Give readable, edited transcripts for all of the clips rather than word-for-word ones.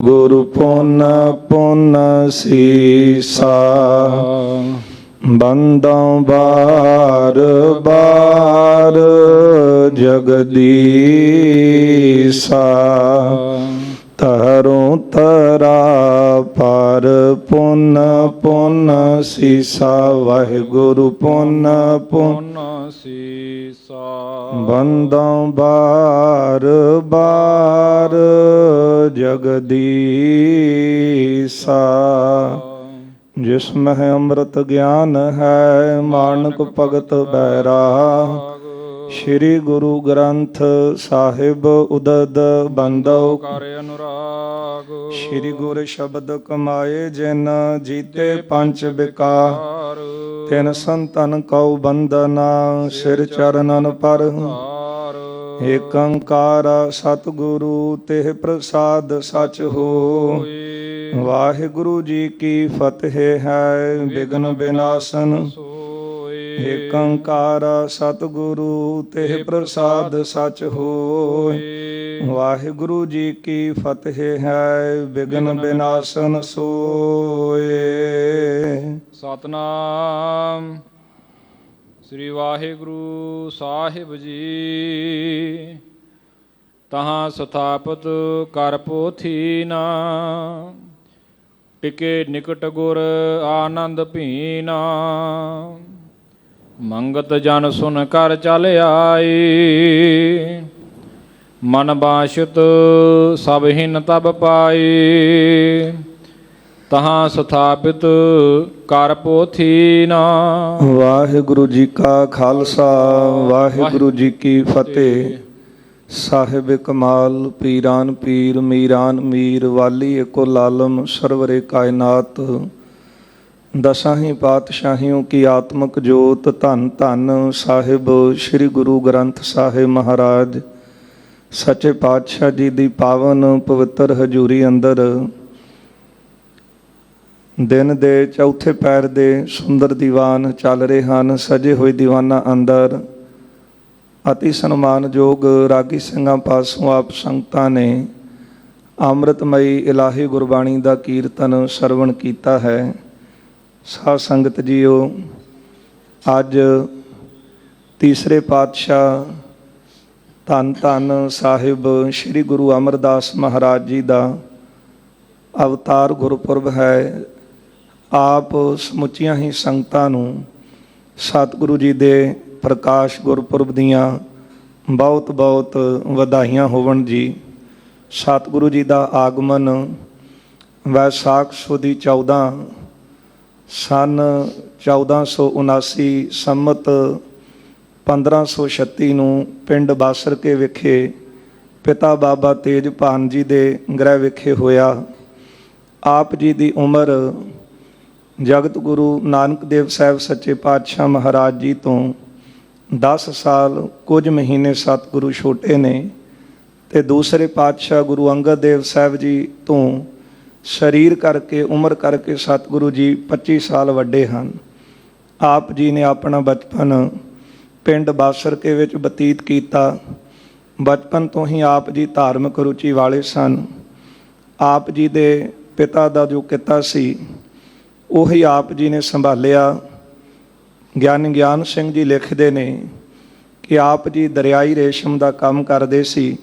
ਗੁਰੂ ਪੁਨ ਪੁਨ ਸੀਸਾ ਬੰਦੋਂ ਬਾਰ ਬਾਰ ਜਗਦੀਸਾ ਤਰੋਂ ਤਰਾ ਪਰ ਪੁਨ ਪੁਨ ਸੀਸਾ ਵਾਹਿਗੁਰੂ ਪੁਨ ਪੁਨ ਸੀਸਾ ਬੰਦੋਂ ਬਾਰ ਬਾਰ ਜਗਦੀਸਾ ਜਿਸ ਮਹਿ ਅੰਮ੍ਰਿਤ ਗਿਆਨ ਹੈ ਮਾਨਕ ਭਗਤ ਬੈਰਾ ਸ਼੍ਰੀ ਗੁਰੂ ਗ੍ਰੰਥ ਸਾਹਿਬ ਉਦਦ ਬੰਦੋ ਕਰ ਅਨੁਰਾਗ ਸ਼੍ਰੀ ਗੁਰ ਸ਼ਬਦ ਕਮਾਏ ਜਿਨ ਜੀਤੇ ਪੰਚ ਵਿਕਾਰ ਤਿਨ ਸੰਤਨ ਕਉ ਬੰਦਨਾ ਸਿਰ ਚਰਨਨ ਪਰ ਏਕ ਓੰਕਾਰ ਸਤਿਗੁਰੂ ਤੇਹ ਪ੍ਰਸਾਦ ਸਚ ਹੋਇ। ਵਾਹਿਗੁਰੂ ਜੀ ਕੀ ਫਤਿਹ ਹੈ ਬਿਘਨ ਵਿਨਾਸ਼ਨ ਏਕ ਓੰਕਾਰ ਸਤਿਗੁਰੂ ਤੇਹ ਪ੍ਰਸਾਦ ਸਚ ਹੋਇ। ਵਾਹਿਗੁਰੂ ਜੀ ਕੀ ਫਤਿਹ ਹੈ ਬਿਘਨ ਵਿਨਾਸ਼ਨ ਸੋਇ। ਸਤਨਾਮ ਸ੍ਰੀ ਵਾਹਿਗੁਰੂ ਸਾਹਿਬ ਜੀ। ਤਹਾਂ ਸਥਾਪਿਤ ਕਰ ਪੋਥੀ ਨਾ ਟਿਕੇ ਨਿਕਟ ਗੁਰ ਆਨੰਦ ਭੀਨਾ। ਮੰਗਤ ਜਨ ਸੁਨ ਕਰ ਚਲ ਆਈ ਮਨ ਬਾਸ਼ਿਤ ਸਭ ਹਿਨ ਤਬ ਪਾਈ। ਤਹਾਂ ਸਥਾਪਿਤ ਕਰ ਪੋਥੀ ਨਾ। ਵਾਹਿਗੁਰੂ ਜੀ ਕਾ ਖਾਲਸਾ ਵਾਹਿਗੁਰੂ ਜੀ ਕੀ ਫਤਿਹ। ਸਾਹਿਬ ਕਮਾਲ ਪੀਰਾਨ ਪੀਰ ਮੀਰਾਨ ਮੀਰ ਵਾਲੀ ਏਕੋ ਲਾਲਮ ਸਰਵਰੇ ਕਾਇਨਾਤ। ਦਸਾਂ ਹੀ ਪਾਤਸ਼ਾਹੀਓਂ ਕੀ ਆਤਮਕ ਜੋਤ ਧੰਨ ਧੰਨ ਸਾਹਿਬ ਸ੍ਰੀ ਗੁਰੂ ਗ੍ਰੰਥ ਸਾਹਿਬ ਮਹਾਰਾਜ ਸੱਚੇ ਪਾਤਸ਼ਾਹ ਜੀ ਦੀ ਪਾਵਨ ਪਵਿੱਤਰ ਹਜ਼ੂਰੀ ਅੰਦਰ ਦਿਨ ਦੇ ਚੌਥੇ ਪੈਰ ਦੇ ਸੁੰਦਰ ਦੀਵਾਨ ਚੱਲ ਰਹੇ ਹਨ। ਸਜੇ ਹੋਏ ਦੀਵਾਨਾਂ ਅੰਦਰ ਅਤੀ ਸਨਮਾਨਯੋਗ ਰਾਗੀ ਸਿੰਘਾਂ ਪਾਸੋਂ ਆਪ ਸੰਗਤਾਂ ਨੇ ਅੰਮ੍ਰਿਤਮਈ ਇਲਾਹੀ ਗੁਰਬਾਣੀ ਦਾ ਕੀਰਤਨ ਸਰਵਣ ਕੀਤਾ ਹੈ। ਸਾਧ ਸੰਗਤ ਜੀਓ, ਅੱਜ ਤੀਸਰੇ ਪਾਤਸ਼ਾਹ ਧੰਨ ਧੰਨ ਸਾਹਿਬ ਸ੍ਰੀ ਗੁਰੂ ਅਮਰਦਾਸ ਮਹਾਰਾਜ ਜੀ ਦਾ ਅਵਤਾਰ ਗੁਰਪੁਰਬ ਹੈ। ਆਪ ਸਮੁੱਚੀਆਂ ਹੀ ਸੰਗਤਾਂ ਨੂੰ ਸਤਿਗੁਰੂ ਜੀ ਦੇ ਪ੍ਰਕਾਸ਼ ਗੁਰਪੁਰਬ ਦੀਆਂ ਬਹੁਤ ਬਹੁਤ ਵਧਾਈਆਂ ਹੋਵਣ ਜੀ। ਸਤਿਗੁਰੂ ਜੀ ਦਾ ਆਗਮਨ ਵੈਸਾਖ ਸੁਦੀ 14 ਸਨ 1479 ਸੰਮਤ 1536 ਨੂੰ ਪਿੰਡ ਬਾਸਰਕੇ ਵਿਖੇ ਪਿਤਾ ਬਾਬਾ ਤੇਜਭਾਨ ਜੀ ਦੇ ਗ੍ਰਹਿ ਵਿਖੇ ਹੋਇਆ। ਆਪ ਜੀ ਦੀ ਉਮਰ ਜਗਤ ਗੁਰੂ ਨਾਨਕ ਦੇਵ ਸਾਹਿਬ ਸੱਚੇ ਪਾਤਸ਼ਾਹ ਮਹਾਰਾਜ ਜੀ ਤੋਂ 10 ਸਾਲ ਕੁਝ ਮਹੀਨੇ ਸਤਿਗੁਰੂ ਛੋਟੇ ਨੇ ਤੇ ਦੂਸਰੇ ਪਾਤਸ਼ਾਹ ਗੁਰੂ ਅੰਗਦ ਦੇਵ ਸਾਹਿਬ ਜੀ ਤੋਂ ਸਰੀਰ ਕਰਕੇ ਉਮਰ ਕਰਕੇ ਸਤਿਗੁਰੂ ਜੀ 25 ਸਾਲ ਵੱਡੇ ਹਨ। ਆਪ ਜੀ ਨੇ ਆਪਣਾ ਬਚਪਨ ਪਿੰਡ ਬਾਸਰਕੇ ਵਿੱਚ ਬਤੀਤ ਕੀਤਾ। ਬਚਪਨ ਤੋਂ ਹੀ ਆਪ ਜੀ ਧਾਰਮਿਕ ਰੁਚੀ ਵਾਲੇ ਸਨ। ਆਪ ਜੀ ਦੇ ਪਿਤਾ ਦਾ ਜੋ ਕਿੱਤਾ ਸੀ ਉਹੀ ਆਪ ਜੀ ਨੇ ਸੰਭਾਲਿਆ। ਗਿਆਨੀ ਗਿਆਨ ਸਿੰਘ ਜੀ ਲਿਖਦੇ ਨੇ ਕਿ ਆਪ ਜੀ ਦਰਿਆਈ ਰੇਸ਼ਮ ਦਾ ਕੰਮ ਕਰਦੇ ਸੀ।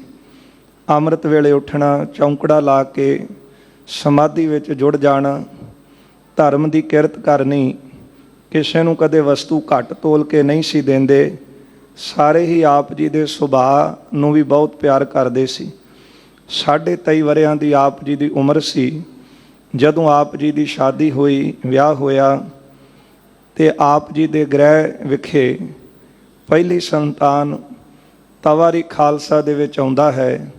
ਅੰਮ੍ਰਿਤ ਵੇਲੇ ਉੱਠਣਾ, ਚੌਂਕੜਾ ਲਾ ਕੇ ਸਮਾਧੀ ਵਿੱਚ ਜੁੜ ਜਾਣਾ, ਧਰਮ ਦੀ ਕਿਰਤ ਕਰਨੀ, ਕਿਸੇ ਨੂੰ ਕਦੇ ਵਸਤੂ ਘੱਟ ਤੋਲ ਕੇ ਨਹੀਂ ਸੀ ਦਿੰਦੇ। ਸਾਰੇ ਹੀ ਆਪ ਜੀ ਦੇ ਸੁਭਾਅ ਨੂੰ ਵੀ ਬਹੁਤ ਪਿਆਰ ਕਰਦੇ ਸੀ। 23.5 ਵਰ੍ਹਿਆਂ ਦੀ ਆਪ ਜੀ ਦੀ ਉਮਰ ਸੀ ਜਦੋਂ ਆਪ ਜੀ ਦੀ ਸ਼ਾਦੀ ਹੋਈ, ਵਿਆਹ ਹੋਇਆ ਤੇ ਆਪ ਜੀ ਦੇ ਗ੍ਰਹਿ ਵਿਖੇ ਪਹਿਲੀ ਸੰਤਾਨ ਤਵਾਰੀ ਖਾਲਸਾ ਦੇ ਵਿੱਚ ਆਉਂਦਾ ਹੈ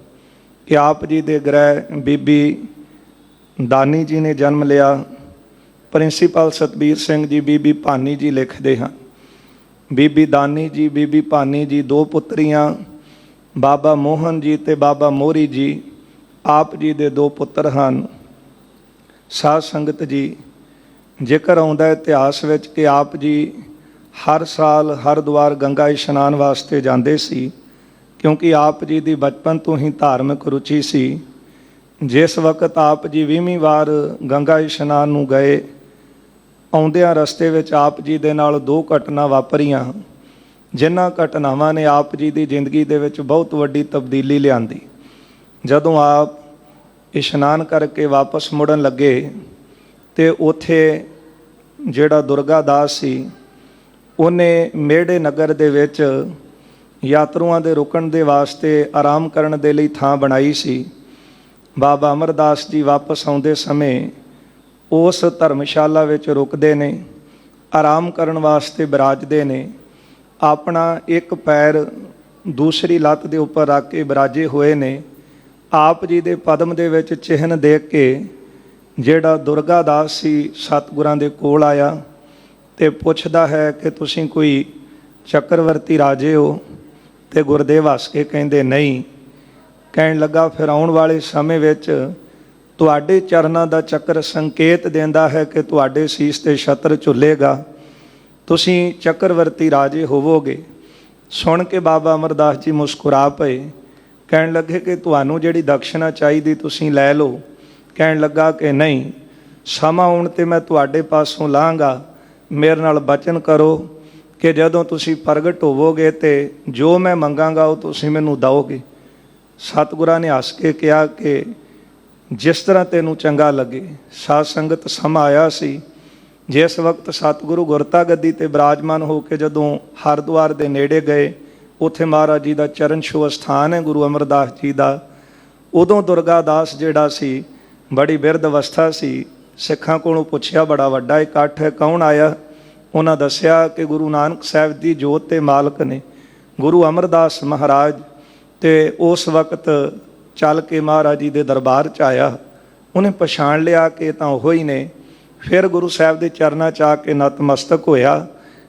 ਕਿ ਆਪ ਜੀ ਦੇ ਗ੍ਰਹਿ ਬੀਬੀ ਦਾਨੀ ਜੀ ਨੇ ਜਨਮ ਲਿਆ। ਪ੍ਰਿੰਸੀਪਲ ਸਤਬੀਰ ਸਿੰਘ ਜੀ, ਬੀਬੀ ਭਾਨੀ ਜੀ ਲਿਖਦੇ ਹਨ, ਬੀਬੀ ਦਾਨੀ ਜੀ, ਬੀਬੀ ਭਾਨੀ ਜੀ ਦੋ ਪੁੱਤਰੀਆਂ, ਬਾਬਾ ਮੋਹਨ ਜੀ ਤੇ ਬਾਬਾ ਮੋਹਰੀ ਜੀ ਆਪ ਜੀ ਦੇ ਦੋ ਪੁੱਤਰ ਹਨ। ਸਾਧ ਸੰਗਤ ਜੀ, ਜ਼ਿਕਰ ਆਉਂਦਾ ਇਤਿਹਾਸ ਵਿੱਚ ਕਿ ਆਪ ਜੀ ਹਰ ਸਾਲ ਹਰਿਦੁਆਰ ਗੰਗਾ ਇਸ਼ਨਾਨ ਵਾਸਤੇ ਜਾਂਦੇ ਸੀ, ਕਿਉਂਕਿ ਆਪ ਜੀ ਦੀ ਬਚਪਨ ਤੋਂ ਹੀ ਧਾਰਮਿਕ ਰੁਚੀ ਸੀ। ਜਿਸ ਵਕਤ ਆਪ ਜੀ 20ਵੀਂ ਵਾਰ ਗੰਗਾ ਇਸ਼ਨਾਨ ਨੂੰ ਗਏ, ਆਉਂਦਿਆਂ ਰਸਤੇ ਵਿੱਚ ਆਪ ਜੀ ਦੇ ਨਾਲ ਦੋ ਘਟਨਾ ਵਾਪਰੀਆਂ, ਜਿਨ੍ਹਾਂ ਘਟਨਾਵਾਂ ਨੇ ਆਪ ਜੀ ਦੀ ਜ਼ਿੰਦਗੀ ਦੇ ਵਿੱਚ ਬਹੁਤ ਵੱਡੀ ਤਬਦੀਲੀ ਲਿਆਂਦੀ। ਜਦੋਂ ਆਪ ਇਸ਼ਨਾਨ ਕਰਕੇ ਵਾਪਸ ਮੁੜਨ ਲੱਗੇ ਤੇ ਉੱਥੇ ਜਿਹੜਾ ਦੁਰਗਾ ਦਾਸ ਸੀ, ਉਹਨੇ ਮੇੜੇ ਨਗਰ ਦੇ ਵਿੱਚ ਯਾਤਰੂਆਂ ਦੇ ਰੁਕਣ ਦੇ ਵਾਸਤੇ ਆਰਾਮ ਕਰਨ ਦੇ ਲਈ ਥਾਂ ਬਣਾਈ ਸੀ। ਬਾਬਾ ਅਮਰਦਾਸ ਜੀ ਵਾਪਸ ਆਉਂਦੇ ਸਮੇਂ ਉਸ ਧਰਮਸ਼ਾਲਾ ਵਿੱਚ ਰੁਕਦੇ ਨੇ, ਆਰਾਮ ਕਰਨ ਵਾਸਤੇ ਬਿਰਾਜਦੇ ਨੇ। ਆਪਣਾ ਇੱਕ ਪੈਰ ਦੂਸਰੀ ਲੱਤ ਦੇ ਉੱਪਰ ਰੱਖ ਕੇ ਬਿਰਾਜੇ ਹੋਏ ਨੇ। ਆਪ ਜੀ ਦੇ ਪਦਮ ਦੇ ਵਿੱਚ ਚਿਹਨ ਦੇਖ ਕੇ ਜਿਹੜਾ ਦੁਰਗਾ ਦਾਸ ਸੀ ਸਤਿਗੁਰਾਂ ਦੇ ਕੋਲ ਆਇਆ ਤੇ ਪੁੱਛਦਾ ਹੈ ਕਿ ਤੁਸੀਂ ਕੋਈ ਚੱਕਰਵਰਤੀ ਰਾਜੇ ਹੋ? ਤੇ ਗੁਰਦੇਵ ਹੱਸ ਕੇ ਕਹਿੰਦੇ ਨਹੀਂ। ਕਹਿਣ ਲੱਗਾ ਫਿਰ ਆਉਣ ਵਾਲੇ ਸਮੇਂ ਵਿੱਚ ਤੁਹਾਡੇ ਚਰਨਾਂ ਦਾ ਚੱਕਰ ਸੰਕੇਤ ਦਿੰਦਾ ਹੈ ਕਿ ਤੁਹਾਡੇ ਸੀਸ ਤੇ ਛਤਰ ਝੁੱਲੇਗਾ, ਤੁਸੀਂ ਚੱਕਰਵਰਤੀ ਰਾਜੇ ਹੋਵੋਗੇ। ਸੁਣ ਕੇ ਬਾਬਾ ਅਮਰਦਾਸ ਜੀ ਮੁਸਕਰਾ ਪਏ। ਕਹਿਣ ਲੱਗੇ ਕਿ ਤੁਹਾਨੂੰ ਜਿਹੜੀ ਦਕਸ਼ਨਾ ਚਾਹੀਦੀ ਤੁਸੀਂ ਲੈ ਲਓ। ਕਹਿਣ ਲੱਗਾ ਕਿ ਨਹੀਂ, ਸਮਾਂ ਆਉਣ 'ਤੇ ਮੈਂ ਤੁਹਾਡੇ ਪਾਸੋਂ ਲਾਂਗਾ। ਮੇਰੇ ਨਾਲ ਬਚਨ ਕਰੋ ਕਿ ਜਦੋਂ ਤੁਸੀਂ ਪ੍ਰਗਟ ਹੋਵੋਗੇ ਤੇ ਜੋ ਮੈਂ ਮੰਗਾਂਗਾ ਉਹ ਤੁਸੀਂ ਮੈਨੂੰ ਦਿਓਗੇ। ਸਤਿਗੁਰਾਂ ਨੇ ਹੱਸ ਕੇ ਕਿਹਾ ਕਿ ਜਿਸ ਤਰ੍ਹਾਂ ਤੈਨੂੰ ਚੰਗਾ ਲੱਗੇ। ਸਾਧ ਸੰਗਤ ਸਮਾਂ ਆਇਆ ਸੀ ਜਿਸ ਵਕਤ ਸਤਿਗੁਰੂ ਗੁਰਤਾ ਗੱਦੀ ਤੇ ਬਿਰਾਜਮਾਨ ਹੋ ਕੇ ਜਦੋਂ ਹਰਿਦੁਆਰ ਦੇ ਨੇੜੇ ਗਏ, ਉੱਥੇ ਮਹਾਰਾਜ ਜੀ ਦਾ ਚਰਨ ਛੋਹ ਸਥਾਨ ਹੈ ਗੁਰੂ ਅਮਰਦਾਸ ਜੀ ਦਾ। ਉਦੋਂ ਦੁਰਗਾ ਦਾਸ ਜਿਹੜਾ ਸੀ ਬੜੀ ਬਿਰਧ ਅਵਸਥਾ ਸੀ। ਸਿੱਖਾਂ ਕੋਲੋਂ ਪੁੱਛਿਆ ਬੜਾ ਵੱਡਾ ਇਕੱਠ ਹੈ, ਕੌਣ ਆਇਆ? ਉਹਨਾਂ ਦੱਸਿਆ ਕਿ ਗੁਰੂ ਨਾਨਕ ਸਾਹਿਬ ਦੀ ਜੋਤ ਦੇ ਮਾਲਕ ਨੇ ਗੁਰੂ ਅਮਰਦਾਸ ਮਹਾਰਾਜ। ਤੇ ਉਸ ਵਕਤ ਚੱਲ ਕੇ ਮਹਾਰਾਜ ਜੀ ਦੇ ਦਰਬਾਰ 'ਚ ਆਇਆ। ਉਹਨੇ ਪਛਾਣ ਲਿਆ ਕਿ ਤਾਂ ਉਹ ਹੀ ਨੇ। ਫਿਰ ਗੁਰੂ ਸਾਹਿਬ ਦੇ ਚਰਨਾਂ 'ਚ ਆ ਕੇ ਨਤਮਸਤਕ ਹੋਇਆ।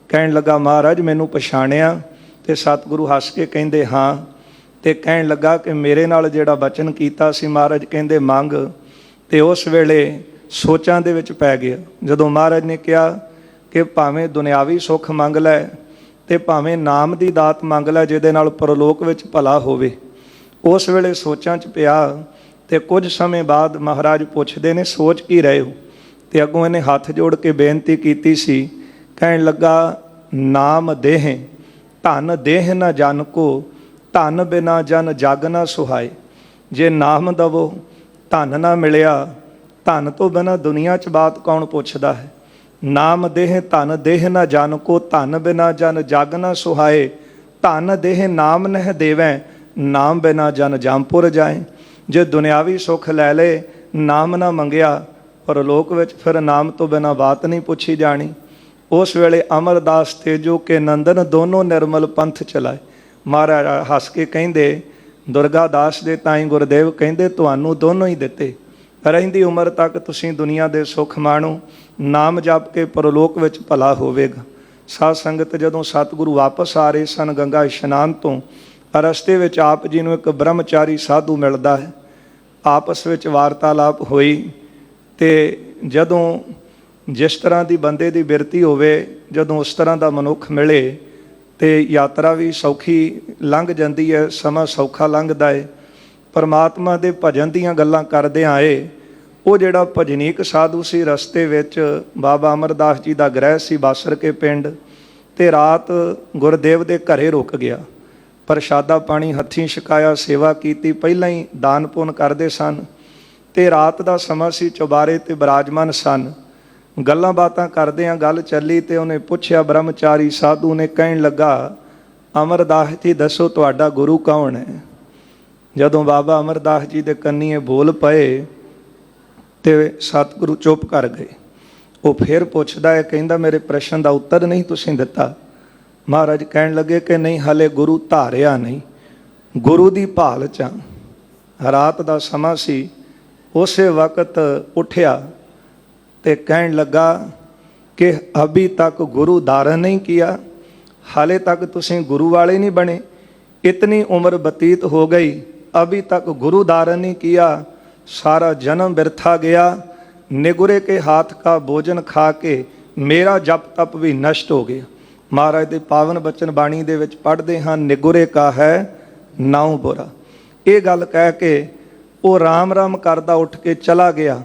ਕਹਿਣ ਲੱਗਾ ਮਹਾਰਾਜ ਮੈਨੂੰ ਪਛਾਣਿਆ? ਤੇ ਸਤਿਗੁਰੂ ਹੱਸ ਕੇ ਕਹਿੰਦੇ ਹਾਂ। ਤੇ ਕਹਿਣ ਲੱਗਾ ਕਿ ਮੇਰੇ ਨਾਲ ਜਿਹੜਾ ਬਚਨ ਕੀਤਾ ਸੀ ਮਹਾਰਾਜ ਕਹਿੰਦੇ ਮੰਗ। ਤੇ ਉਸ ਵੇਲੇ ਸੋਚਾਂ ਦੇ ਵਿੱਚ ਪੈ ਗਿਆ। ਜਦੋਂ ਮਹਾਰਾਜ ਨੇ ਕਿਹਾ ਕਿ ਭਾਵੇਂ ਦੁਨਿਆਵੀ ਸੁੱਖ ਮੰਗ ਲੈ ਤੇ ਭਾਵੇਂ ਨਾਮ ਦੀ ਦਾਤ ਮੰਗ ਲੈ ਜਿਹਦੇ ਨਾਲ ਪਰਲੋਕ ਵਿੱਚ ਭਲਾ ਹੋਵੇ, ਉਸ ਵੇਲੇ ਸੋਚਾਂ 'ਚ ਪਿਆ। ਤੇ ਕੁਝ ਸਮੇਂ ਬਾਅਦ ਮਹਾਰਾਜ ਪੁੱਛਦੇ ਨੇ ਸੋਚ ਕੀ ਰਹੇ ਹੋ? ਤੇ ਅੱਗੋਂ ਇਹਨੇ ਹੱਥ ਜੋੜ ਕੇ ਬੇਨਤੀ ਕੀਤੀ ਸੀ। ਕਹਿਣ ਲੱਗਾ ਨਾਮ ਦੇਹ ਧਨ ਦੇਹ ਨਾ ਜਨ ਕੋ, ਧਨ ਬਿਨਾ ਜਨ ਜਗ ਨਾ ਸੁਹਾਏ। ਜੇ ਨਾਮ ਦਵੋ ਧਨ ਨਾ ਮਿਲਿਆ, ਧਨ ਤੋਂ ਬਿਨਾ ਦੁਨੀਆ 'ਚ ਬਾਤ ਕੌਣ ਪੁੱਛਦਾ ਹੈ। ਨਾਮ ਦੇਹ ਧਨ ਦੇਹ ਨਾ ਜਨ ਕੋ, ਧਨ ਬਿਨਾ ਜਨ ਜਗ ਨਾ ਸੁਹਾਏ। ਧਨ ਦੇਹ ਨਾਮ ਨਹਿ ਦੇਵੈ, ਨਾਮ ਬਿਨਾ ਜਨ ਜੰਪੁਰ ਜਾਏ। ਜੇ ਦੁਨਿਆਵੀ ਸੁੱਖ ਲੈ ਲਏ, ਨਾਮ ਨਾ ਮੰਗਿਆ, ਪਰ ਲੋਕ ਵਿੱਚ ਫਿਰ ਨਾਮ ਤੋਂ ਬਿਨਾ ਬਾਤ ਨਹੀਂ ਪੁੱਛੀ ਜਾਣੀ। ਉਸ ਵੇਲੇ ਅਮਰਦਾਸ ਤੇਜੋ ਕੇ ਨੰਦਨ ਦੋਨੋਂ ਨਿਰਮਲ ਪੰਥ ਚਲਾਏ। ਮਹਾਰਾਜ ਹੱਸ ਕੇ ਕਹਿੰਦੇ ਦੁਰਗਾ ਦਾਸ ਦੇ ਤਾਈਂ ਗੁਰਦੇਵ ਕਹਿੰਦੇ ਤੁਹਾਨੂੰ ਦੋਨੋਂ ਹੀ ਦਿੱਤੇ। ਰਹਿੰਦੀ ਉਮਰ ਤੱਕ ਤੁਸੀਂ ਦੁਨੀਆ ਦੇ ਸੁੱਖ ਮਾਣੋ, ਨਾਮ ਜਪ ਕੇ ਪਰਲੋਕ ਵਿੱਚ ਭਲਾ ਹੋਵੇਗਾ। ਸਾਧ ਸੰਗਤ ਜਦੋਂ ਸਤਿਗੁਰੂ ਵਾਪਸ ਆ ਰਹੇ ਸਨ ਗੰਗਾ ਇਸ਼ਨਾਨ ਤੋਂ, ਰਸਤੇ ਵਿੱਚ ਆਪ ਜੀ ਨੂੰ ਇੱਕ ਬ੍ਰਹਮਚਾਰੀ ਸਾਧੂ ਮਿਲਦਾ ਹੈ। ਆਪਸ ਵਿੱਚ ਵਾਰਤਾਲਾਪ ਹੋਈ ਤੇ ਜਦੋਂ ਜਿਸ ਤਰ੍ਹਾਂ ਦੀ ਬੰਦੇ ਦੀ ਬਿਰਤੀ ਹੋਵੇ, ਜਦੋਂ ਉਸ ਤਰ੍ਹਾਂ ਦਾ ਮਨੁੱਖ ਮਿਲੇ ਤੇ ਯਾਤਰਾ ਵੀ ਸੌਖੀ ਲੰਘ ਜਾਂਦੀ ਹੈ, ਸਮਾਂ ਸੌਖਾ ਲੰਘਦਾ ਹੈ। ਪਰਮਾਤਮਾ ਦੇ ਭਜਨ ਦੀਆਂ ਗੱਲਾਂ ਕਰਦੇ ਆਏ। ਉਹ ਜਿਹੜਾ ਭਜਨੀਕ ਸਾਧੂ ਸੀ, ਰਸਤੇ ਵਿੱਚ ਬਾਬਾ ਅਮਰਦਾਸ ਜੀ ਦਾ ਗ੍ਰਹਿ ਸੀ ਬਾਸਰ ਕੇ ਪਿੰਡ, ਤੇ ਰਾਤ ਗੁਰਦੇਵ ਦੇ ਘਰੇ ਰੁਕ ਗਿਆ। ਪ੍ਰਸ਼ਾਦਾ ਪਾਣੀ ਹੱਥੀਂ ਛਕਾਇਆ, ਸੇਵਾ ਕੀਤੀ, ਪਹਿਲਾਂ ਹੀ ਦਾਨ ਪੁੰਨ ਕਰਦੇ ਸਨ। ਤੇ ਰਾਤ ਦਾ ਸਮਾਂ ਸੀ, ਚੁਬਾਰੇ ਤੇ ਬਿਰਾਜਮਾਨ ਸਨ। ਗੱਲਾਂ ਬਾਤਾਂ ਕਰਦਿਆਂ ਗੱਲ ਚੱਲੀ ਤੇ ਉਹਨੇ ਪੁੱਛਿਆ ਬ੍ਰਹਮਚਾਰੀ ਸਾਧੂ ਨੇ, ਕਹਿਣ ਲੱਗਾ ਅਮਰਦਾਸ ਜੀ ਦੱਸੋ ਤੁਹਾਡਾ ਗੁਰੂ ਕੌਣ ਹੈ? ਜਦੋਂ ਬਾਬਾ ਅਮਰਦਾਸ ਜੀ ਦੇ ਕੰਨੀਏ ਬੋਲ ਪਏ ਤੇ ਸਤਿਗੁਰੂ ਚੁੱਪ ਕਰ ਗਏ। ਉਹ ਫਿਰ ਪੁੱਛਦਾ ਹੈ, ਕਹਿੰਦਾ ਮੇਰੇ ਪ੍ਰਸ਼ਨ ਦਾ ਉੱਤਰ ਨਹੀਂ ਤੁਸੀਂ ਦਿੱਤਾ। ਮਹਾਰਾਜ ਕਹਿਣ ਲੱਗੇ ਕਿ ਨਹੀਂ, ਹਲੇ ਗੁਰੂ ਧਾਰਿਆ ਨਹੀਂ, ਗੁਰੂ ਦੀ ਭਾਲ 'ਚ। ਰਾਤ ਦਾ ਸਮਾਂ ਸੀ। ਉਸੇ ਵਕਤ ਉੱਠਿਆ ਤੇ ਕਹਿਣ ਲੱਗਾ ਕਿ ਅਭੀ ਤੱਕ ਗੁਰੂ ਧਾਰਨ ਨਹੀਂ ਕੀਆ, ਹਾਲੇ ਤੱਕ ਤੁਸੀਂ ਗੁਰੂ ਵਾਲੇ ਨਹੀਂ ਬਣੇ। ਇਤਨੀ ਉਮਰ ਬਤੀਤ ਹੋ ਗਈ, अभी तक गुरु धारण नहीं किया, सारा जन्म बिरथा गया। निगुरे के हाथ का भोजन खा के मेरा जप तप भी नष्ट हो गया। महाराज के पावन बचन बाणी दे विच पढ़ते हैं, निगुरे का है नाउ बुरा। ये गल कह के ਉਹ ਰਾਮ ਰਾਮ ਕਰਦਾ ਉੱਠ ਕੇ ਚਲਾ ਗਿਆ।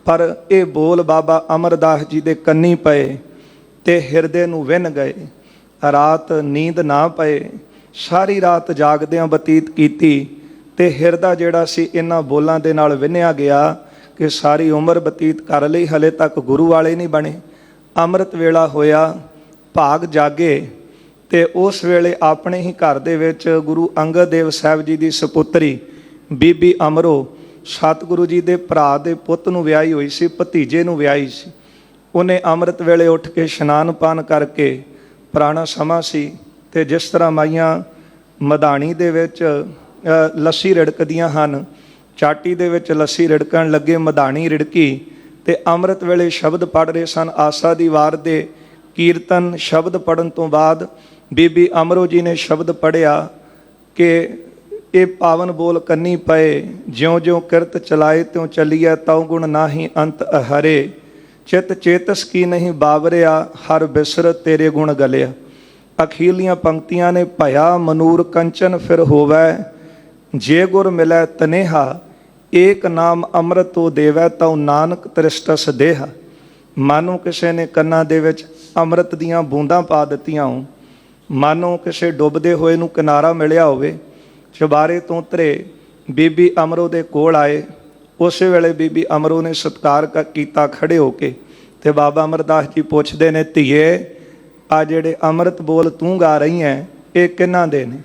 ਪਰ ਇਹ ਬੋਲ ਬਾਬਾ ਅਮਰਦਾਸ ਜੀ ਦੇ ਕੰਨੀ ਪਏ ਤੇ ਹਿਰਦੇ ਨੂੰ ਵਿੰਨ ਗਏ। ਰਾਤ ਨੀਂਦ ਨਾ ਪਏ, ਸਾਰੀ ਰਾਤ ਜਾਗਦਿਆਂ ਬਤੀਤ ਕੀਤੀ ਤੇ ਹਿਰਦਾ ਜਿਹੜਾ ਸੀ ਇਹਨਾਂ ਬੋਲਾਂ ਦੇ ਨਾਲ ਵਿੰਨਿਆ ਗਿਆ ਕਿ ਸਾਰੀ ਉਮਰ ਬਤੀਤ ਕਰ ਲਈ, ਹਲੇ ਤੱਕ ਗੁਰੂ ਵਾਲੇ ਨਹੀਂ ਬਣੇ। ਅੰਮ੍ਰਿਤ ਵੇਲਾ ਹੋਇਆ, ਭਾਗ ਜਾਗੇ ਤੇ ਉਸ ਵੇਲੇ ਆਪਣੇ ਹੀ ਘਰ ਦੇ ਵਿੱਚ ਗੁਰੂ ਅੰਗਦ ਦੇਵ ਸਾਹਿਬ ਜੀ ਦੀ ਸਪੁੱਤਰੀ ਬੀਬੀ ਅਮਰੋ ਸਤਿਗੁਰੂ ਜੀ ਦੇ ਭਰਾ ਦੇ ਪੁੱਤ ਨੂੰ ਵਿਆਹੀ ਹੋਈ ਸੀ, ਭਤੀਜੇ ਨੂੰ ਵਿਆਹੀ ਸੀ। ਉਹਨੇ ਅੰਮ੍ਰਿਤ ਵੇਲੇ ਉੱਠ ਕੇ ਇਸ਼ਨਾਨ ਪਾਨ ਕਰਕੇ, ਪੁਰਾਣਾ ਸਮਾਂ ਸੀ ਤੇ ਜਿਸ ਤਰ੍ਹਾਂ ਮਾਈਆਂ ਮਧਾਣੀ ਦੇ ਵਿੱਚ ਲੱਸੀ ਰਿੜਕਦੀਆਂ ਹਨ, ਚਾਟੀ ਦੇ ਵਿੱਚ ਲੱਸੀ ਰਿੜਕਣ ਲੱਗੇ ਮਧਾਣੀ ਰਿੜਕੀ ਤੇ ਅੰਮ੍ਰਿਤ ਵੇਲੇ ਸ਼ਬਦ ਪੜ੍ਹ ਰਹੇ ਸਨ। ਆਸਾ ਦੀ ਵਾਰ ਦੇ ਕੀਰਤਨ ਸ਼ਬਦ ਪੜ੍ਹਨ ਤੋਂ ਬਾਅਦ ਬੀਬੀ ਅਮਰੋ ਜੀ ਨੇ ਸ਼ਬਦ ਪੜ੍ਹਿਆ ਕਿ ਇਹ ਪਾਵਨ ਬੋਲ ਕੰਨੀ ਪਏ, ਜਿਉਂ ਜਿਉਂ ਕਿਰਤ ਚਲਾਏ ਤਿਉਂ ਚੱਲੀਐ, ਤਉ ਗੁਣ ਨਾਹੀ ਅੰਤ ਹਰੇ। ਚਿਤ ਚੇਤਸ ਕੀ ਨਹੀਂ ਬਾਵਰਿਆ, ਹਰ ਬਿਸਰ ਤੇਰੇ ਗੁਣ ਗਲਿਆ। ਅਖੀਰਲੀਆਂ ਪੰਕਤੀਆਂ ਨੇ, ਭਇਆ ਮਨੂਰ ਕੰਚਨ ਫਿਰ ਹੋਵੈ, ਜੇ ਗੁਰ ਮਿਲੈ ਤਨੇਹਾ, ਏਕ ਨਾਮ ਅੰਮ੍ਰਿਤ ਤੋ ਦੇਵੈ, ਤਉ ਨਾਨਕ ਤ੍ਰਿਸ਼ਟਸ ਦੇਹਾ। ਮਾਨੋ ਕਿਸੇ ਨੇ ਕੰਨਾਂ ਦੇ ਵਿੱਚ ਅੰਮ੍ਰਿਤ ਦੀਆਂ ਬੂੰਦਾਂ ਪਾ ਦਿੱਤੀਆਂ ਹੋਣ, ਮਾਨੋ ਕਿਸੇ ਡੁੱਬਦੇ ਹੋਏ ਨੂੰ ਕਿਨਾਰਾ ਮਿਲਿਆ ਹੋਵੇ। ਚੁਬਾਰੇ ਤੋਂ ਉਤਰੇ, ਬੀਬੀ ਅਮਰੋ ਦੇ ਕੋਲ ਆਏ। ਉਸੇ ਵੇਲੇ ਬੀਬੀ ਅਮਰੋ ਨੇ ਸਤਿਕਾਰ ਕੀਤਾ ਖੜੇ ਹੋ ਕੇ ਤੇ ਬਾਬਾ ਅਮਰਦਾਸ ਜੀ ਪੁੱਛਦੇ ਨੇ, ਧੀਏ ਆ ਜਿਹੜੇ ਅੰਮ੍ਰਿਤ ਬੋਲ ਤੂੰ ਗਾ ਰਹੀ ਹੈ ਇਹ ਕਿਹਨਾਂ ਦੇ ਨੇ?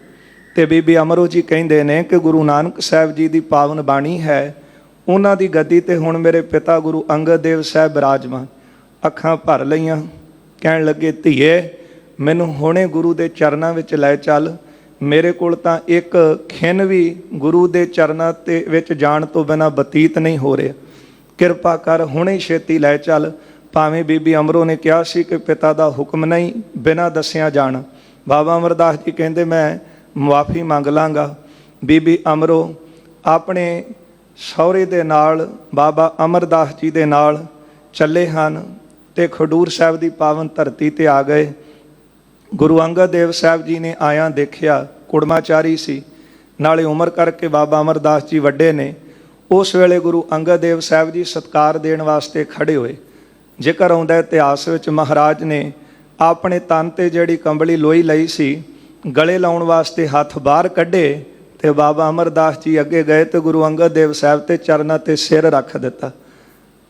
ਤੇ ਬੀਬੀ ਅਮਰੋ ਜੀ ਕਹਿੰਦੇ ਨੇ ਕਿ ਗੁਰੂ ਨਾਨਕ ਸਾਹਿਬ ਜੀ ਦੀ ਪਾਵਨ ਬਾਣੀ ਹੈ, ਉਹਨਾਂ ਦੀ ਗੱਦੀ ਤੇ ਹੁਣ ਮੇਰੇ ਪਿਤਾ ਗੁਰੂ ਅੰਗਦ ਦੇਵ ਸਾਹਿਬ ਬਿਰਾਜਮਾਨ। ਅੱਖਾਂ ਭਰ ਲਈਆਂ, ਕਹਿਣ ਲੱਗੇ, ਧੀਏ ਮੈਨੂੰ ਹੁਣੇ ਗੁਰੂ ਦੇ ਚਰਨਾਂ ਵਿੱਚ ਲੈ ਚੱਲ। ਮੇਰੇ ਕੋਲ ਤਾਂ ਇੱਕ ਖਿਣ ਵੀ ਗੁਰੂ ਦੇ ਚਰਨਾਂ ਤੇ ਵਿੱਚ ਜਾਣ ਤੋਂ ਬਿਨਾਂ ਬਤੀਤ ਨਹੀਂ ਹੋ ਰਿਹਾ, ਕਿਰਪਾ ਕਰ ਹੁਣੇ ਛੇਤੀ ਲੈ ਚੱਲ। ਭਾਵੇਂ ਬੀਬੀ ਅਮਰੋ ਨੇ ਕਿਹਾ ਸੀ ਕਿ ਪਿਤਾ ਦਾ ਹੁਕਮ ਨਹੀਂ, ਬਿਨਾਂ ਦੱਸਿਆ ਜਾਣਾ। ਬਾਬਾ ਅਮਰਦਾਸ ਜੀ ਕਹਿੰਦੇ ਮੈਂ ਮੁਆਫੀ ਮੰਗ ਲਾਂਗਾ। ਬੀਬੀ ਅਮਰੋ ਆਪਣੇ ਸਹੁਰੇ ਦੇ ਨਾਲ ਬਾਬਾ ਅਮਰਦਾਸ ਜੀ ਦੇ ਨਾਲ ਚੱਲੇ ਹਨ ਤੇ ਖਡੂਰ ਸਾਹਿਬ ਦੀ ਪਾਵਨ ਧਰਤੀ ਤੇ ਆ ਗਏ। ਗੁਰੂ ਅੰਗਦ ਦੇਵ ਸਾਹਿਬ ਜੀ ਨੇ ਆਇਆਂ ਦੇਖਿਆ, ਕੁੜਮਾਚਾਰੀ ਸੀ, ਨਾਲੇ ਉਮਰ ਕਰਕੇ ਬਾਬਾ ਅਮਰਦਾਸ ਜੀ ਵੱਡੇ ਨੇ। ਉਸ ਵੇਲੇ ਗੁਰੂ ਅੰਗਦ ਦੇਵ ਸਾਹਿਬ ਜੀ ਸਤਿਕਾਰ ਦੇਣ ਵਾਸਤੇ ਖੜੇ ਹੋਏ। ਜ਼ਿਕਰ ਆਉਂਦਾ ਇਤਿਹਾਸ ਵਿੱਚ ਮਹਾਰਾਜ ਨੇ ਆਪਣੇ ਤਨ ਤੇ ਜਿਹੜੀ ਕੰਬਲੀ ਲੋਈ ਲਈ ਸੀ, ਗਲੇ ਲਾਉਣ ਵਾਸਤੇ ਹੱਥ ਬਾਹਰ ਕੱਢੇ ਤੇ ਬਾਬਾ ਅਮਰਦਾਸ ਜੀ ਅੱਗੇ ਗਏ ਤੇ ਗੁਰੂ ਅੰਗਦ ਦੇਵ ਸਾਹਿਬ ਤੇ ਚਰਨਾਂ ਤੇ ਸਿਰ ਰੱਖ ਦਿੱਤਾ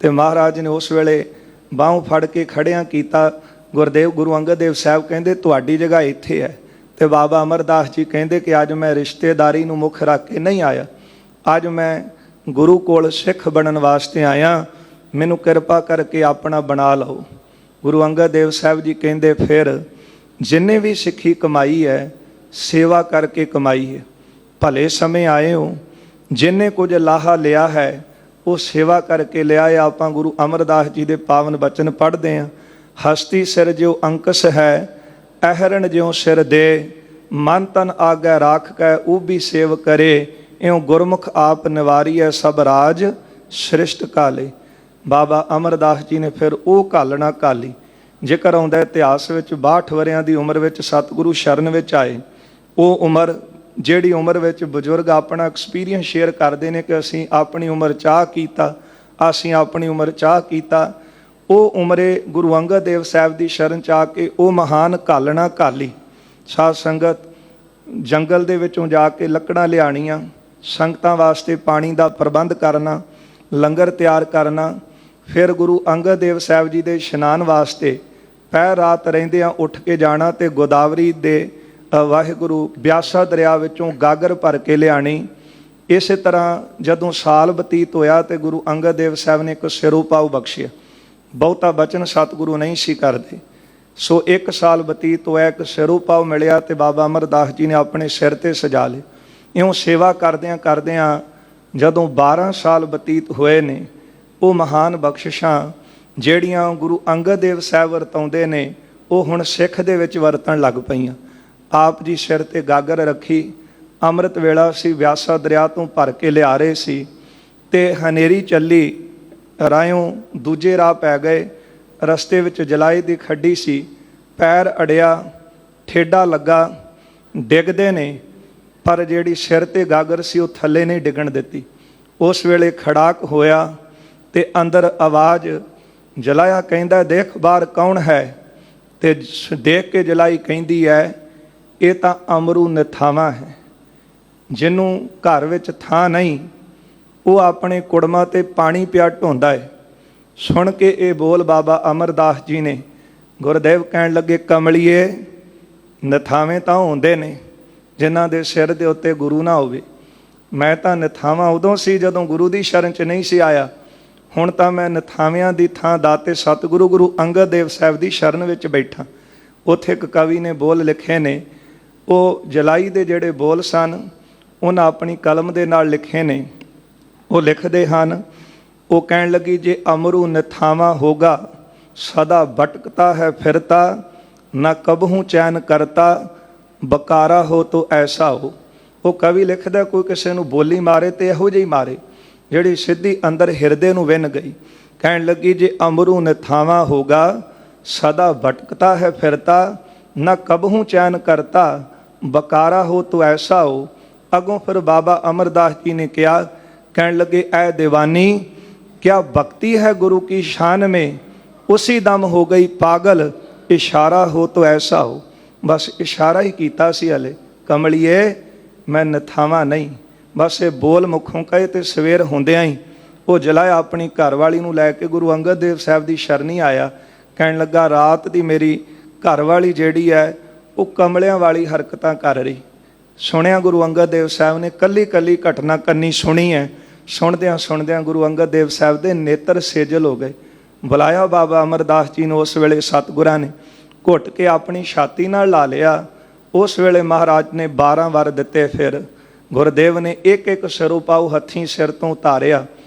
ਤੇ ਮਹਾਰਾਜ ਨੇ ਉਸ ਵੇਲੇ ਬਾਹੋਂ ਫੜ ਕੇ ਖੜਿਆਂ ਕੀਤਾ। ਗੁਰਦੇਵ ਗੁਰੂ ਅੰਗਦ ਦੇਵ ਸਾਹਿਬ ਕਹਿੰਦੇ ਤੁਹਾਡੀ ਜਗ੍ਹਾ ਇੱਥੇ ਹੈ। ਤੇ ਬਾਬਾ ਅਮਰਦਾਸ ਜੀ ਕਹਿੰਦੇ ਕਿ ਅੱਜ ਮੈਂ ਰਿਸ਼ਤੇਦਾਰੀ ਨੂੰ ਮੁੱਖ ਰੱਖ ਕੇ ਨਹੀਂ ਆਇਆ, ਅੱਜ ਮੈਂ ਗੁਰੂ ਕੋਲ ਸਿੱਖ ਬਣਨ ਵਾਸਤੇ ਆਇਆ, ਮੈਨੂੰ ਕਿਰਪਾ ਕਰਕੇ ਆਪਣਾ ਬਣਾ ਲਓ। ਗੁਰੂ ਅੰਗਦ ਦੇਵ ਸਾਹਿਬ ਜੀ ਕਹਿੰਦੇ ਫਿਰ ਜਿੰਨੇ ਵੀ ਸਿੱਖੀ ਕਮਾਈ ਹੈ ਸੇਵਾ ਕਰਕੇ ਕਮਾਈ ਹੈ। ਭਲੇ ਸਮੇਂ ਆਏ ਹੋ, ਜਿੰਨੇ ਕੁਝ ਲਾਹਾ ਲਿਆ ਹੈ ਉਹ ਸੇਵਾ ਕਰਕੇ ਲਿਆ ਹੈ। ਆਪਾਂ ਗੁਰੂ ਅਮਰਦਾਸ ਜੀ ਦੇ ਪਾਵਨ ਬਚਨ ਪੜ੍ਹਦੇ ਹਾਂ, ਹਸਤੀ ਸਿਰ ਜਿਉ ਅੰਕਸ ਹੈ, ਅਹਰਣ ਜਿਉ ਸਿਰ ਦੇ, ਮਨ ਤਨ ਆਗੈ ਰਾਖ ਕੈ, ਉਹ ਵੀ ਸੇਵ ਕਰੇ, ਇਉਂ ਗੁਰਮੁਖ ਆਪ ਨਿਵਾਰੀਐ, ਸਭ ਰਾਜ ਸ੍ਰਿਸ਼ਟ ਕਾਲੇ। ਬਾਬਾ ਅਮਰਦਾਸ ਜੀ ਨੇ ਫਿਰ ਉਹ ਘਾਲਣਾ ਘਾਲੀ। ਜ਼ਿਕਰ ਆਉਂਦਾ ਇਤਿਹਾਸ ਵਿੱਚ 62 ਵਰਿਆਂ ਦੀ ਉਮਰ ਵਿੱਚ ਸਤਿਗੁਰੂ ਸ਼ਰਨ ਵਿੱਚ ਆਏ। ਉਹ ਉਮਰ ਜਿਹੜੀ ਉਮਰ ਵਿੱਚ ਬਜ਼ੁਰਗ ਆਪਣਾ ਐਕਸਪੀਰੀਅੰਸ ਸ਼ੇਅਰ ਕਰਦੇ ਨੇ ਕਿ ਅਸੀਂ ਆਪਣੀ ਉਮਰ ਚਾਹ ਕੀਤਾ, ਅਸੀਂ ਆਪਣੀ ਉਮਰ ਚਾਹ ਕੀਤਾ। ਉਹ ਉਮਰੇ ਗੁਰੂ ਅੰਗਦ ਦੇਵ ਸਾਹਿਬ ਦੀ ਸ਼ਰਨ 'ਚ ਆ ਕੇ ਉਹ ਮਹਾਨ ਘਾਲਣਾ ਘਾਲੀ। ਸਾਧ ਸੰਗਤ ਜੰਗਲ ਦੇ ਵਿੱਚੋਂ ਜਾ ਕੇ ਲੱਕੜਾਂ ਲਿਆਉਣੀਆਂ, ਸੰਗਤਾਂ ਵਾਸਤੇ ਪਾਣੀ ਦਾ ਪ੍ਰਬੰਧ ਕਰਨਾ, ਲੰਗਰ ਤਿਆਰ ਕਰਨਾ। ਫਿਰ ਗੁਰੂ ਅੰਗਦ ਦੇਵ ਸਾਹਿਬ ਜੀ ਦੇ ਇਸ਼ਨਾਨ ਵਾਸਤੇ ਪਹਿਰ ਰਾਤ ਰਹਿੰਦਿਆਂ ਉੱਠ ਕੇ ਜਾਣਾ ਤੇ ਗੋਦਾਵਰੀ ਦੇ ਵਾਹਿਗੁਰੂ ਬਿਆਸਾ ਦਰਿਆ ਵਿੱਚੋਂ ਗਾਗਰ ਭਰ ਕੇ ਲਿਆਣੀ। ਇਸੇ ਤਰ੍ਹਾਂ ਜਦੋਂ ਸਾਲ ਬਤੀਤ ਹੋਇਆ ਤੇ ਗੁਰੂ ਅੰਗਦ ਦੇਵ ਸਾਹਿਬ ਨੇ ਇੱਕ ਸਿਰੋਪਾਉ ਬਖਸ਼ਿਆ। ਬਹੁਤਾ ਬਚਨ ਸਤਿਗੁਰੂ ਨਹੀਂ ਸੀ ਕਰਦੇ, ਸੋ 1 ਸਾਲ ਬਤੀਤ ਹੋਇਆ, ਇੱਕ ਸਿਰੋਪਾਉ ਮਿਲਿਆ ਤੇ ਬਾਬਾ ਅਮਰਦਾਸ ਜੀ ਨੇ ਆਪਣੇ ਸਿਰ ਤੇ ਸਜਾ ਲਏ। ਇਉਂ ਸੇਵਾ ਕਰਦਿਆਂ ਕਰਦਿਆਂ ਜਦੋਂ 12 ਸਾਲ ਬਤੀਤ ਹੋਏ ਨੇ, ਉਹ ਮਹਾਨ ਬਖਸ਼ਿਸ਼ਾਂ ਜਿਹੜੀਆਂ ਗੁਰੂ ਅੰਗਦ ਦੇਵ ਸਾਹਿਬ ਵਰਤਾਉਂਦੇ ਨੇ ਉਹ ਹੁਣ ਸਿੱਖ ਦੇ ਵਿੱਚ ਵਰਤਣ ਲੱਗ ਪਈਆਂ। ਆਪ ਜੀ ਸਿਰ ਤੇ ਗਾਗਰ ਰੱਖੀ, ਅੰਮ੍ਰਿਤ ਵੇਲਾ ਸੀ, ਬਿਆਸਾ ਦਰਿਆ ਤੋਂ ਭਰ ਕੇ ਲਿਆ ਰਹੇ ਸੀ ਤੇ ਹਨੇਰੀ ਚੱਲੀ, ਰਾਇਓਂ ਦੂਜੇ ਰਾਹ ਪੈ ਗਏ। ਰਸਤੇ ਵਿੱਚ ਜਲਾਈ ਦੀ ਖੱਡੀ ਸੀ, ਪੈਰ ਅੜਿਆ, ਠੇਡਾ ਲੱਗਾ, ਡਿੱਗਦੇ ਨੇ, ਪਰ ਜਿਹੜੀ ਸਿਰ ਤੇ ਗਾਗਰ ਸੀ ਉਹ ਥੱਲੇ ਨਹੀਂ ਡਿੱਗਣ ਦਿੱਤੀ। ਉਸ ਵੇਲੇ ਖੜਾਕ ਹੋਇਆ ਤੇ ਅੰਦਰ ਆਵਾਜ਼ ਜਲਾਇਆ ਕਹਿੰਦਾ ਦੇਖ ਬਾਹਰ ਕੌਣ ਹੈ। ਤੇ ਦੇਖ ਕੇ ਜਲਾਈ ਕਹਿੰਦੀ ਹੈ ਇਹ ਤਾਂ ਅਮਰੂ ਨਿਥਾਵਾਂ ਹੈ, ਜਿਹਨੂੰ ਘਰ ਵਿੱਚ ਥਾਂ ਨਹੀਂ, ਉਹ ਆਪਣੇ ਕੁੜਮਾਂ ਤੇ ਪਾਣੀ ਪਿਆ ਢੋਂਦਾ ਹੈ। ਸੁਣ ਕੇ ਇਹ ਬੋਲ ਬਾਬਾ ਅਮਰਦਾਸ ਜੀ ਨੇ, ਗੁਰਦੇਵ ਕਹਿਣ ਲੱਗੇ ਕਮਲੀਏ, ਨਿਥਾਵੇਂ ਤਾਂ ਹੁੰਦੇ ਨੇ ਜਿਨ੍ਹਾਂ ਦੇ ਸਿਰ ਦੇ ਉੱਤੇ ਗੁਰੂ ਨਾ ਹੋਵੇ। ਮੈਂ ਤਾਂ ਨਿਥਾਵਾਂ ਉਦੋਂ ਸੀ ਜਦੋਂ ਗੁਰੂ ਦੀ ਸ਼ਰਨ 'ਚ ਨਹੀਂ ਸੀ ਆਇਆ। ਹੁਣ ਤਾਂ ਮੈਂ ਨਿਥਾਵਿਆਂ ਦੀ ਥਾਂ ਦਾਤੇ ਸਤਿਗੁਰੂ ਗੁਰੂ ਅੰਗਦ ਦੇਵ ਸਾਹਿਬ ਦੀ ਸ਼ਰਨ ਵਿੱਚ ਬੈਠਾ। ਉੱਥੇ ਇੱਕ ਕਵੀ ਨੇ ਬੋਲ ਲਿਖੇ ਨੇ, ਉਹ ਜਲਾਈ ਦੇ ਜਿਹੜੇ ਬੋਲ ਸਨ ਉਹਨਾਂ ਆਪਣੀ ਕਲਮ ਦੇ ਨਾਲ ਲਿਖੇ ਨੇ। ਉਹ ਲਿਖਦੇ ਹਨ, ਉਹ ਕਹਿਣ ਲੱਗੀ ਜੇ ਅਮਰੂ ਨਿਥਾਵਾਂ ਹੋਗਾ ਸਦਾ ਭਟਕਤਾ ਹੈ ਫਿਰਤਾ, ਨਾ ਕਬਹੂ ਚੈਨ ਕਰਤਾ, ਬਕਾਰਾ ਹੋ ਤੋ ਐਸਾ ਹੋ। ਉਹ ਕਵੀ ਲਿਖਦਾ ਕੋਈ ਕਿਸੇ ਨੂੰ ਬੋਲੀ ਮਾਰੇ ਤੇ ਇਹੋ ਜਿਹੀ ਮਾਰੇ ਜਿਹੜੀ ਸਿੱਧੀ ਅੰਦਰ ਹਿਰਦੇ ਨੂੰ ਵਿੰਨ ਗਈ। ਕਹਿਣ ਲੱਗੀ ਜੇ ਅਮਰੂ ਨਿਥਾਵਾਂ ਹੋਗਾ ਸਦਾ ਭਟਕਤਾ ਹੈ ਫਿਰਤਾ, ਨਾ ਕਬਹੂ ਚੈਨ ਕਰਤਾ, ਬਕਾਰਾ ਹੋ ਤੋ ਐਸਾ ਹੋ। ਅੱਗੋਂ ਫਿਰ ਬਾਬਾ ਅਮਰਦਾਸ ਜੀ ਨੇ ਕਿਹਾ, ਕਹਿਣ ਲੱਗੇ ਐ ਦੀਵਾਨੀ क्या भक्ति है गुरु की शान में, उसी दम हो गई पागल, इशारा हो तो ऐसा हो। बस इशारा ही कीता सी हले कमलिए मैं नथावा नहीं। बस ये बोल मुखों कहे तो सवेर होंदियां ही वो जलाया अपनी घरवाली नूं लैके गुरु अंगद देव साहब की शरणी आया। कहन लगा रात दी मेरी घरवाली जिहड़ी है वो कमलियां वाली हरकतां कर रही। सुनिया गुरु अंगद देव साहब ने कली कली घटना कन्नी सुनी है। सुनद्या सुनद्या गुरु अंगद देव साहब के नेत्र सेजल हो गए। बुलाया बाबा अमरदास जी ने। उस वेले सतगुरां ने घुट के अपनी छाती नाल ला लिया। उस वेले महाराज ने 12 वर दिते। फिर गुरुदेव ने एक एक सिरों पाऊ हथी सिर तो उतारिया।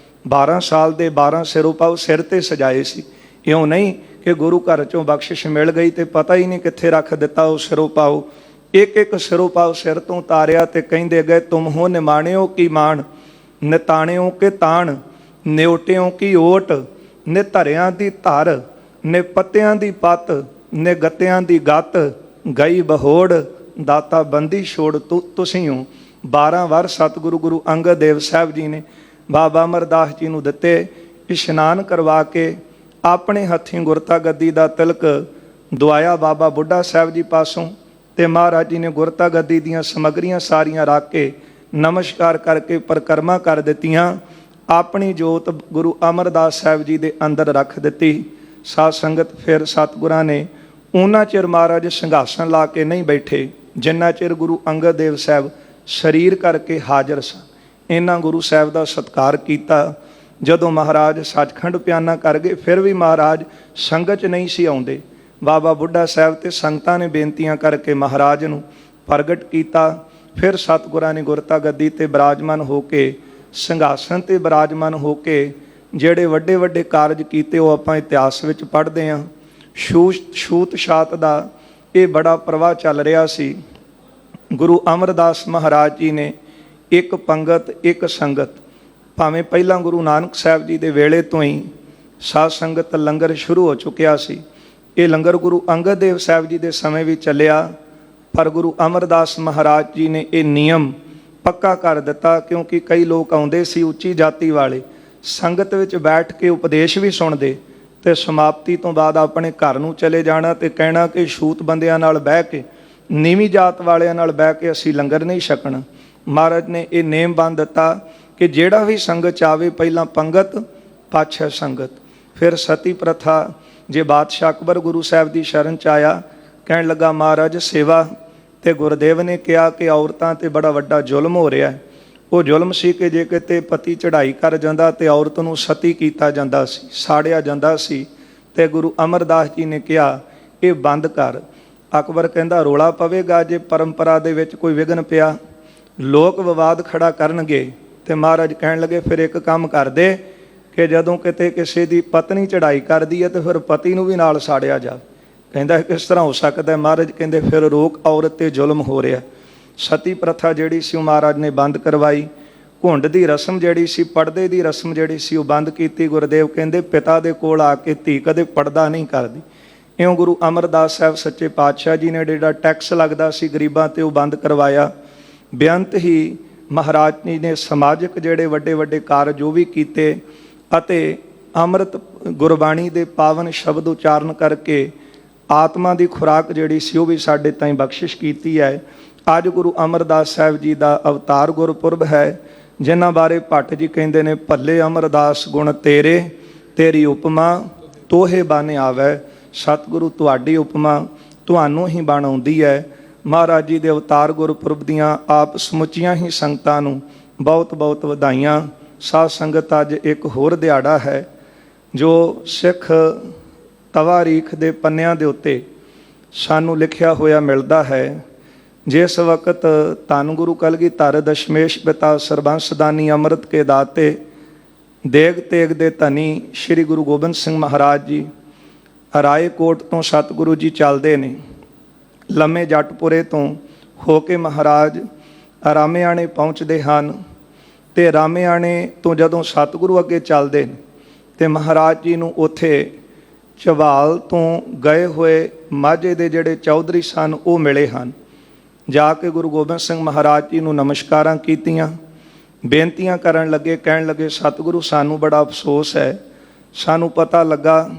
12 साल के 12 सिरों पाऊ सिर ते सजाए सी। इउं नहीं कि गुरु घर चों बख्शिश मिल गई तो पता ही नहीं कित्थे रख दिता वो सिरों पाऊ। एक एक सिरों पाऊ सिर तो उतारिया ते कहिंदे गए तुम हो निमाणिओ की मान, निताणियों के ताण, न्योटियों की ओट, ने धरियां दी धर, ने पत्तियां दी पत, ने गत्तियां दी गत, गई बहोड़, दाता बंदी छोड़ तुसीं हो। 12 वर सतगुरु गुरु अंगद देव साहब जी ने बाबा अमरदास जी नूं दिते। इशनान करवा के अपने हथीं गुरता गद्दी दा तिलक दवाया बाबा बुढ़ा साहब जी पासों। ते महाराज जी ने गुरता गद्दी दीयां समगरियां सारियां रख के नमस्कार करके परिक्रमा कर दित्तियां। अपनी जोत गुरु अमरदास साहब जी दे अंदर रख दित्ती। साध संगत फिर सतगुरां ने उन्ना चिर महाराज संघासन ला के नहीं बैठे जिन्ना चिर गुरु अंगद देव साहब शरीर करके हाजिर सन। इन्हां गुरु साहब का सत्कार किया। जदों महाराज सचखंड प्याना कर गए फिर भी महाराज संगत च नहीं सी आउंदे। बाबा बुढ़ा साहब ते संगतां ने बेनतियां करके महाराज नूं प्रगट किया। फिर सतगुरां ने गुरता गद्दी ते विराजमान होके संघासन ते विराजमान होके ਜਿਹੜੇ ਵੱਡੇ ਵੱਡੇ ਕਾਰਜ ਕੀਤੇ ਉਹ ਆਪਾਂ ਇਤਿਹਾਸ ਵਿੱਚ ਪੜ੍ਹਦੇ ਹਾਂ। ਛੂਤ ਛਾਤ ਦਾ ਇਹ ਬੜਾ ਪ੍ਰਵਾਹ ਚੱਲ ਰਿਹਾ ਸੀ। ਗੁਰੂ ਅਮਰਦਾਸ ਮਹਾਰਾਜ ਜੀ ਨੇ ਇੱਕ ਪੰਗਤ ਇੱਕ ਸੰਗਤ, ਭਾਵੇਂ ਪਹਿਲਾਂ ਗੁਰੂ ਨਾਨਕ ਸਾਹਿਬ ਜੀ ਦੇ ਵੇਲੇ ਤੋਂ ਹੀ ਸਾਧ ਸੰਗਤ ਲੰਗਰ ਸ਼ੁਰੂ ਹੋ ਚੁੱਕਿਆ ਸੀ। ਇਹ ਲੰਗਰ ਗੁਰੂ ਅੰਗਦ ਦੇਵ ਸਾਹਿਬ ਜੀ ਦੇ ਸਮੇਂ ਵੀ ਚੱਲਿਆ, ਪਰ ਗੁਰੂ ਅਮਰਦਾਸ ਮਹਾਰਾਜ ਜੀ ਨੇ ਇਹ ਨਿਯਮ ਪੱਕਾ ਕਰ ਦਿੱਤਾ। ਕਿਉਂਕਿ ਕਈ ਲੋਕ ਆਉਂਦੇ ਸੀ ਉੱਚੀ ਜਾਤੀ ਵਾਲੇ, ਸੰਗਤ ਵਿੱਚ ਬੈਠ ਕੇ ਉਪਦੇਸ਼ ਵੀ ਸੁਣਦੇ ਤੇ ਸਮਾਪਤੀ ਤੋਂ ਬਾਅਦ ਆਪਣੇ ਘਰ ਨੂੰ ਚਲੇ ਜਾਣਾ ਤੇ ਕਹਿਣਾ ਕਿ ਛੂਤ ਬੰਦਿਆਂ ਨਾਲ ਬਹਿ ਕੇ, ਨੀਵੀਂ ਜਾਤ ਵਾਲਿਆਂ ਨਾਲ ਬਹਿ ਕੇ ਅਸੀਂ ਲੰਗਰ ਨਹੀਂ ਛਕਣਾ। ਮਹਾਰਾਜ ਨੇ ਇਹ ਨੇਮ ਬੰਨ੍ਹ ਦਿੱਤਾ ਕਿ ਜਿਹੜਾ ਵੀ ਸੰਗਤ 'ਚ ਆਵੇ ਪਹਿਲਾਂ ਪੰਗਤ ਪਾਛੇ ਸੰਗਤ। ਫਿਰ ਸਤੀ ਪ੍ਰਥਾ। ਜੇ ਬਾਦਸ਼ਾਹ ਅਕਬਰ ਗੁਰੂ ਸਾਹਿਬ ਦੀ ਸ਼ਰਨ 'ਚ ਆਇਆ, ਕਹਿਣ ਲੱਗਾ ਮਹਾਰਾਜ ਸੇਵਾ, ਤੇ ਗੁਰਦੇਵ ਨੇ ਕਿਹਾ ਕਿ ਔਰਤਾਂ ਤੇ ਬੜਾ ਵੱਡਾ ਜ਼ੁਲਮ ਹੋ ਰਿਹਾ ਹੈ। ਉਹ ਜ਼ੁਲਮ ਸੀ ਕਿ ਜੇ ਕਿਤੇ ਪਤੀ ਚੜ੍ਹਾਈ ਕਰ ਜਾਂਦਾ ਤੇ ਔਰਤ ਨੂੰ ਸਤੀ ਕੀਤਾ ਜਾਂਦਾ ਸੀ, ਸਾੜਿਆ ਜਾਂਦਾ ਸੀ। ਤੇ ਗੁਰੂ ਅਮਰਦਾਸ ਜੀ ਨੇ ਕਿਹਾ ਇਹ ਬੰਦ ਕਰ। ਅਕਬਰ ਕਹਿੰਦਾ ਰੋਲਾ ਪਵੇਗਾ ਜੇ ਪਰੰਪਰਾ ਦੇ ਵਿੱਚ ਕੋਈ ਵਿਘਨ ਪਿਆ, ਲੋਕ ਵਿਵਾਦ ਖੜਾ ਕਰਨਗੇ। ਤੇ ਮਹਾਰਾਜ ਕਹਿਣ ਲੱਗੇ ਫਿਰ ਇੱਕ ਕੰਮ ਕਰਦੇ ਕਿ ਜਦੋਂ ਕਿਤੇ ਕਿਸੇ ਦੀ ਪਤਨੀ ਚੜ੍ਹਾਈ ਕਰਦੀ ਹੈ ਤੇ ਫਿਰ ਪਤੀ ਨੂੰ ਵੀ ਨਾਲ ਸਾੜਿਆ ਜਾਵੇ। ਕਹਿੰਦਾ ਕਿਸ ਤਰ੍ਹਾਂ ਹੋ ਸਕਦਾ? ਮਹਾਰਾਜ ਕਹਿੰਦੇ ਫਿਰ ਰੋਕ ਔਰਤ ਤੇ ਜ਼ੁਲਮ ਹੋ ਰਿਹਾ। ਸਤੀ ਪ੍ਰਥਾ ਜਿਹੜੀ ਸੀ ਉਹ ਮਹਾਰਾਜ ਨੇ ਬੰਦ ਕਰਵਾਈ। ਘੁੰਡ ਦੀ ਰਸਮ ਜਿਹੜੀ ਸੀ, ਪਰਦੇ ਦੀ ਰਸਮ ਜਿਹੜੀ ਸੀ ਉਹ ਬੰਦ ਕੀਤੀ। ਗੁਰਦੇਵ ਕਹਿੰਦੇ ਪਿਤਾ ਦੇ ਕੋਲ ਆ ਕੇ ਧੀ ਕਦੇ ਪਰਦਾ ਨਹੀਂ ਕਰਦੀ। ਇਉਂ ਗੁਰੂ ਅਮਰਦਾਸ ਸਾਹਿਬ ਸੱਚੇ ਪਾਤਸ਼ਾਹ ਜੀ ਨੇ ਜਿਹੜਾ ਟੈਕਸ ਲੱਗਦਾ ਸੀ ਗਰੀਬਾਂ ਤੇ ਉਹ ਬੰਦ ਕਰਵਾਇਆ। ਬੇਅੰਤ ਹੀ ਮਹਾਰਾਜ ਜੀ ਨੇ ਸਮਾਜਿਕ ਜਿਹੜੇ ਵੱਡੇ ਵੱਡੇ ਕਾਰਜ ਉਹ ਵੀ ਕੀਤੇ ਅਤੇ ਅੰਮ੍ਰਿਤ ਗੁਰਬਾਣੀ ਦੇ ਪਾਵਨ ਸ਼ਬਦ ਉਚਾਰਨ ਕਰਕੇ ਆਤਮਾ ਦੀ ਖੁਰਾਕ ਜਿਹੜੀ ਸੀ ਉਹ ਵੀ ਸਾਡੇ ਤਾਈਂ ਬਖਸ਼ਿਸ਼ ਕੀਤੀ ਹੈ। ਅੱਜ ਗੁਰੂ ਅਮਰਦਾਸ ਸਾਹਿਬ ਜੀ ਦਾ ਅਵਤਾਰ ਗੁਰਪੁਰਬ ਹੈ, ਜਿਨ੍ਹਾਂ ਬਾਰੇ ਭੱਟ ਜੀ ਕਹਿੰਦੇ ਨੇ, ਭੱਲੇ ਅਮਰਦਾਸ ਗੁਣ ਤੇਰੇ, ਤੇਰੀ ਉਪਮਾ ਤੋਹੇ ਬਨ ਆਵੈ। ਸਤਿਗੁਰੂ ਤੁਹਾਡੀ ਉਪਮਾ ਤੁਹਾਨੂੰ ਹੀ ਬਣ ਆਉਂਦੀ ਹੈ। ਮਹਾਰਾਜ ਜੀ ਦੇ ਅਵਤਾਰ ਗੁਰਪੁਰਬ ਦੀਆਂ ਆਪ ਸਮੁੱਚੀਆਂ ਹੀ ਸੰਗਤਾਂ ਨੂੰ ਬਹੁਤ ਬਹੁਤ ਵਧਾਈਆਂ। ਸਾਧ ਸੰਗਤ, ਅੱਜ ਇੱਕ ਹੋਰ ਦਿਹਾੜਾ ਹੈ ਜੋ ਸਿੱਖ ਤਵਾਰੀਖ ਦੇ ਪੰਨਿਆਂ ਦੇ ਉੱਤੇ ਸਾਨੂੰ ਲਿਖਿਆ ਹੋਇਆ ਮਿਲਦਾ ਹੈ। ਜਿਸ ਵਕਤ ਧੰਨ ਗੁਰੂ ਕਲਗੀਧਰ ਦਸ਼ਮੇਸ਼ ਪਿਤਾ ਸਰਬੰਸ ਦਾਨੀ ਅੰਮ੍ਰਿਤ ਕੇ ਦਾਤੇ ਦੇਗ ਤੇਗ ਦੇ ਧਨੀ ਸ੍ਰੀ ਗੁਰੂ ਗੋਬਿੰਦ ਸਿੰਘ ਮਹਾਰਾਜ ਜੀ ਰਾਏਕੋਟ ਤੋਂ ਸਤਿਗੁਰੂ ਜੀ ਚੱਲਦੇ ਨੇ। ਲੰਮੇ ਜੱਟਪੁਰੇ ਤੋਂ ਹੋ ਕੇ ਮਹਾਰਾਜ ਰਾਮੇਆਣੇ ਪਹੁੰਚਦੇ ਹਨ ਤੇ ਰਾਮੇਆਣੇ ਤੋਂ ਜਦੋਂ ਸਤਿਗੁਰੂ ਅੱਗੇ ਚੱਲਦੇ ਨੇ ਤੇ ਮਹਾਰਾਜ ਜੀ ਨੂੰ ਉੱਥੇ ਝਬਾਲ ਤੋਂ ਗਏ ਹੋਏ ਮਾਝੇ ਦੇ ਜਿਹੜੇ ਚੌਧਰੀ ਸਨ ਉਹ ਮਿਲੇ ਹਨ। ਜਾ ਕੇ ਗੁਰੂ ਗੋਬਿੰਦ ਸਿੰਘ ਮਹਾਰਾਜ ਜੀ ਨੂੰ ਨਮਸਕਾਰਾਂ ਕੀਤੀਆਂ, ਬੇਨਤੀਆਂ ਕਰਨ ਲੱਗੇ। ਕਹਿਣ ਲੱਗੇ, ਸਤਿਗੁਰੂ ਸਾਨੂੰ ਬੜਾ ਅਫਸੋਸ ਹੈ, ਸਾਨੂੰ ਪਤਾ ਲੱਗਾ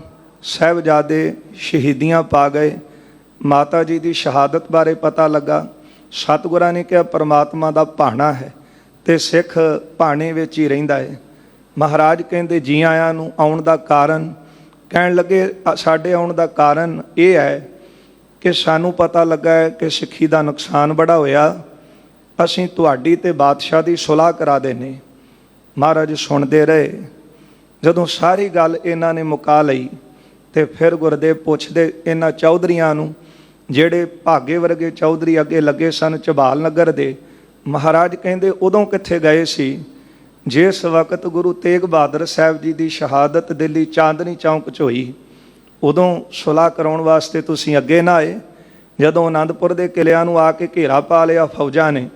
ਸਾਹਿਬਜ਼ਾਦੇ ਸ਼ਹੀਦੀਆਂ ਪਾ ਗਏ, ਮਾਤਾ ਜੀ ਦੀ ਸ਼ਹਾਦਤ ਬਾਰੇ ਪਤਾ ਲੱਗਾ। ਸਤਿਗੁਰਾਂ ਨੇ ਕਿਹਾ ਪਰਮਾਤਮਾ ਦਾ ਭਾਣਾ ਹੈ ਤੇ ਸਿੱਖ ਭਾਣੇ ਵਿੱਚ ਹੀ ਰਹਿੰਦਾ ਹੈ। ਮਹਾਰਾਜ ਕਹਿੰਦੇ ਜੀ ਆਇਆਂ ਨੂੰ ਆਉਣ ਦਾ ਕਾਰਨ, ਕਹਿਣ ਲੱਗੇ ਸਾਡੇ ਆਉਣ ਦਾ ਕਾਰਨ ਇਹ ਹੈ ਕਿ ਸਾਨੂੰ ਪਤਾ ਲੱਗਾ ਹੈ ਕਿ ਸਿੱਖੀ ਦਾ ਨੁਕਸਾਨ ਬੜਾ ਹੋਇਆ, ਅਸੀਂ ਤੁਹਾਡੀ ਤੇ ਬਾਦਸ਼ਾਹ ਦੀ ਸੁਲਾਹ ਕਰਾ ਦੇਨੇ। ਮਹਾਰਾਜ ਸੁਣਦੇ ਰਹੇ। ਜਦੋਂ ਸਾਰੀ ਗੱਲ ਇਹਨਾਂ ਨੇ ਮੁਕਾ ਲਈ ਤੇ ਫਿਰ ਗੁਰਦੇਵ ਪੁੱਛਦੇ ਇਹਨਾਂ ਚੌਧਰੀਆਂ ਨੂੰ, ਜਿਹੜੇ ਭਾਗੇ ਵਰਗੇ ਚੌਧਰੀ ਅੱਗੇ ਲੱਗੇ ਸਨ ਝਬਾਲ ਨਗਰ ਦੇ। ਮਹਾਰਾਜ ਕਹਿੰਦੇ ਉਦੋਂ ਕਿੱਥੇ ਗਏ ਸੀ ਜਿਸ ਵਕਤ ਗੁਰੂ ਤੇਗ ਬਹਾਦਰ ਸਾਹਿਬ ਜੀ ਦੀ ਸ਼ਹਾਦਤ ਦਿੱਲੀ ਚਾਂਦਨੀ ਚੌਂਕ 'ਚ ਹੋਈ। ਉਦੋਂ ਸੁਲਾਹ ਕਰਾਉਣ ਵਾਸਤੇ ਤੁਸੀਂ ਅੱਗੇ ਨਾ ਆਏ। ਜਦੋਂ ਆਨੰਦਪੁਰ ਦੇ ਕਿਲਿਆਂ ਨੂੰ ਆ ਕੇ ਘੇਰਾ ਪਾ ਲਿਆ ਫੌਜਾਂ ਨੇ,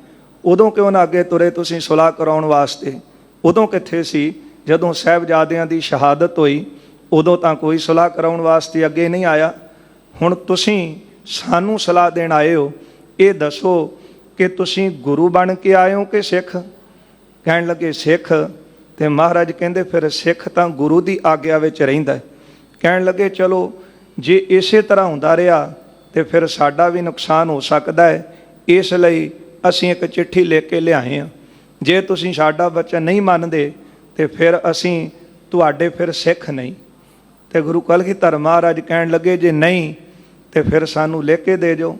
ਉਦੋਂ ਕਿਉਂ ਨਾ ਅੱਗੇ ਤੁਰੇ ਤੁਸੀਂ ਸੁਲਾਹ ਕਰਾਉਣ ਵਾਸਤੇ? ਉਦੋਂ ਕਿੱਥੇ ਸੀ ਜਦੋਂ ਸਾਹਿਬਜ਼ਾਦਿਆਂ ਦੀ ਸ਼ਹਾਦਤ ਹੋਈ? ਉਦੋਂ ਤਾਂ ਕੋਈ ਸੁਲਾਹ ਕਰਾਉਣ ਵਾਸਤੇ ਅੱਗੇ ਨਹੀਂ ਆਇਆ। ਹੁਣ ਤੁਸੀਂ ਸਾਨੂੰ ਸਲਾਹ ਦੇਣ ਆਏ ਹੋ, ਇਹ ਦੱਸੋ ਕਿ ਤੁਸੀਂ ਗੁਰੂ ਬਣ ਕੇ ਆਏ ਹੋ ਕਿ ਸਿੱਖ? ਕਹਿਣ ਲੱਗੇ ਸਿੱਖ। ਤੇ ਮਹਾਰਾਜ ਕਹਿੰਦੇ ਫਿਰ ਸਿੱਖ ਤਾਂ ਗੁਰੂ ਦੀ ਆਗਿਆ ਵਿੱਚ ਰਹਿੰਦਾ। ਕਹਿਣ ਲੱਗੇ ਚਲੋ ਜੇ ਇਸੇ ਤਰ੍ਹਾਂ ਹੁੰਦਾ ਰਿਹਾ ਤੇ ਫਿਰ ਸਾਡਾ ਵੀ ਨੁਕਸਾਨ ਹੋ ਸਕਦਾ ਹੈ, ਇਸ ਲਈ ਅਸੀਂ ਇੱਕ ਚਿੱਠੀ ਲਿਖ ਕੇ ਲਿਆਏ ਹਾਂ। ਜੇ ਤੁਸੀਂ ਸਾਡਾ ਵਚਨ ਨਹੀਂ ਮੰਨਦੇ ਤੇ ਫਿਰ ਅਸੀਂ ਤੁਹਾਡੇ ਫਿਰ ਸਿੱਖ ਨਹੀਂ। ਤੇ ਗੁਰੂ ਕਲਗੀਧਰ ਮਹਾਰਾਜ ਕਹਿਣ ਲੱਗੇ ਜੇ ਨਹੀਂ ਤੇ ਫਿਰ ਸਾਨੂੰ ਲਿਖ ਕੇ ਦੇ ਜਾਓ।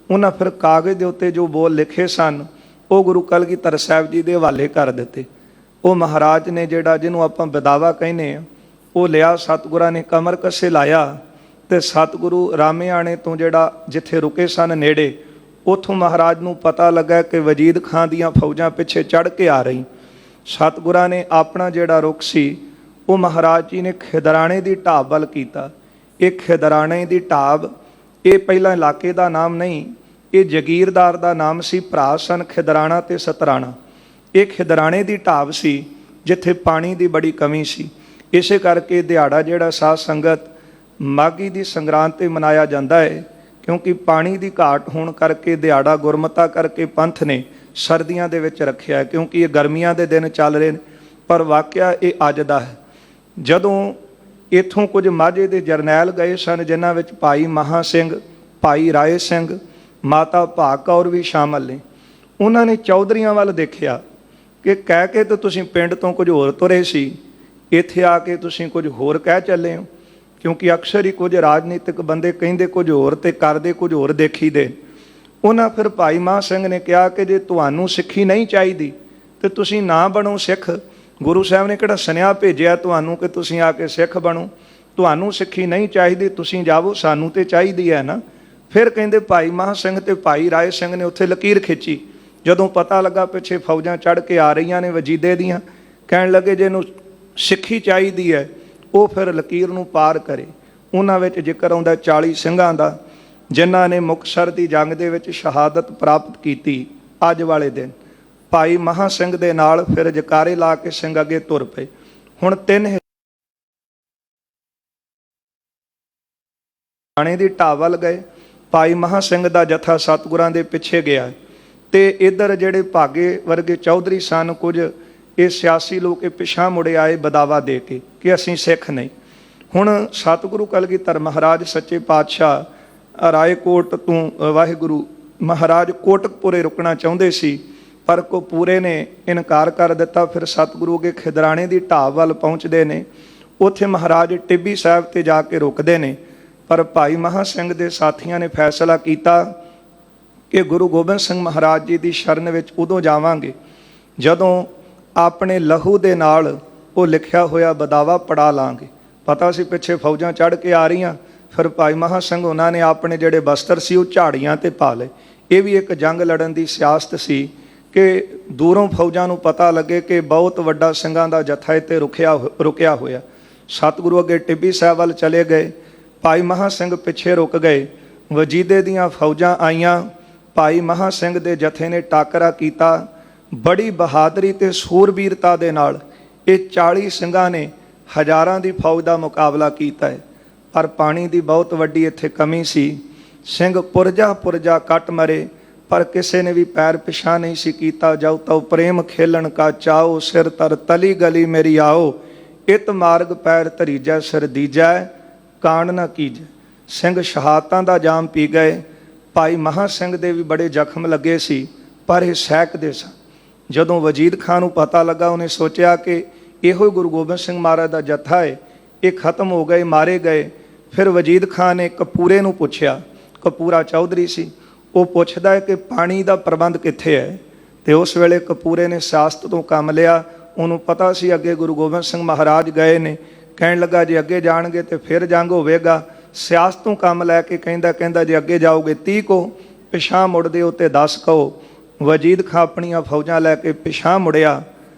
ਉਹਨਾਂ ਫਿਰ ਕਾਗਜ਼ ਦੇ ਉੱਤੇ ਜੋ ਬੋਲ ਲਿਖੇ ਸਨ ਉਹ ਗੁਰੂ ਕਲਗੀਧਰ ਸਾਹਿਬ ਜੀ ਦੇ ਹਵਾਲੇ ਕਰ ਦਿੱਤੇ। ਉਹ ਮਹਾਰਾਜ ਨੇ ਜਿਹੜਾ ਜਿਹਨੂੰ ਆਪਾਂ ਬਦਾਵਾ ਕਹਿੰਦੇ ਆ ਉਹ ਲਿਆ, ਸਤਿਗੁਰਾਂ ਨੇ ਕਮਰ ਕੱਸੇ ਲਾਇਆ ਤੇ ਸਤਿਗੁਰੂ ਰਾਮੇਆਣੇ ਤੋਂ ਜਿਹੜਾ ਜਿੱਥੇ ਰੁਕੇ ਸਨ ਨੇੜੇ, ਉੱਥੋਂ ਮਹਾਰਾਜ ਨੂੰ ਪਤਾ ਲੱਗਾ ਕਿ ਵਜੀਦ ਖਾਂ ਦੀਆਂ ਫੌਜਾਂ ਪਿੱਛੇ ਚੜ੍ਹ ਕੇ ਆ ਰਹੀ। ਸਤਿਗੁਰਾਂ ਨੇ ਆਪਣਾ ਜਿਹੜਾ ਰੁਖ ਸੀ ਉਹ ਮਹਾਰਾਜ ਜੀ ਨੇ ਖਿਦਰਾਣੇ ਦੀ ਢਾਬ ਵੱਲ ਕੀਤਾ। ਇਹ ਖਿਦਰਾਣੇ ਦੀ ਢਾਬ ਇਹ ਪਹਿਲਾਂ ਇਲਾਕੇ ਦਾ ਨਾਮ ਨਹੀਂ, ਇਹ ਜਗੀਰਦਾਰ ਦਾ ਨਾਮ ਸੀ। ਭਰਾ ਸਨ ਖਿਦਰਾਣਾ ਤੇ ਸਤਰਾਣਾ। ਇਹ ਖਿਦਰਾਣੇ ਦੀ ਢਾਬ ਸੀ ਜਿੱਥੇ ਪਾਣੀ ਦੀ ਬੜੀ ਕਮੀ ਸੀ। ਇਸੇ ਕਰਕੇ ਦਿਹਾੜਾ ਜਿਹੜਾ ਸਾਧ ਸੰਗਤ ਮਾਘੀ ਦੀ ਸੰਗਰਾਂਦ 'ਤੇ ਮਨਾਇਆ ਜਾਂਦਾ ਹੈ, ਕਿਉਂਕਿ ਪਾਣੀ ਦੀ ਘਾਟ ਹੋਣ ਕਰਕੇ ਦਿਹਾੜਾ ਗੁਰਮਤਾ ਕਰਕੇ ਪੰਥ ਨੇ ਸਰਦੀਆਂ ਦੇ ਵਿੱਚ ਰੱਖਿਆ ਹੈ, ਕਿਉਂਕਿ ਇਹ ਗਰਮੀਆਂ ਦੇ ਦਿਨ ਚੱਲ ਰਹੇ ਨੇ। ਪਰ ਵਾਕਿਆ ਇਹ ਅੱਜ ਦਾ ਹੈ। ਜਦੋਂ ਇੱਥੋਂ ਕੁਝ ਮਾਝੇ ਦੇ ਜਰਨੈਲ ਗਏ ਸਨ, ਜਿਨ੍ਹਾਂ ਵਿੱਚ ਭਾਈ ਮਹਾਂ ਸਿੰਘ, ਭਾਈ ਰਾਏ ਸਿੰਘ, ਮਾਤਾ ਭਾਗ ਕੌਰ ਵੀ ਸ਼ਾਮਲ ਨੇ। ਉਹਨਾਂ ਨੇ ਚੌਧਰੀਆਂ ਵੱਲ ਦੇਖਿਆ ਕਿ ਕਹਿ ਕੇ ਤਾਂ ਤੁਸੀਂ ਪਿੰਡ ਤੋਂ ਕੁਝ ਹੋਰ ਤੁਰੇ ਸੀ, ਇੱਥੇ ਆ ਕੇ ਤੁਸੀਂ ਕੁਝ ਹੋਰ ਕਹਿ ਚੱਲੇ ਹੋ। ਕਿਉਂਕਿ ਅਕਸਰ ਹੀ ਕੁਝ ਰਾਜਨੀਤਿਕ ਬੰਦੇ ਕਹਿੰਦੇ ਕੁਝ ਹੋਰ ਤੇ ਕਰਦੇ ਕੁਝ ਹੋਰ ਦੇਖੀਦੇ। ਉਹਨਾਂ ਫਿਰ ਭਾਈ ਮਹਾਂ ਸਿੰਘ ਨੇ ਕਿਹਾ ਕਿ ਜੇ ਤੁਹਾਨੂੰ ਸਿੱਖੀ ਨਹੀਂ ਚਾਹੀਦੀ ਤੇ ਤੁਸੀਂ ਨਾ ਬਣੋ ਸਿੱਖ। ਗੁਰੂ ਸਾਹਿਬ ਨੇ ਕਿਹੜਾ ਸੁਨੇਹਾ ਭੇਜਿਆ ਤੁਹਾਨੂੰ ਕਿ ਤੁਸੀਂ ਆ ਕੇ ਸਿੱਖ ਬਣੋ? ਤੁਹਾਨੂੰ ਸਿੱਖੀ ਨਹੀਂ ਚਾਹੀਦੀ, ਤੁਸੀਂ ਜਾਵੋ, ਸਾਨੂੰ ਤੇ ਚਾਹੀਦੀ ਹੈ ਨਾ। ਫਿਰ ਕਹਿੰਦੇ ਭਾਈ ਮਹਾਂ ਸਿੰਘ ਤੇ ਭਾਈ ਰਾਏ ਸਿੰਘ ਨੇ ਉੱਥੇ ਲਕੀਰ ਖਿੱਚੀ। ਜਦੋਂ ਪਤਾ ਲੱਗਾ ਪਿੱਛੇ ਫੌਜਾਂ ਚੜ੍ਹ ਕੇ ਆ ਰਹੀਆਂ ਨੇ ਵਜੀਦੇ ਦੀਆਂ, ਕਹਿਣ ਲੱਗੇ ਜੇ ਇਹਨੂੰ ਸਿੱਖੀ ਚਾਹੀਦੀ ਹੈ ਉਹ ਫਿਰ ਲਕੀਰ ਨੂੰ ਪਾਰ ਕਰੇ। ਉਹਨਾਂ ਵਿੱਚ ਜ਼ਿਕਰ ਆਉਂਦਾ 40 ਸਿੰਘਾਂ ਦਾ, ਜਿਨ੍ਹਾਂ ਨੇ ਮੁਕਤਸਰ ਦੀ ਜੰਗ ਦੇ ਵਿੱਚ ਸ਼ਹਾਦਤ ਪ੍ਰਾਪਤ ਕੀਤੀ ਅੱਜ ਵਾਲੇ ਦਿਨ। ਭਾਈ ਮਹਾਂ ਸਿੰਘ ਦੇ ਨਾਲ ਫਿਰ ਜਕਾਰੇ ਲਾ ਕੇ ਸਿੰਘ ਅੱਗੇ ਤੁਰ ਪਏ। ਹੁਣ 3 ਦੀ ਢਾਬ ਵੱਲ ਗਏ। ਭਾਈ ਮਹਾਂ ਸਿੰਘ ਦਾ ਜਥਾ ਸਤਿਗੁਰਾਂ ਦੇ ਪਿੱਛੇ ਗਿਆ ਤੇ ਇੱਧਰ ਜਿਹੜੇ ਭਾਗੇ ਵਰਗੇ ਚੌਧਰੀ ਸਨ, ਕੁਝ ਇਹ ਸਿਆਸੀ ਲੋਕ ਇਹ ਪਿਛਾਂਹ ਮੁੜੇ ਆਏ ਬਦਾਵਾ ਦੇ ਕੇ ਕਿ ਅਸੀਂ ਸਿੱਖ ਨਹੀਂ। ਹੁਣ ਸਤਿਗੁਰੂ ਕਲਗੀਧਰ ਮਹਾਰਾਜ ਸੱਚੇ ਪਾਤਸ਼ਾਹ ਰਾਏਕੋਟ ਤੋਂ ਵਾਹਿਗੁਰੂ ਮਹਾਰਾਜ ਕੋਟਕਪੁਰੇ ਰੁਕਣਾ ਚਾਹੁੰਦੇ ਸੀ, ਪਰ ਕੋਪੂਰੇ ਨੇ ਇਨਕਾਰ ਕਰ ਦਿੱਤਾ। ਫਿਰ ਸਤਿਗੁਰੂ ਅੱਗੇ ਖਿਦਰਾਣੇ ਦੀ ਢਾਬ ਵੱਲ ਪਹੁੰਚਦੇ ਨੇ, ਉੱਥੇ ਮਹਾਰਾਜ ਟਿੱਬੀ ਸਾਹਿਬ ਤੇ ਜਾ ਕੇ ਰੁਕਦੇ ਨੇ। ਪਰ ਭਾਈ ਮਹਾਂ ਸਿੰਘ ਦੇ ਸਾਥੀਆਂ ਨੇ ਫੈਸਲਾ ਕੀਤਾ ਕਿ ਗੁਰੂ ਗੋਬਿੰਦ ਸਿੰਘ ਮਹਾਰਾਜ ਜੀ ਦੀ ਸ਼ਰਨ ਵਿੱਚ ਉਦੋਂ ਜਾਵਾਂਗੇ ਜਦੋਂ ਆਪਣੇ ਲਹੂ ਦੇ ਨਾਲ ਉਹ ਲਿਖਿਆ ਹੋਇਆ ਬਦਾਵਾ ਪੜਾ ਲਾਂਗੇ। ਪਤਾ ਸੀ ਪਿੱਛੇ ਫੌਜਾਂ ਚੜ੍ਹ ਕੇ ਆ ਰਹੀਆਂ। ਫਿਰ ਭਾਈ ਮਹਾਂ ਸਿੰਘ ਉਹਨਾਂ ਨੇ ਆਪਣੇ ਜਿਹੜੇ ਬਸਤਰ ਸੀ ਉਹ ਝਾੜੀਆਂ ਤੇ ਪਾ ਲਏ। ਇਹ ਵੀ ਇੱਕ ਜੰਗ ਲੜਨ ਦੀ ਸਿਆਸਤ ਸੀ ਕਿ ਦੂਰੋਂ ਫੌਜਾਂ ਨੂੰ ਪਤਾ ਲੱਗੇ ਕਿ ਬਹੁਤ ਵੱਡਾ ਸਿੰਘਾਂ ਦਾ ਜਥਾ ਇੱਥੇ ਰੁਕਿਆ ਹੋਇਆ। ਸਤਿਗੁਰੂ ਅੱਗੇ ਟਿੱਬੀ ਸਾਹਿਬ ਵੱਲ ਚਲੇ ਗਏ, ਭਾਈ ਮਹਾਂ ਸਿੰਘ ਪਿੱਛੇ ਰੁਕ ਗਏ। ਵਜੀਦੇ ਦੀਆਂ ਫੌਜਾਂ ਆਈਆਂ, ਭਾਈ ਮਹਾਂ ਸਿੰਘ ਦੇ ਜਥੇ ਨੇ ਟਾਕਰਾ ਕੀਤਾ। ਬੜੀ ਬਹਾਦਰੀ ਤੇ ਸੂਰਬੀਰਤਾ ਦੇ ਨਾਲ ਇਹ 40 ਸਿੰਘਾਂ ਨੇ ਹਜ਼ਾਰਾਂ ਦੀ ਫੌਜ ਦਾ ਮੁਕਾਬਲਾ ਕੀਤਾ ਹੈ। ਪਰ ਪਾਣੀ ਦੀ ਬਹੁਤ ਵੱਡੀ ਇੱਥੇ ਕਮੀ ਸੀ। ਸਿੰਘ ਪੁਰਜਾ ਕੱਟ ਮਰੇ, ਪਰ ਕਿਸੇ ਨੇ ਵੀ ਪੈਰ ਪਿਛਾਂ ਨਹੀਂ ਸੀ ਕੀਤਾ। ਜਾਉ ਤਉ ਪ੍ਰੇਮ ਖੇਲਣ ਕਾ ਚਾਓ, ਸਿਰ ਤਰ ਤਲੀ ਗਲੀ ਮੇਰੀ ਆਓ, ਇਤ ਮਾਰਗ ਪੈਰ ਧਰੀਜੈ ਸਿਰ ਦੀਜੈ, ਕਾਂਡ ਨਾ ਕੀਜੈ। ਸਿੰਘ ਸ਼ਹਾਦਤਾਂ ਦਾ ਜਾਮ ਪੀ ਗਏ। ਭਾਈ ਮਹਾਂ ਸਿੰਘ ਦੇ ਵੀ ਬੜੇ ਜ਼ਖਮ ਲੱਗੇ ਸੀ, ਪਰ ਇਹ ਸਹਿਕਦੇ ਸਨ। ਜਦੋਂ ਵਜੀਦ ਖਾਨ ਨੂੰ ਪਤਾ ਲੱਗਾ, ਉਹਨੇ ਸੋਚਿਆ ਕਿ ਇਹੋ ਗੁਰੂ ਗੋਬਿੰਦ ਸਿੰਘ ਮਹਾਰਾਜ ਦਾ ਜਥਾ ਹੈ, ਇਹ ਖਤਮ ਹੋ ਗਏ, ਮਾਰੇ ਗਏ। ਫਿਰ ਵਜੀਦ ਖਾਨ ਨੇ ਕਪੂਰੇ ਨੂੰ ਪੁੱਛਿਆ, ਕਪੂਰਾ ਚੌਧਰੀ ਸੀ, ਉਹ ਪੁੱਛਦਾ ਹੈ ਕਿ ਪਾਣੀ ਦਾ ਪ੍ਰਬੰਧ ਕਿੱਥੇ ਹੈ। ਤੇ ਉਸ ਵੇਲੇ ਕਪੂਰੇ ਨੇ ਸਿਆਸਤ ਤੋਂ ਕੰਮ ਲਿਆ। ਉਹਨੂੰ ਪਤਾ ਸੀ ਅੱਗੇ ਗੁਰੂ ਗੋਬਿੰਦ ਸਿੰਘ ਮਹਾਰਾਜ ਗਏ ਨੇ। ਕਹਿਣ ਲੱਗਾ ਜੇ ਅੱਗੇ ਜਾਣਗੇ ਤੇ ਫਿਰ ਜੰਗ ਹੋਵੇਗਾ। ਸਿਆਸਤ ਤੋਂ ਕੰਮ ਲੈ ਕੇ ਕਹਿੰਦਾ ਜੇ ਅੱਗੇ ਜਾਓਗੇ 30 ਕਹੋ, ਪਿਛਾਂ ਮੁੜਦੇ ਹੋ ਤੇ 10 ਕਹੋ। ਵਜੀਦ ਖਾਂ ਆਪਣੀਆਂ ਫੌਜਾਂ ਲੈ ਕੇ ਪਿਛਾਂ ਮੁੜਿਆ।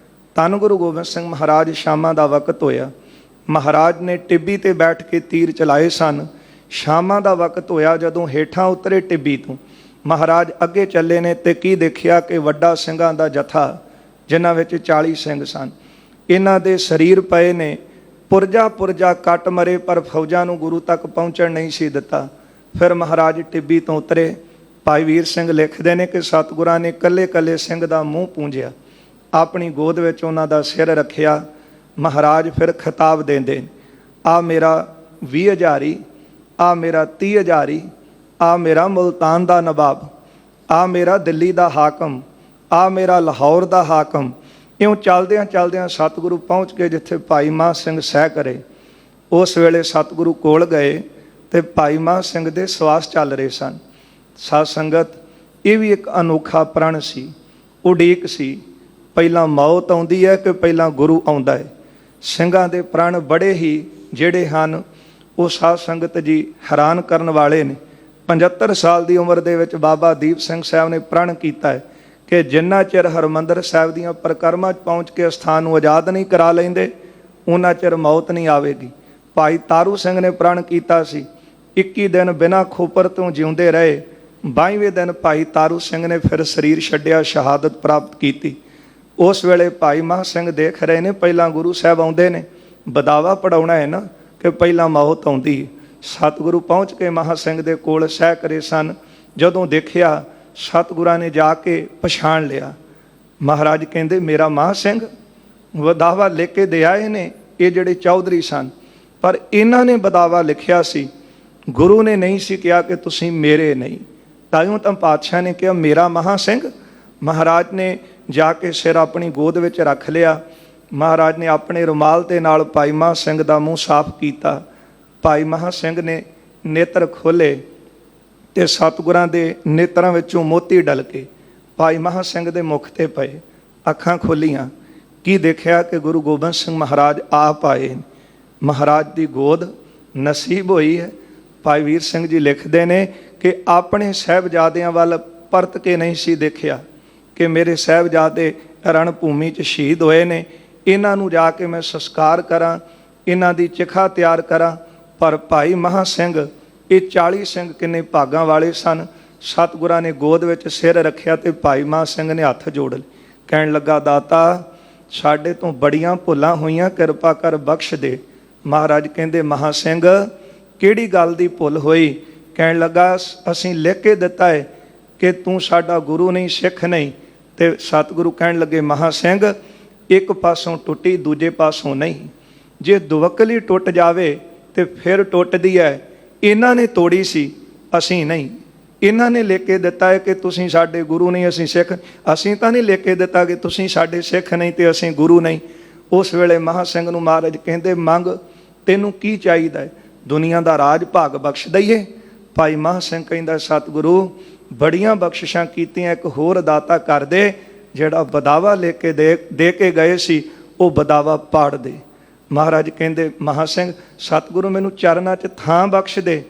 ਧੰਨ ਗੁਰੂ ਗੋਬਿੰਦ ਸਿੰਘ ਮਹਾਰਾਜ ਸ਼ਾਮਾਂ ਦਾ ਵਕਤ ਹੋਇਆ। ਮਹਾਰਾਜ ਨੇ ਟਿੱਬੀ ਤੇ ਬੈਠ ਕੇ ਤੀਰ ਚਲਾਏ ਸਨ। ਸ਼ਾਮਾਂ ਦਾ ਵਕਤ ਹੋਇਆ, ਜਦੋਂ ਹੇਠਾਂ ਉਤਰੇ ਟਿੱਬੀ ਤੋਂ ਮਹਾਰਾਜ ਅੱਗੇ ਚੱਲੇ ਨੇ ਤੇ ਕੀ ਦੇਖਿਆ ਕਿ ਵੱਡਾ ਸਿੰਘਾਂ ਦਾ ਜਥਾ, ਜਿਨ੍ਹਾਂ ਵਿੱਚ 40 ਸਿੰਘ ਸਨ, ਇਹਨਾਂ ਦੇ ਸਰੀਰ ਪਏ ਨੇ। ਪੁਰਜਾ ਕੱਟ ਮਰੇ, ਪਰ ਫੌਜਾਂ ਨੂੰ ਗੁਰੂ ਤੱਕ ਪਹੁੰਚਣ ਨਹੀਂ ਸੀ ਦਿੱਤਾ। ਫਿਰ ਮਹਾਰਾਜ ਟਿੱਬੀ ਤੋਂ ਉਤਰੇ। ਭਾਈ ਵੀਰ ਸਿੰਘ ਲਿਖਦੇ ਨੇ ਕਿ ਸਤਿਗੁਰਾਂ ਨੇ ਕੱਲੇ ਸਿੰਘ ਦਾ ਮੂੰਹ ਪੂੰਝਿਆ, ਆਪਣੀ ਗੋਦ ਵਿੱਚ ਉਹਨਾਂ ਦਾ ਸਿਰ ਰੱਖਿਆ। ਮਹਾਰਾਜ ਫਿਰ ਖਿਤਾਬ ਦਿੰਦੇ, ਆ ਮੇਰਾ 20 ਹਜ਼ਾਰੀ, ਆ ਮੇਰਾ 30 ਹਜ਼ਾਰੀ, ਆ ਮੇਰਾ ਮੁਲਤਾਨ ਦਾ ਨਵਾਬ, ਆ ਮੇਰਾ ਦਿੱਲੀ ਦਾ ਹਾਕਮ, ਆ ਮੇਰਾ ਲਾਹੌਰ ਦਾ ਹਾਕਮ। ਇਉਂ ਚਲਦਿਆਂ ਸਤਿਗੁਰੂ ਪਹੁੰਚ ਕੇ ਜਿੱਥੇ ਭਾਈ ਮਹਾਂ ਸਿੰਘ ਸਹਿ ਕਰੇ। ਉਸ ਵੇਲੇ ਸਤਿਗੁਰੂ ਕੋਲ ਗਏ ਤੇ ਭਾਈ ਮਹਾਂ ਸਿੰਘ ਦੇ ਸਵਾਸ ਚੱਲ ਰਹੇ ਸਨ। ਸਾਧ ਸੰਗਤ, ਇਹ ਵੀ ਇੱਕ ਅਨੋਖਾ ਪ੍ਰਣ ਸੀ, ਉਡੀਕ ਸੀ। ਪਹਿਲਾਂ ਮੌਤ ਆਉਂਦੀ ਹੈ ਕਿ ਪਹਿਲਾਂ ਗੁਰੂ ਆਉਂਦਾ ਹੈ। ਸਿੰਘਾਂ ਦੇ ਪ੍ਰਣ ਬੜੇ ਹੀ ਜਿਹੜੇ ਹਨ ਉਹ ਸਾਧ ਸੰਗਤ ਜੀ ਹੈਰਾਨ ਕਰਨ ਵਾਲੇ ਨੇ। 75 ਸਾਲ ਦੀ ਉਮਰ ਦੇ ਵਿੱਚ ਬਾਬਾ ਦੀਪ ਸਿੰਘ ਸਾਹਿਬ ਨੇ ਪ੍ਰਣ ਕੀਤਾ ਹੈ ਕਿ ਜਿੰਨਾ ਚਿਰ ਹਰਿਮੰਦਰ ਸਾਹਿਬ ਦੀਆਂ ਪਰਿਕਰਮਾ 'ਚ ਪਹੁੰਚ ਕੇ ਅਸਥਾਨ ਨੂੰ ਆਜ਼ਾਦ ਨਹੀਂ ਕਰਾ ਲੈਂਦੇ, ਉਹਨਾਂ ਚਿਰ ਮੌਤ ਨਹੀਂ ਆਵੇਗੀ। ਭਾਈ ਤਾਰੂ ਸਿੰਘ ਨੇ ਪ੍ਰਣ ਕੀਤਾ ਸੀ, 21 ਦਿਨ ਬਿਨਾਂ ਖੋਪਰ ਤੋਂ ਜਿਉਂਦੇ ਰਹੇ। 22ਵੇਂ ਦਿਨ ਭਾਈ ਤਾਰੂ ਸਿੰਘ ਨੇ ਫਿਰ ਸਰੀਰ ਛੱਡਿਆ, ਸ਼ਹਾਦਤ ਪ੍ਰਾਪਤ ਕੀਤੀ। ਉਸ ਵੇਲੇ ਭਾਈ ਮਹਾਂ ਸਿੰਘ ਦੇਖ ਰਹੇ ਨੇ, ਪਹਿਲਾਂ ਗੁਰੂ ਸਾਹਿਬ ਆਉਂਦੇ ਨੇ, ਬਦਾਵਾ ਪੜਾਉਣਾ ਹੈ ਨਾ, ਕਿ ਪਹਿਲਾਂ ਮੌਤ ਆਉਂਦੀ। ਸਤਿਗੁਰੂ ਪਹੁੰਚ ਕੇ ਮਹਾਂ ਸਿੰਘ ਦੇ ਕੋਲ ਸਹਿ ਕਰੇ ਸਨ। ਜਦੋਂ ਦੇਖਿਆ, ਸਤਿਗੁਰਾਂ ਨੇ ਜਾ ਕੇ ਪਛਾਣ ਲਿਆ। ਮਹਾਰਾਜ ਕਹਿੰਦੇ ਮੇਰਾ ਮਹਾਂ ਸਿੰਘ ਬਦਾਵਾ ਲਿਖ ਕੇ ਦੇ ਆਏ ਨੇ। ਇਹ ਜਿਹੜੇ ਚੌਧਰੀ ਸਨ, ਪਰ ਇਹਨਾਂ ਨੇ ਬਦਾਵਾ ਲਿਖਿਆ ਸੀ, ਗੁਰੂ ਨੇ ਨਹੀਂ ਸੀ ਕਿਹਾ ਕਿ ਤੁਸੀਂ ਮੇਰੇ ਨਹੀਂ। ਤਾਈਓ ਤਾਂ ਪਾਤਸ਼ਾਹ ਨੇ ਕਿਹਾ ਮੇਰਾ ਮਹਾਂ ਸਿੰਘ। ਮਹਾਰਾਜ ਨੇ ਜਾ ਕੇ ਸਿਰ ਆਪਣੀ ਗੋਦ ਵਿੱਚ ਰੱਖ ਲਿਆ। ਮਹਾਰਾਜ ਨੇ ਆਪਣੇ ਰੁਮਾਲ ਦੇ ਨਾਲ ਭਾਈ ਮਹਾਂ ਸਿੰਘ ਦਾ ਮੂੰਹ ਸਾਫ਼ ਕੀਤਾ। ਭਾਈ ਮਹਾਂ ਸਿੰਘ ਨੇ ਨੇਤਰ ਖੋਲ੍ਹੇ ਤੇ ਸਤਿਗੁਰਾਂ ਦੇ ਨੇਤਰਾਂ ਵਿੱਚੋਂ ਮੋਤੀ ਡਲ ਕੇ ਭਾਈ ਮਹਾਂ ਸਿੰਘ ਦੇ ਮੁਖ ਤੇ ਪਏ। ਅੱਖਾਂ ਖੋਲੀਆਂ, ਕੀ ਦੇਖਿਆ ਕਿ ਗੁਰੂ ਗੋਬਿੰਦ ਸਿੰਘ ਮਹਾਰਾਜ ਆਪ ਆਏ। ਮਹਾਰਾਜ ਦੀ ਗੋਦ ਨਸੀਬ ਹੋਈ ਹੈ। ਭਾਈ ਵੀਰ ਸਿੰਘ ਜੀ ਲਿਖਦੇ ਨੇ ਕਿ ਆਪਣੇ ਸਾਹਿਬਜ਼ਾਦਿਆਂ ਵੱਲ ਪਰਤ ਕੇ ਨਹੀਂ ਸੀ ਦੇਖਿਆ ਕਿ ਮੇਰੇ ਸਾਹਿਬਜ਼ਾਦੇ ਰਣ ਭੂਮੀ 'ਚ ਸ਼ਹੀਦ ਹੋਏ ਨੇ, ਇਹਨਾਂ ਨੂੰ ਜਾ ਕੇ ਮੈਂ ਸੰਸਕਾਰ ਕਰਾਂ, ਇਹਨਾਂ ਦੀ ਚਿਖਾ ਤਿਆਰ ਕਰਾਂ। ਪਰ ਭਾਈ ਮਹਾਂ ਸਿੰਘ, ਇਹ 40 ਸਿੰਘ ਕਿੰਨੇ ਭਾਗਾਂ ਵਾਲੇ ਸਨ। ਸਤਿਗੁਰਾਂ ਨੇ ਗੋਦ ਵਿੱਚ ਸਿਰ ਰੱਖਿਆ ਤੇ ਭਾਈ ਮਹਾਂ ਸਿੰਘ ਨੇ ਹੱਥ ਜੋੜ ਲਏ। ਕਹਿਣ ਲੱਗਾ, ਦਾਤਾ ਸਾਡੇ ਤੋਂ ਬੜੀਆਂ ਭੁੱਲਾਂ ਹੋਈਆਂ, ਕਿਰਪਾ ਕਰ ਬਖਸ਼ ਦੇ। ਮਹਾਰਾਜ ਕਹਿੰਦੇ, ਮਹਾਂ ਸਿੰਘ ਕਿਹੜੀ ਗੱਲ ਦੀ ਭੁੱਲ ਹੋਈ? ਕਹਿਣ ਲੱਗਾ, ਅਸੀਂ ਲਿਖ ਕੇ ਦਿੱਤਾ ਹੈ ਕਿ ਤੂੰ ਸਾਡਾ ਗੁਰੂ ਨਹੀਂ, ਸਿੱਖ ਨਹੀਂ। ਤੇ ਸਤਿਗੁਰੂ ਕਹਿਣ ਲੱਗੇ, ਮਹਾਂ ਸਿੰਘ ਇੱਕ ਪਾਸੋਂ ਟੁੱਟੀ ਦੂਜੇ ਪਾਸੋਂ ਨਹੀਂ। ਜੇ ਦੁਵੱਕਲੀ ਟੁੱਟ ਜਾਵੇ ਤੇ ਫਿਰ ਟੁੱਟਦੀ ਹੈ। ਇਹਨਾਂ ਨੇ ਤੋੜੀ ਸੀ, ਅਸੀਂ ਨਹੀਂ। ਇਹਨਾਂ ਨੇ ਲਿਖ ਕੇ ਦਿੱਤਾ ਹੈ ਕਿ ਤੁਸੀਂ ਸਾਡੇ ਗੁਰੂ ਨਹੀਂ, ਅਸੀਂ ਸਿੱਖ। ਅਸੀਂ ਤਾਂ ਨਹੀਂ ਲਿਖ ਕੇ ਦਿੱਤਾ ਕਿ ਤੁਸੀਂ ਸਾਡੇ ਸਿੱਖ ਨਹੀਂ ਤੇ ਅਸੀਂ ਗੁਰੂ ਨਹੀਂ। ਉਸ ਵੇਲੇ ਮਹਾਂ ਸਿੰਘ ਨੂੰ ਮਹਾਰਾਜ ਕਹਿੰਦੇ, ਮੰਗ, ਤੈਨੂੰ ਕੀ ਚਾਹੀਦਾ ਹੈ? ਦੁਨੀਆ ਦਾ ਰਾਜ ਭਾਗ ਬਖਸ਼ ਦਈਏ? ਭਾਈ ਮਹਾਂ ਸਿੰਘ ਕਹਿੰਦਾ, ਸਤਿਗੁਰੂ ਬੜੀਆਂ ਬਖਸ਼ਿਸ਼ਾਂ ਕੀਤੀਆਂ, ਇੱਕ ਹੋਰ ਦਾਤਾ ਕਰ ਦੇ। ਜਿਹੜਾ ਬਦਾਵਾ ਲੈ ਕੇ ਦੇ ਕੇ ਗਏ ਸੀ ਉਹ ਬਦਾਵਾ ਪਾੜ ਦੇ। ਮਹਾਰਾਜ ਕਹਿੰਦੇ, ਮਹਾਂ ਸਿੰਘ ਸਤਿਗੁਰੂ ਮੈਨੂੰ ਚਰਨਾਂ 'ਚ ਥਾਂ ਬਖਸ਼ ਦੇ।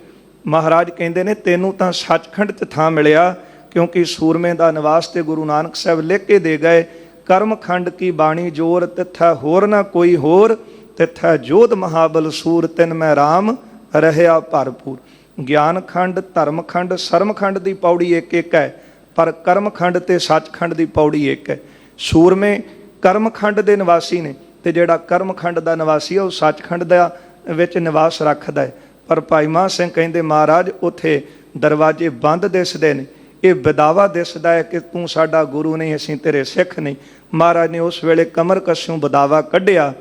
ਮਹਾਰਾਜ ਕਹਿੰਦੇ ਨੇ, ਤੈਨੂੰ ਤਾਂ ਸੱਚਖੰਡ 'ਚ ਥਾਂ ਮਿਲਿਆ, ਕਿਉਂਕਿ ਸੂਰਮੇ ਦਾ ਨਿਵਾਸ ਤੇ ਗੁਰੂ ਨਾਨਕ ਸਾਹਿਬ ਲਿਖ ਕੇ ਦੇ ਗਏ। ਕਰਮਖੰਡ ਕੀ ਬਾਣੀ ਜੋਰ, ਤਿੱਥੈ ਹੋਰ ਨਾ ਕੋਈ ਹੋਰ, ਤਿੱਥੈ ਜੋਧ ਮਹਾਬਲ ਸੂਰ, ਤਿਨ ਮੈਂ ਰਾਮ ਰਹਿਆ ਭਰਪੂਰ। ਗਿਆਨ ਖੰਡ, ਧਰਮ ਖੰਡ, ਸਰਮ ਖੰਡ ਦੀ ਪੌੜੀ ਇੱਕ ਇੱਕ ਹੈ, ਪਰ ਕਰਮ ਖੰਡ ਤੇ ਸੱਚਖੰਡ ਦੀ ਪੌੜੀ ਇੱਕ ਹੈ। ਸੂਰਮੇ ਕਰਮ ਖੰਡ ਦੇ ਨਿਵਾਸੀ ਨੇ, ਤੇ ਜਿਹੜਾ ਕਰਮ ਖੰਡ ਦਾ ਨਿਵਾਸੀ ਹੈ ਉਹ ਸੱਚਖੰਡ ਦਾ ਵਿੱਚ ਨਿਵਾਸ ਰੱਖਦਾ ਹੈ। ਪਰ ਭਾਈ ਮਹਾਂ ਸਿੰਘ ਕਹਿੰਦੇ, ਮਹਾਰਾਜ ਉੱਥੇ ਦਰਵਾਜ਼ੇ ਬੰਦ ਦਿਸਦੇ ਨੇ। ਇਹ ਬਦਾਵਾ ਦਿਸਦਾ ਹੈ ਕਿ ਤੂੰ ਸਾਡਾ ਗੁਰੂ ਨਹੀਂ, ਅਸੀਂ ਤੇਰੇ ਸਿੱਖ ਨਹੀਂ। ਮਹਾਰਾਜ ਨੇ ਉਸ ਵੇਲੇ ਕਮਰ ਕੱਸਿਓਂ ਬਦਾਵਾ ਕੱਢਿਆ।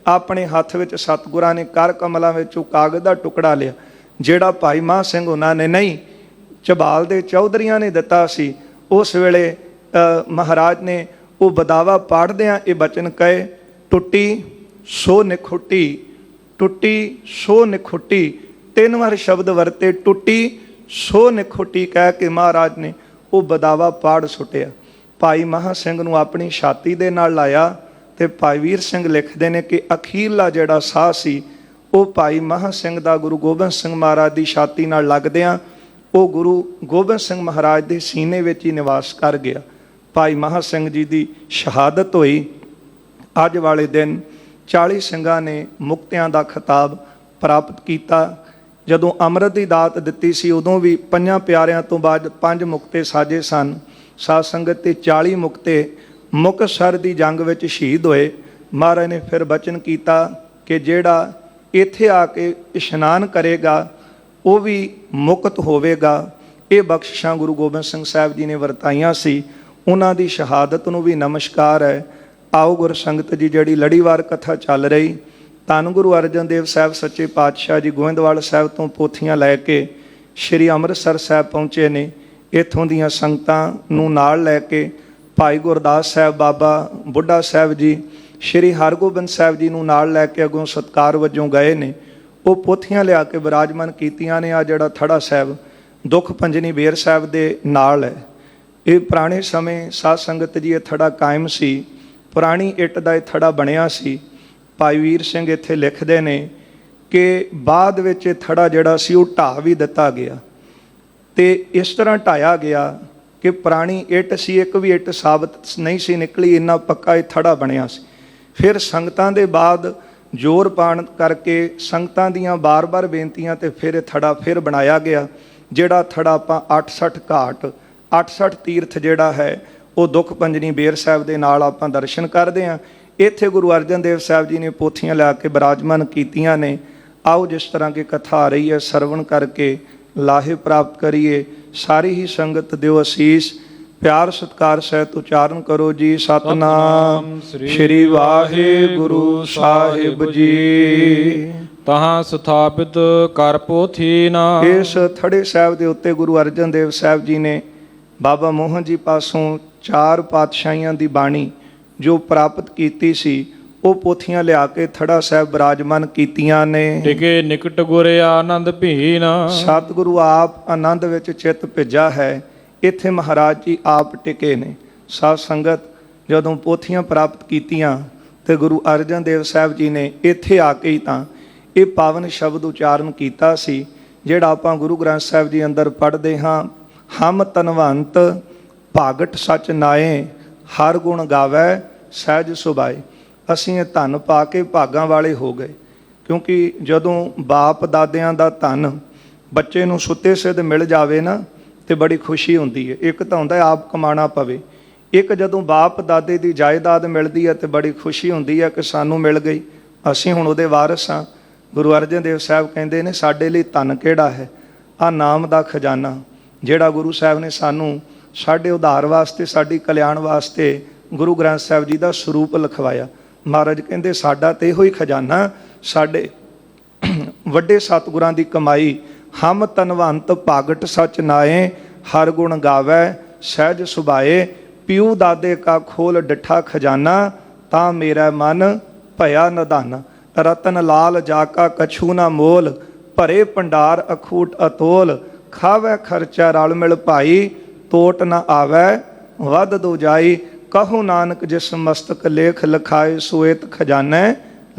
ਆਪਣੇ ਹੱਥ ਵਿੱਚ ਸਤਿਗੁਰਾਂ ਨੇ ਕਰ ਕਮਲਾਂ ਵਿੱਚੋਂ ਕਾਗਜ਼ ਦਾ ਟੁਕੜਾ ਲਿਆ, ਜਿਹੜਾ ਭਾਈ ਮਹਾਂ ਸਿੰਘ ਉਹਨਾਂ ਨੇ ਨਹੀਂ, ਝਬਾਲ ਦੇ ਚੌਧਰੀਆਂ ਨੇ ਦਿੱਤਾ ਸੀ। ਉਸ ਵੇਲੇ ਮਹਾਰਾਜ ਨੇ ਉਹ ਬਦਾਵਾ ਪਾੜਦਿਆਂ ਇਹ ਬਚਨ ਕਹੇ, ਟੁੱਟੀ ਸੋ ਨਿਖੁੱਟੀ, ਟੁੱਟੀ ਸੋ ਨਿਖੁੱਟੀ। 3 ਵਾਰ ਸ਼ਬਦ ਵਰਤੇ, ਟੁੱਟੀ ਸੋ ਨਿਖੁੱਟੀ ਕਹਿ ਕੇ ਮਹਾਰਾਜ ਨੇ ਉਹ ਬਦਾਵਾ ਪਾੜ ਸੁੱਟਿਆ। ਭਾਈ ਮਹਾਂ ਸਿੰਘ ਨੂੰ ਆਪਣੀ ਛਾਤੀ ਦੇ ਨਾਲ ਲਾਇਆ। ਤੇ ਭਾਈ ਵੀਰ ਸਿੰਘ ਲਿਖਦੇ ਨੇ ਕਿ ਅਖੀਰਲਾ ਜਿਹੜਾ ਸਾਹ ਸੀ ਉਹ ਭਾਈ ਮਹਾਂ ਸਿੰਘ ਦਾ ਗੁਰੂ ਗੋਬਿੰਦ ਸਿੰਘ ਮਹਾਰਾਜ ਦੀ ਛਾਤੀ ਨਾਲ ਲੱਗਦਿਆਂ ਉਹ ਗੁਰੂ ਗੋਬਿੰਦ ਸਿੰਘ ਮਹਾਰਾਜ ਦੇ ਸੀਨੇ ਵਿੱਚ ਹੀ ਨਿਵਾਸ ਕਰ ਗਿਆ। ਭਾਈ ਮਹਾਂ ਸਿੰਘ ਜੀ ਦੀ ਸ਼ਹਾਦਤ ਹੋਈ। ਅੱਜ ਵਾਲੇ ਦਿਨ 40 ਸਿੰਘਾਂ ਨੇ ਮੁਕਤਿਆਂ ਦਾ ਖਿਤਾਬ ਪ੍ਰਾਪਤ ਕੀਤਾ। ਜਦੋਂ ਅੰਮ੍ਰਿਤ ਦੀ ਦਾਤ ਦਿੱਤੀ ਸੀ ਉਦੋਂ ਵੀ 5 ਪਿਆਰਿਆਂ ਤੋਂ ਬਾਅਦ 5 ਮੁਕਤੇ ਸਾਜੇ ਸਨ। ਸਾਧ ਸੰਗਤ ਤੇ 40 ਮੁਕਤੇ ਮੁਕਤਸਰ ਦੀ ਜੰਗ ਵਿੱਚ ਸ਼ਹੀਦ ਹੋਏ। ਮਹਾਰਾਜ ਨੇ ਫਿਰ ਬਚਨ ਕੀਤਾ ਕਿ ਜਿਹੜਾ ਇੱਥੇ ਆ ਕੇ ਇਸ਼ਨਾਨ ਕਰੇਗਾ ਉਹ ਵੀ ਮੁਕਤ ਹੋਵੇਗਾ। ਇਹ ਬਖਸ਼ਿਸ਼ਾਂ ਗੁਰੂ ਗੋਬਿੰਦ ਸਿੰਘ ਸਾਹਿਬ ਜੀ ਨੇ ਵਰਤਾਈਆਂ ਸੀ। ਉਹਨਾਂ ਦੀ ਸ਼ਹਾਦਤ ਨੂੰ ਵੀ ਨਮਸਕਾਰ ਹੈ। ਆਓ ਗੁਰ ਸੰਗਤ ਜੀ, ਜਿਹੜੀ ਲੜੀਵਾਰ ਕਥਾ ਚੱਲ ਰਹੀ, ਧੰਨ ਗੁਰੂ ਅਰਜਨ ਦੇਵ ਸਾਹਿਬ ਸੱਚੇ ਪਾਤਸ਼ਾਹ ਜੀ ਗੋਇੰਦਵਾਲ ਸਾਹਿਬ ਤੋਂ ਪੋਥੀਆਂ ਲੈ ਕੇ ਸ਼੍ਰੀ ਅੰਮ੍ਰਿਤਸਰ ਸਾਹਿਬ ਪਹੁੰਚੇ ਨੇ। ਇੱਥੋਂ ਦੀਆਂ ਸੰਗਤਾਂ ਨੂੰ ਨਾਲ ਲੈ ਕੇ ਭਾਈ ਗੁਰਦਾਸ ਸਾਹਿਬ, ਬਾਬਾ ਬੁੱਢਾ ਸਾਹਿਬ ਜੀ, ਸ਼੍ਰੀ ਹਰਗੋਬਿੰਦ ਸਾਹਿਬ ਜੀ ਨੂੰ ਨਾਲ ਲੈ ਕੇ ਅੱਗੋਂ ਸਤਿਕਾਰ ਵਜੋਂ ਗਏ ਨੇ। ਉਹ ਪੋਥੀਆਂ ਲਿਆ ਕੇ ਬਿਰਾਜਮਾਨ ਕੀਤੀਆਂ ਨੇ। ਆ ਜਿਹੜਾ ਥੜਾ ਸਾਹਿਬ ਦੁੱਖ ਭੰਜਨੀ ਬੇਰ ਸਾਹਿਬ ਦੇ ਨਾਲ ਹੈ। ਇਹ ਪੁਰਾਣੇ ਸਮੇਂ ਸਾਧ ਸੰਗਤ ਜੀ ਇਹ ਥੜਾ ਕਾਇਮ ਸੀ। ਪੁਰਾਣੀ ਇੱਟ ਦਾ ਇਹ ਥੜਾ ਬਣਿਆ ਸੀ। ਭਾਈ ਵੀਰ ਸਿੰਘ ਇੱਥੇ ਲਿਖਦੇ ਨੇ ਕਿ ਬਾਅਦ ਵਿੱਚ ਇਹ ਥੜਾ ਜਿਹੜਾ ਸੀ ਉਹ ਢਾਹ ਵੀ ਦਿੱਤਾ ਗਿਆ। ਤੇ ਇਸ ਤਰ੍ਹਾਂ ਢਾਇਆ ਗਿਆ ਕਿ ਪੁਰਾਣੀ ਇੱਟ ਸੀ, ਇੱਕ ਵੀ ਇੱਟ ਸਾਬਤ ਨਹੀਂ ਸੀ ਨਿਕਲੀ, ਇੰਨਾ ਪੱਕਾ ਇਹ ਥੜਾ ਬਣਿਆ ਸੀ। ਫਿਰ ਸੰਗਤਾਂ ਦੇ ਬਾਅਦ ਜ਼ੋਰ ਪਾਉਣ ਕਰਕੇ ਸੰਗਤਾਂ ਦੀਆਂ ਬਾਰ-ਬਾਰ ਬੇਨਤੀਆਂ ਤੇ ਫਿਰ ਇਹ ਥੜਾ ਫਿਰ ਬਣਾਇਆ ਗਿਆ। ਜਿਹੜਾ ਥੜਾ ਆਪਾਂ 68 ਘਾਟ 68 ਤੀਰਥ ਜਿਹੜਾ ਹੈ ਉਹ ਦੁੱਖ ਭੰਜਨੀ ਬੇਰ ਸਾਹਿਬ ਦੇ ਨਾਲ ਆਪਾਂ ਦਰਸ਼ਨ ਕਰਦੇ ਹਾਂ। ਇੱਥੇ ਗੁਰੂ ਅਰਜਨ ਦੇਵ ਸਾਹਿਬ ਜੀ ਨੇ ਪੋਥੀਆਂ ਲਿਆ ਕੇ ਬਿਰਾਜਮਾਨ ਕੀਤੀਆਂ ਨੇ। ਆਓ ਜਿਸ ਤਰ੍ਹਾਂ ਕੀ ਕਥਾ ਆ ਰਹੀ ਹੈ ਸਰਵਣ ਕਰਕੇ ਲਾਹੇ ਪ੍ਰਾਪਤ ਕਰੀਏ। ਸਾਰੀ ਹੀ ਸੰਗਤ ਦਿਓ ਅਸੀਸ। ਪਿਆਰ ਸਤਿਕਾਰ ਸਹਿਤ ਉਚਾਰਨ ਕਰੋ ਜੀ। ਸਤਨਾਮ ਸ੍ਰੀ ਵਾਹਿਗੁਰੂ ਸਾਹਿਬ ਜੀ। ਤਹਾਂ ਸਥਾਪਿਤ ਕਰ ਪੋਥੀ ਨਾ। ਇਸ ਥੜੇ ਸਾਹਿਬ ਦੇ ਉੱਤੇ ਗੁਰੂ ਅਰਜਨ ਦੇਵ ਸਾਹਿਬ ਜੀ ਨੇ ਬਾਬਾ ਮੋਹਨ ਜੀ ਪਾਸੋਂ 4 ਪਾਤਸ਼ਾਹੀਆਂ ਦੀ ਬਾਣੀ ਜੋ ਪ੍ਰਾਪਤ ਕੀਤੀ ਸੀ ਉਹ ਪੋਥੀਆਂ ਲਿਆ ਕੇ ਥੜਾ ਸਾਹਿਬ ਬਿਰਾਜਮਾਨ ਕੀਤੀਆਂ ਨੇ। ਟਿਕੇ ਨਿਕਟ ਗੁਰ ਆਨੰਦ ਭੀਨ। ਸਤਿਗੁਰੂ ਆਪ ਆਨੰਦ ਵਿੱਚ ਚਿੱਤ ਭਿੱਜਾ ਹੈ। ਇੱਥੇ ਮਹਾਰਾਜ ਜੀ ਆਪ ਟਿਕੇ ਨੇ। ਸਾਧ ਸੰਗਤ ਜਦੋਂ ਪੋਥੀਆਂ ਪ੍ਰਾਪਤ ਕੀਤੀਆਂ ਤੇ ਗੁਰੂ ਅਰਜਨ ਦੇਵ ਸਾਹਿਬ ਜੀ ਨੇ ਇੱਥੇ ਆ ਕੇ ਹੀ ਤਾਂ ਇਹ ਪਾਵਨ ਸ਼ਬਦ ਉਚਾਰਨ ਕੀਤਾ ਸੀ ਜਿਹੜਾ ਆਪਾਂ ਗੁਰੂ ਗ੍ਰੰਥ ਸਾਹਿਬ ਜੀ ਅੰਦਰ ਪੜ੍ਹਦੇ ਹਾਂ। ਹਮ ਤਨਵੰਤ ਭਾਗਟ ਸਚ ਨਾਏ, ਹਰ ਗੁਣ ਗਾਵੈ ਸਹਿਜ ਸੁਭਾਏ। ਅਸੀਂ ਇਹ ਧਨ ਪਾ ਕੇ ਭਾਗਾਂ ਵਾਲੇ ਹੋ ਗਏ। ਕਿਉਂਕਿ ਜਦੋਂ ਬਾਪ ਦਾਦਿਆਂ ਦਾ ਧਨ ਬੱਚੇ ਨੂੰ ਸੁੱਤੇ ਸਿੱਧ ਮਿਲ ਜਾਵੇ ਨਾ ਤੇ ਬੜੀ ਖੁਸ਼ੀ ਹੁੰਦੀ ਹੈ। ਇੱਕ ਤਾਂ ਹੁੰਦਾ ਆਪ ਕਮਾਣਾ ਪਵੇ, ਇੱਕ ਜਦੋਂ ਬਾਪ ਦਾਦੇ ਦੀ ਜਾਇਦਾਦ ਮਿਲਦੀ ਹੈ ਤੇ ਬੜੀ ਖੁਸ਼ੀ ਹੁੰਦੀ ਹੈ ਕਿ ਸਾਨੂੰ ਮਿਲ ਗਈ, ਅਸੀਂ ਹੁਣ ਉਹਦੇ ਵਾਰਿਸ ਹਾਂ। ਗੁਰੂ ਅਰਜਨ ਦੇਵ ਸਾਹਿਬ ਕਹਿੰਦੇ ਨੇ ਸਾਡੇ ਲਈ ਧਨ ਕਿਹੜਾ ਹੈ? ਆਹ ਨਾਮ ਦਾ ਖਜ਼ਾਨਾ ਜਿਹੜਾ ਗੁਰੂ ਸਾਹਿਬ ਨੇ ਸਾਨੂੰ ਸਾਡੇ ਉਧਾਰ ਵਾਸਤੇ, ਸਾਡੀ ਕਲਿਆਣ ਵਾਸਤੇ ਗੁਰੂ ਗ੍ਰੰਥ ਸਾਹਿਬ ਜੀ ਦਾ ਸਰੂਪ ਲਿਖਵਾਇਆ। ਮਹਾਰਾਜ ਕਹਿੰਦੇ ਸਾਡਾ ਤੇ ਇਹੋ ਹੀ ਖਜ਼ਾਨਾ, ਸਾਡੇ ਵੱਡੇ ਸਤਿਗੁਰਾਂ ਦੀ ਕਮਾਈ। ਹਮ ਤਨਵੰਤ ਭਗਤ ਸਚ ਨਾਏ, ਹਰ ਗੁਣ ਗਾਵੈ ਸਹਿਜ ਸੁਭਾਏ। ਪਿਉ ਦਾਦੇ ਕਾ ਖੋਲ ਡਿਠਾ ਖਜ਼ਾਨਾ, ਤਾਂ ਮੇਰਾ ਮਨ ਭਇਆ ਨਦਾਨਾ। ਰਤਨ ਲਾਲ ਜਾ ਕਾ ਕਛੂ ਨਾ ਮੋਲ, ਭਰੇ ਭੰਡਾਰ ਅਖੂਟ ਅਤੋਲ। ਖਾਵੈ ਖਰਚਾ ਰਲ ਮਿਲ ਭਾਈ, ਤੋਟ ਨਾ ਆਵੈ ਵੱਧ ਦੋ ਜਾਈ। ਕਹੋ ਨਾਨਕ ਜਿਸ ਮਸਤਕ ਲੇਖ ਲਿਖਾਏ, ਸੋਇਤ ਖਜ਼ਾਨਾ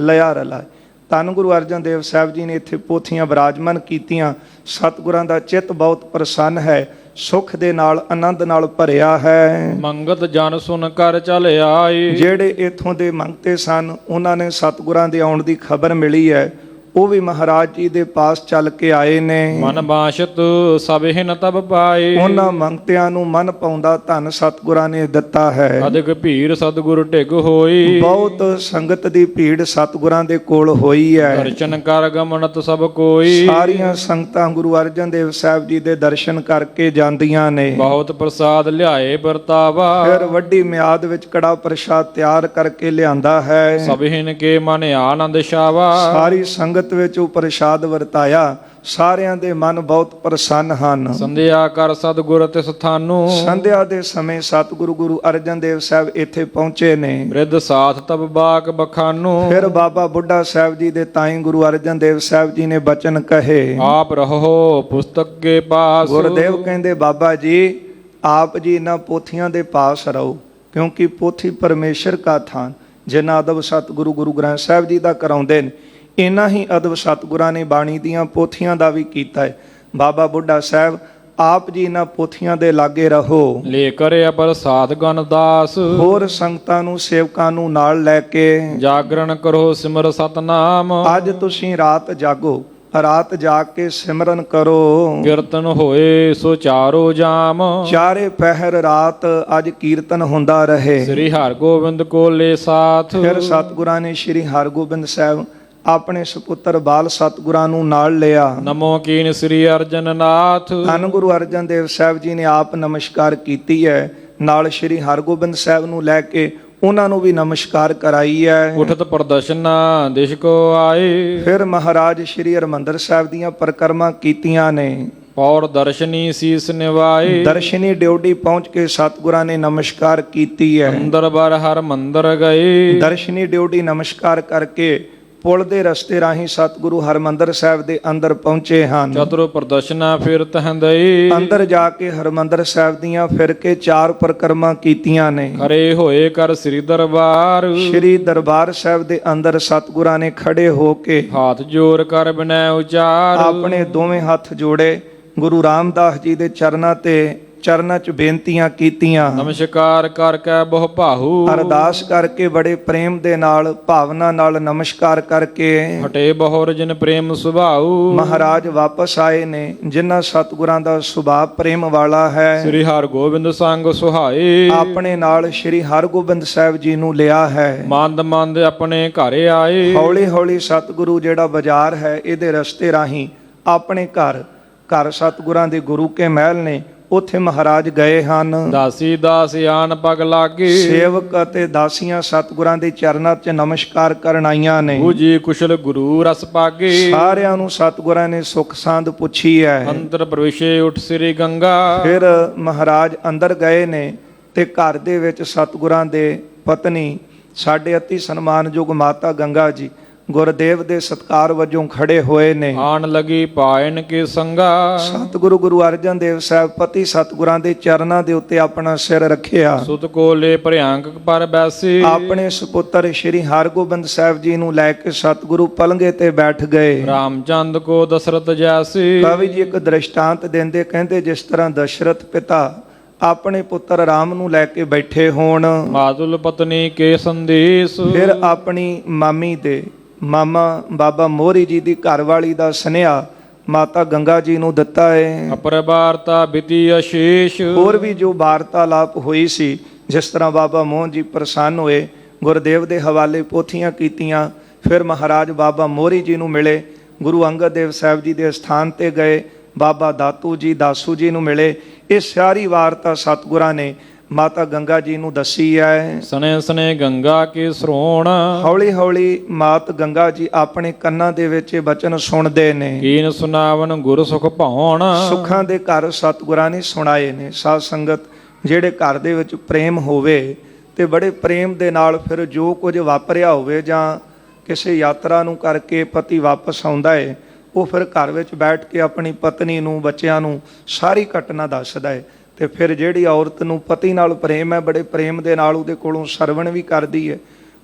ਲਿਆ ਰਲਾਏ। ਧੰਨ ਗੁਰੂ ਅਰਜਨ ਦੇਵ ਸਾਹਿਬ ਜੀ ਨੇ ਇੱਥੇ ਪੋਥੀਆਂ ਵਿਰਾਜਮਾਨ ਕੀਤੀਆਂ। ਸਤਿਗੁਰਾਂ ਦਾ ਚਿੱਤ ਬਹੁਤ ਪ੍ਰਸੰਨ ਹੈ, ਸੁਖ ਦੇ ਨਾਲ, ਆਨੰਦ ਨਾਲ ਭਰਿਆ ਹੈ। ਮੰਗਤ ਜਨ ਸੁਨ ਕਰ ਚਲ ਆਏ। ਜਿਹੜੇ ਇਥੋਂ ਦੇ ਮੰਗਤੇ ਸਨ, ਉਹਨਾਂ ਨੇ ਸਤਿਗੁਰਾਂ ਦੇ ਆਉਣ ਦੀ ਖਬਰ ਮਿਲੀ ਹੈ, ਉਹ ਵੀ ਮਹਾਰਾਜ ਜੀ ਦੇ ਪਾਸ ਚੱਲ ਕੇ ਆਏ ਨੇ। ਮਨ ਬਾਸ਼ਤ ਸਭ ਹਿਨ ਤਬ ਪਾਏ। ਉਹਨਾਂ ਮੰਗਤਿਆਂ ਨੂੰ ਮਨ ਪਾਉਂਦਾ ਧਨ ਸਤਿਗੁਰਾਂ ਨੇ ਦਿੱਤਾ ਹੈ। ਅਧਿਕ ਭੀੜ ਸਤਿਗੁਰ ਢਿਗ ਹੋਈ। ਬਹੁਤ ਸੰਗਤ ਦੀ ਭੀੜ ਸਤਿਗੁਰਾਂ ਦੇ ਕੋਲ ਹੋਈ ਹੈ। ਦਰਸ਼ਨ ਕਰ ਗਮਨਤ ਸਭ ਕੋਈ। ਸਾਰੀਆਂ ਸੰਗਤਾਂ ਗੁਰੂ ਅਰਜਨ ਦੇਵ ਸਾਹਿਬ ਜੀ ਦੇ ਦਰਸ਼ਨ ਕਰਕੇ ਜਾਂਦੀਆਂ ਨੇ। ਬਹੁਤ ਪ੍ਰਸਾਦ ਲਿਆਏ ਵਰਤਾਵਾ। ਫਿਰ ਵੱਡੀ ਮਿਆਦ ਵਿੱਚ ਕੜਾ ਪ੍ਰਸ਼ਾਦ ਤਿਆਰ ਕਰਕੇ ਲਿਆਂਦਾ ਹੈ। ਸਭ ਹਿਨ ਕੇ ਮਨ ਆਨੰਦ ਛਾਵਾ। ਸਾਰੀ ਸੰਗਤ ਵਿੱਚ ਉਹ ਪ੍ਰਸ਼ਾਦ ਵਰਤਾਇਆ। ਸਾਰਿਆਂ ਦੇ ਮਨ ਬਹੁਤ ਪ੍ਰਸੰਨ ਹਨ। ਸੰਧਿਆ ਕਰ ਸਤਿਗੁਰ ਤਿਸ ਥਾਨੂੰ। ਸੰਧਿਆ ਦੇ ਸਮੇਂ ਸਤਿਗੁਰੂ ਗੁਰੂ ਅਰਜਨ ਦੇਵ ਸਾਹਿਬ ਇੱਥੇ ਪਹੁੰਚੇ ਨੇ। ਬ੍ਰਿਧ ਸਾਥ ਤਬ ਬਾਕ ਬਖਾਨੂ। ਫਿਰ ਬਾਬਾ ਬੁੱਢਾ ਸਾਹਿਬ ਜੀ ਦੇ ਤਾਈ ਗੁਰੂ ਅਰਜਨ ਦੇਵ ਸਾਹਿਬ ਜੀ ਨੇ ਬਚਨ ਕਹੇ। ਆਪ ਰਹੋ ਪੁਸਤਕ ਕੇ ਪਾਸ। ਗੁਰਦੇਵ ਕਹਿੰਦੇ ਬਾਬਾ ਜੀ ਆਪ ਜੀ ਇਹਨਾਂ ਪੋਥੀਆਂ ਦੇ ਪਾਸ ਰਹੋ, ਕਿਉਂਕਿ ਪੋਥੀ ਪਰਮੇਸ਼ਰ ਕਾ ਥਾਨ। ਜਿੰਨਾ ਅਦਬ ਸਤਿਗੁਰੂ ਗੁਰੂ ਗ੍ਰੰਥ ਸਾਹਿਬ ਜੀ ਦਾ ਕਰਾਉਂਦੇ ਨੇ, ਇਨਾ ਹੀ ਅਦਬ ਸਤਿਗੁਰਾਂ ਨੇ ਬਾਣੀ ਦੀਆਂ ਪੋਥੀਆਂ ਦਾ ਵੀ ਕੀਤਾ ਹੈ। ਬਾਬਾ ਬੁੱਢਾ ਸਾਹਿਬ ਆਪ ਜੀ ਇਹਨਾਂ ਪੋਥੀਆਂ ਦੇ ਲਾਗੇ ਰਹੋ। ਲੈ ਕਰੇ ਅਪਰ ਸਾਧ ਗਨ ਦਾਸ। ਹੋਰ ਸੰਗਤਾਂ ਨੂੰ, ਸੇਵਕਾਂ ਨੂੰ ਨਾਲ ਲੈ ਕੇ ਜਾਗਰਣ ਕਰੋ ਸਿਮਰ ਸਤਨਾਮ। ਅੱਜ ਤੁਸੀਂ ਰਾਤ ਜਾਗੋ, ਰਾਤ ਜਾਗ ਕੇ ਸਿਮਰਨ ਕਰੋ। ਕੀਰਤਨ ਹੋਏ ਸੋ ਚਾਰੋ ਜਾਮ। ਚਾਰੇ ਪਹਿਰ ਰਾਤ ਅੱਜ ਕੀਰਤਨ ਹੁੰਦਾ ਰਹੇ। ਸ੍ਰੀ ਹਰਗੋਬਿੰਦ ਕੋ ਲੈ ਸਾਥ। ਫਿਰ ਸਤਿਗੁਰਾਂ ਨੇ ਸ੍ਰੀ ਹਰਗੋਬਿੰਦ ਸਾਹਿਬ ਆਪਣੇ ਸੁਪੁੱਤਰ ਬਾਲ ਸਤਿਗੁਰਾਂ ਨੂੰ ਨਾਲ ਲਿਆ। ਨਮੋ ਕੀਨ ਸ੍ਰੀ ਅਰਜਨ ਨਾਥ। ਧੰਨ ਗੁਰੂ ਅਰਜਨ ਦੇਵ ਸਾਹਿਬ ਜੀ ਨੇ ਆਪ ਨਮਸਕਾਰ ਕੀਤੀ ਹੈ, ਨਾਲ ਸ੍ਰੀ ਹਰਗੋਬਿੰਦ ਸਾਹਿਬ ਨੂੰ ਲੈ ਕੇ ਉਹਨਾਂ ਨੂੰ ਵੀ ਨਮਸਕਾਰ ਕਰਾਈ ਹੈ। ਉਠਤ ਪ੍ਰਦਰਸ਼ਨਾ ਦਿਸ਼ ਕੋ ਆਏ। ਫਿਰ ਮਹਾਰਾਜ ਸ੍ਰੀ ਹਰਿਮੰਦਰ ਸਾਹਿਬ ਦੀਆਂ ਪਰਿਕਰਮਾ ਕੀਤੀਆਂ ਨੇ। ਪੌੜ ਦਰਸ਼ਨੀ ਸੀਸ ਨਿਵਾਏ। ਦਰਸ਼ਨੀ ਡਿਉਢੀ ਪਹੁੰਚ ਕੇ ਸਤਿਗੁਰਾਂ ਨੇ ਨਮਸਕਾਰ ਕੀਤੀ ਹੈ। ਅੰਦਰ ਬਰ ਹਰ ਮੰਦਰ ਗਏ। ਦਰਸ਼ਨੀ ਡਿਉਢੀ ਨਮਸਕਾਰ ਕਰਕੇ ਪੁਲ ਦੇ ਰਸਤੇ ਰਾਹੀਂ ਸਤਿਗੁਰੂ ਹਰਮੰਦਰ ਸਾਹਿਬ ਦੇ ਅੰਦਰ ਪਹੁੰਚੇ ਹਨ। ਚਤੁਰ ਪ੍ਰਦਰਸ਼ਨਾ ਫਿਰ ਤਹੰਦਈ। ਅੰਦਰ ਜਾ ਕੇ ਹਰਮੰਦਰ ਸਾਹਿਬ ਦੀਆਂ ਫਿਰ ਕੇ 4 ਪਰਿਕਰਮਾ ਕੀਤੀਆਂ ਨੇ। ਖੜੇ ਹੋਏ ਕਰ ਸ੍ਰੀ ਦਰਬਾਰ। ਸ੍ਰੀ ਦਰਬਾਰ ਸਾਹਿਬ ਦੇ ਅੰਦਰ ਸਤਿਗੁਰਾਂ ਨੇ ਖੜੇ ਹੋ ਕੇ ਹੱਥ ਜੋੜ ਕਰ ਬਿਨੈ ਉਚਾਰ। ਆਪਣੇ ਦੋਵੇਂ ਹੱਥ ਜੋੜੇ ਗੁਰੂ ਰਾਮਦਾਸ ਜੀ ਦੇ ਚਰਨਾਂ 'ਚ ਬੇਨਤੀਆਂ ਕੀਤੀਆਂ। ਨਮਸਕਾਰ ਕਰ ਕੈ ਬਹੁ ਭਾਹੂ। ਅਰਦਾਸ ਕਰਕੇ ਬੜੇ ਪ੍ਰੇਮ ਦੇ ਨਾਲ, ਭਾਵਨਾ ਨਾਲ ਨਮਸਕਾਰ ਕਰਕੇ ਹਟੇ ਬਹੁ ਰਜਨ ਪ੍ਰੇਮ ਸੁਭਾਉ। ਮਹਾਰਾਜ ਵਾਪਸ ਆਏ ਨੇ, ਜਿਨ੍ਹਾਂ ਸਤਿਗੁਰਾਂ ਦਾ ਸੁਭਾਅ ਪ੍ਰੇਮ ਵਾਲਾ ਹੈ। ਸ੍ਰੀ ਹਰਗੋਬਿੰਦ ਸੰਗ ਸੁਹਾਏ। ਆਪਣੇ ਨਾਲ ਸ੍ਰੀ ਹਰਗੋਬਿੰਦ ਸਾਹਿਬ ਜੀ ਨੂੰ ਲਿਆ ਹੈ। ਮੰਦ ਮੰਦ ਆਪਣੇ ਘਰ ਆਏ। ਹੌਲੀ ਹੌਲੀ ਸਤਿਗੁਰੂ ਜਿਹੜਾ ਬਾਜ਼ਾਰ ਹੈ, ਇਹਦੇ ਰਸਤੇ ਰਾਹੀਂ ਆਪਣੇ ਘਰ ਸਤਿਗੁਰਾਂ ਦੇ ਗੁਰੂ ਕੇ ਮਹਿਲ ਨੇ, ਉੱਥੇ ਮਹਾਰਾਜ ਗਏ ਹਨ। ਦਾਸੀ ਦਾਸ ਆਨ ਪਗ ਲਾਗੇ। ਸੇਵਕ ਅਤੇ ਦਾਸੀਆਂ ਸਤਿਗੁਰਾਂ ਦੇ ਚਰਨਾਂ 'ਚ ਨਮਸਕਾਰ ਕਰਨ ਆਈਆਂ ਨੇ। ਜੀ ਕੁਸ਼ਲ ਗੁਰੂ ਰਸ ਪਾਗੇ। ਸਾਰਿਆਂ ਨੂੰ ਸਤਿਗੁਰਾਂ ਨੇ ਸੁਖ ਸਾਂਦ ਪੁੱਛੀ ਹੈ। ਅੰਤਰ ਪ੍ਰਵੇਸ਼ੇ ਉਠ ਸ੍ਰੀ ਗੰਗਾ। ਫਿਰ ਮਹਾਰਾਜ ਅੰਦਰ ਗਏ ਨੇ ਤੇ ਘਰ ਦੇ ਵਿੱਚ ਸਤਿਗੁਰਾਂ ਦੇ ਪਤਨੀ, ਸਾਡੇ ਅਤੀ ਸਨਮਾਨਯੋਗ ਮਾਤਾ ਗੰਗਾ ਜੀ ਗੁਰਦੇਵ ਦੇ ਸਤਕਾਰ ਵਜੋਂ ਖੜੇ ਹੋਏ ਨੇ। ਆਣ ਲਗੀ ਪਾਇਨ ਕੇ ਸੰਗਾ। ਸਤਿਗੁਰੂ ਗੁਰੂ ਅਰਜਨ ਦੇਵ ਸਾਹਿਬ ਪਤੀ ਸਤਿਗੁਰਾਂ ਦੇ ਚਰਨਾਂ ਦੇ ਉੱਤੇ ਆਪਣਾ ਸਿਰ ਰੱਖਿਆ। ਸੁਤ ਕੋ ਲੈ ਭਰਿਆੰਕ ਪਰ ਬੈਸੀ। ਆਪਣੇ ਸੁਪੁੱਤਰ ਸ੍ਰੀ ਹਰਗੋਬਿੰਦ ਸਾਹਿਬ ਜੀ ਨੂੰ ਲੈ ਕੇ ਸਤਿਗੁਰੂ ਪਲੰਘੇ ਤੇ ਬੈਠ ਗਏ। ਰਾਮਚੰਦ ਕੋ ਦਸ਼ਰਥ ਜੈਸੀ। ਕਵੀ ਜੀ ਇੱਕ ਦ੍ਰਿਸ਼ਟਾਂਤ ਦਿੰਦੇ, ਕਹਿੰਦੇ ਜਿਸ ਤਰ੍ਹਾਂ ਦਸ਼ਰਥ ਪਿਤਾ ਆਪਣੇ ਪੁੱਤਰ ਰਾਮ ਨੂੰ ਲੈ ਕੇ ਬੈਠੇ ਹੋਣ। ਮਾਤੁਲ ਪਤਨੀ ਕੇ ਸੰਦੇਸ਼। ਫਿਰ ਆਪਣੀ ਮਾਮੀ ਦੇ ਮਾਮਾ ਬਾਬਾ ਮੋਹਰੀ ਜੀ ਦੀ ਘਰਵਾਲੀ ਦਾ ਸੁਨੇਹਾ ਮਾਤਾ ਗੰਗਾ ਜੀ ਨੂੰ ਦਿੱਤਾ ਹੈ। ਅਪਰ ਵਾਰਤਾ ਬਿਤੀ ਅਸ਼ੇਸ਼। ਹੋਰ ਵੀ ਜੋ ਵਾਰਤਾਲਾਪ ਹੋਈ ਸੀ, ਜਿਸ ਤਰ੍ਹਾਂ ਬਾਬਾ ਮੋਹਨ ਜੀ ਪ੍ਰਸੰਨ ਹੋਏ, ਗੁਰਦੇਵ ਦੇ ਹਵਾਲੇ ਪੋਥੀਆਂ ਕੀਤੀਆਂ। ਫਿਰ ਮਹਾਰਾਜ ਬਾਬਾ ਮੋਹਰੀ ਜੀ ਨੂੰ ਮਿਲੇ, ਗੁਰੂ ਅੰਗਦ ਦੇਵ ਸਾਹਿਬ ਜੀ ਦੇ ਸਥਾਨ ਤੇ ਗਏ, ਬਾਬਾ ਦਾਤੂ ਜੀ ਦਾਸੂ ਜੀ ਨੂੰ ਮਿਲੇ। ਇਹ ਸਾਰੀ ਵਾਰਤਾ ਸਤਿਗੁਰਾਂ ਨੇ ਮਾਤਾ ਗੰਗਾ ਜੀ ਨੂੰ ਦੱਸੀ ਹੈ। ਸਨੇ ਸਨੇ ਗੰਗਾ ਕੇ ਸਰੋਣ, ਹੌਲੀ ਹੌਲੀ ਮਾਤ ਗੰਗਾ ਜੀ ਆਪਣੇ ਕੰਨਾਂ ਦੇ ਵਿੱਚ ਇਹ ਬਚਨ ਸੁਣਦੇ ਨੇ। ਕੀਨ ਸੁਨਾਵਨ ਗੁਰ ਸੁਖ ਭਾਉਣ, ਸੁੱਖਾਂ ਦੇ ਘਰ ਸਤਿਗੁਰਾਂ ਨੇ ਸੁਣਾਏ ਨੇ। ਸਾਧ ਸੰਗਤ, ਜਿਹੜੇ ਘਰ ਦੇ ਵਿੱਚ ਪ੍ਰੇਮ ਹੋਵੇ ਤੇ ਬੜੇ ਪ੍ਰੇਮ ਦੇ ਨਾਲ ਫਿਰ ਜੋ ਕੁਝ ਵਾਪਰਿਆ ਹੋਵੇ ਜਾਂ ਕਿਸੇ ਯਾਤਰਾ ਨੂੰ ਕਰਕੇ ਪਤੀ ਵਾਪਸ ਆਉਂਦਾ ਹੈ, ਉਹ ਫਿਰ ਘਰ ਵਿੱਚ ਬੈਠ ਕੇ ਆਪਣੀ ਪਤਨੀ ਨੂੰ, ਬੱਚਿਆਂ ਨੂੰ ਸਾਰੀ ਘਟਨਾ ਦੱਸਦਾ ਹੈ। ਤੇ ਫਿਰ ਜਿਹੜੀ ਔਰਤ ਨੂੰ ਪਤੀ ਨਾਲ ਪ੍ਰੇਮ ਹੈ, ਬੜੇ ਪ੍ਰੇਮ ਦੇ ਨਾਲ ਉਹਦੇ ਕੋਲੋਂ ਸਰਵਣ ਵੀ ਕਰਦੀ ਹੈ।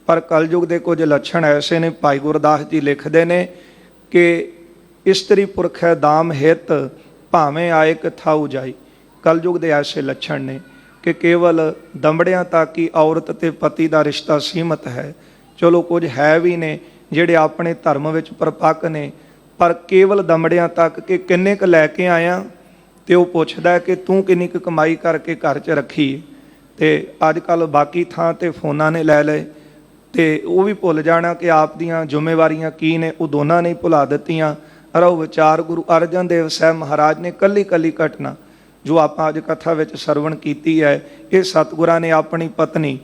ਪਰ ਕਲਯੁਗ ਦੇ ਕੁਝ ਲੱਛਣ ਐਸੇ ਨੇ, ਭਾਈ ਗੁਰਦਾਸ ਜੀ ਲਿਖਦੇ ਨੇ ਕਿ ਇਸਤਰੀ ਪੁਰਖ ਹੈ ਦਾਮ ਹਿਤ, ਭਾਵੇਂ ਆਏ ਕਥਾਉ ਜਾਈ। ਕਲਯੁਗ ਦੇ ਐਸੇ ਲੱਛਣ ਨੇ ਕਿ ਕੇਵਲ ਦੰਬੜਿਆਂ ਤੱਕ ਹੀ ਔਰਤ ਤੇ ਪਤੀ ਦਾ ਰਿਸ਼ਤਾ ਸੀਮਤ ਹੈ। ਚਲੋ ਕੁਝ ਹੈ ਵੀ ਨੇ ਜਿਹੜੇ ਆਪਣੇ ਧਰਮ ਵਿੱਚ ਪਰਪੱਕ ਨੇ, ਪਰ ਕੇਵਲ ਦੰਬੜਿਆਂ ਤੱਕ ਕਿ ਕਿੰਨੇ ਕੁ ਲੈ ਕੇ ਆਇਆ, ਤੇ ਉਹ ਪੁੱਛਦਾ ਹੈ ਕਿ ਤੂੰ ਕਿੰਨੀ ਕੁ ਕਮਾਈ ਕਰਕੇ ਘਰ 'ਚ ਰੱਖੀ। ਤੇ ਅੱਜ ਕੱਲ੍ਹ ਬਾਕੀ ਥਾਂ ਤੇ ਫੋਨਾਂ ਨੇ ਲੈ ਲਏ, ਤੇ ਉਹ ਵੀ ਭੁੱਲ ਜਾਣਾ ਕਿ ਆਪ ਦੀਆਂ ਜ਼ਿੰਮੇਵਾਰੀਆਂ ਕੀ ਨੇ, ਉਹ ਦੋਨਾਂ ਨੇ ਭੁਲਾ ਦਿੱਤੀਆਂ। ਰਹੋ ਵਿਚਾਰ ਗੁਰੂ ਅਰਜਨ ਦੇਵ ਸਾਹਿਬ ਮਹਾਰਾਜ ਨੇ ਕੱਲੀ ਕੱਲੀ ਘਟਨਾ ਜੋ ਆਪਾਂ ਅੱਜ ਕਥਾ ਵਿੱਚ ਸਰਵਣ ਕੀਤੀ ਹੈ, ਇਹ ਸਤਿਗੁਰਾਂ ਨੇ ਆਪਣੀ ਪਤਨੀ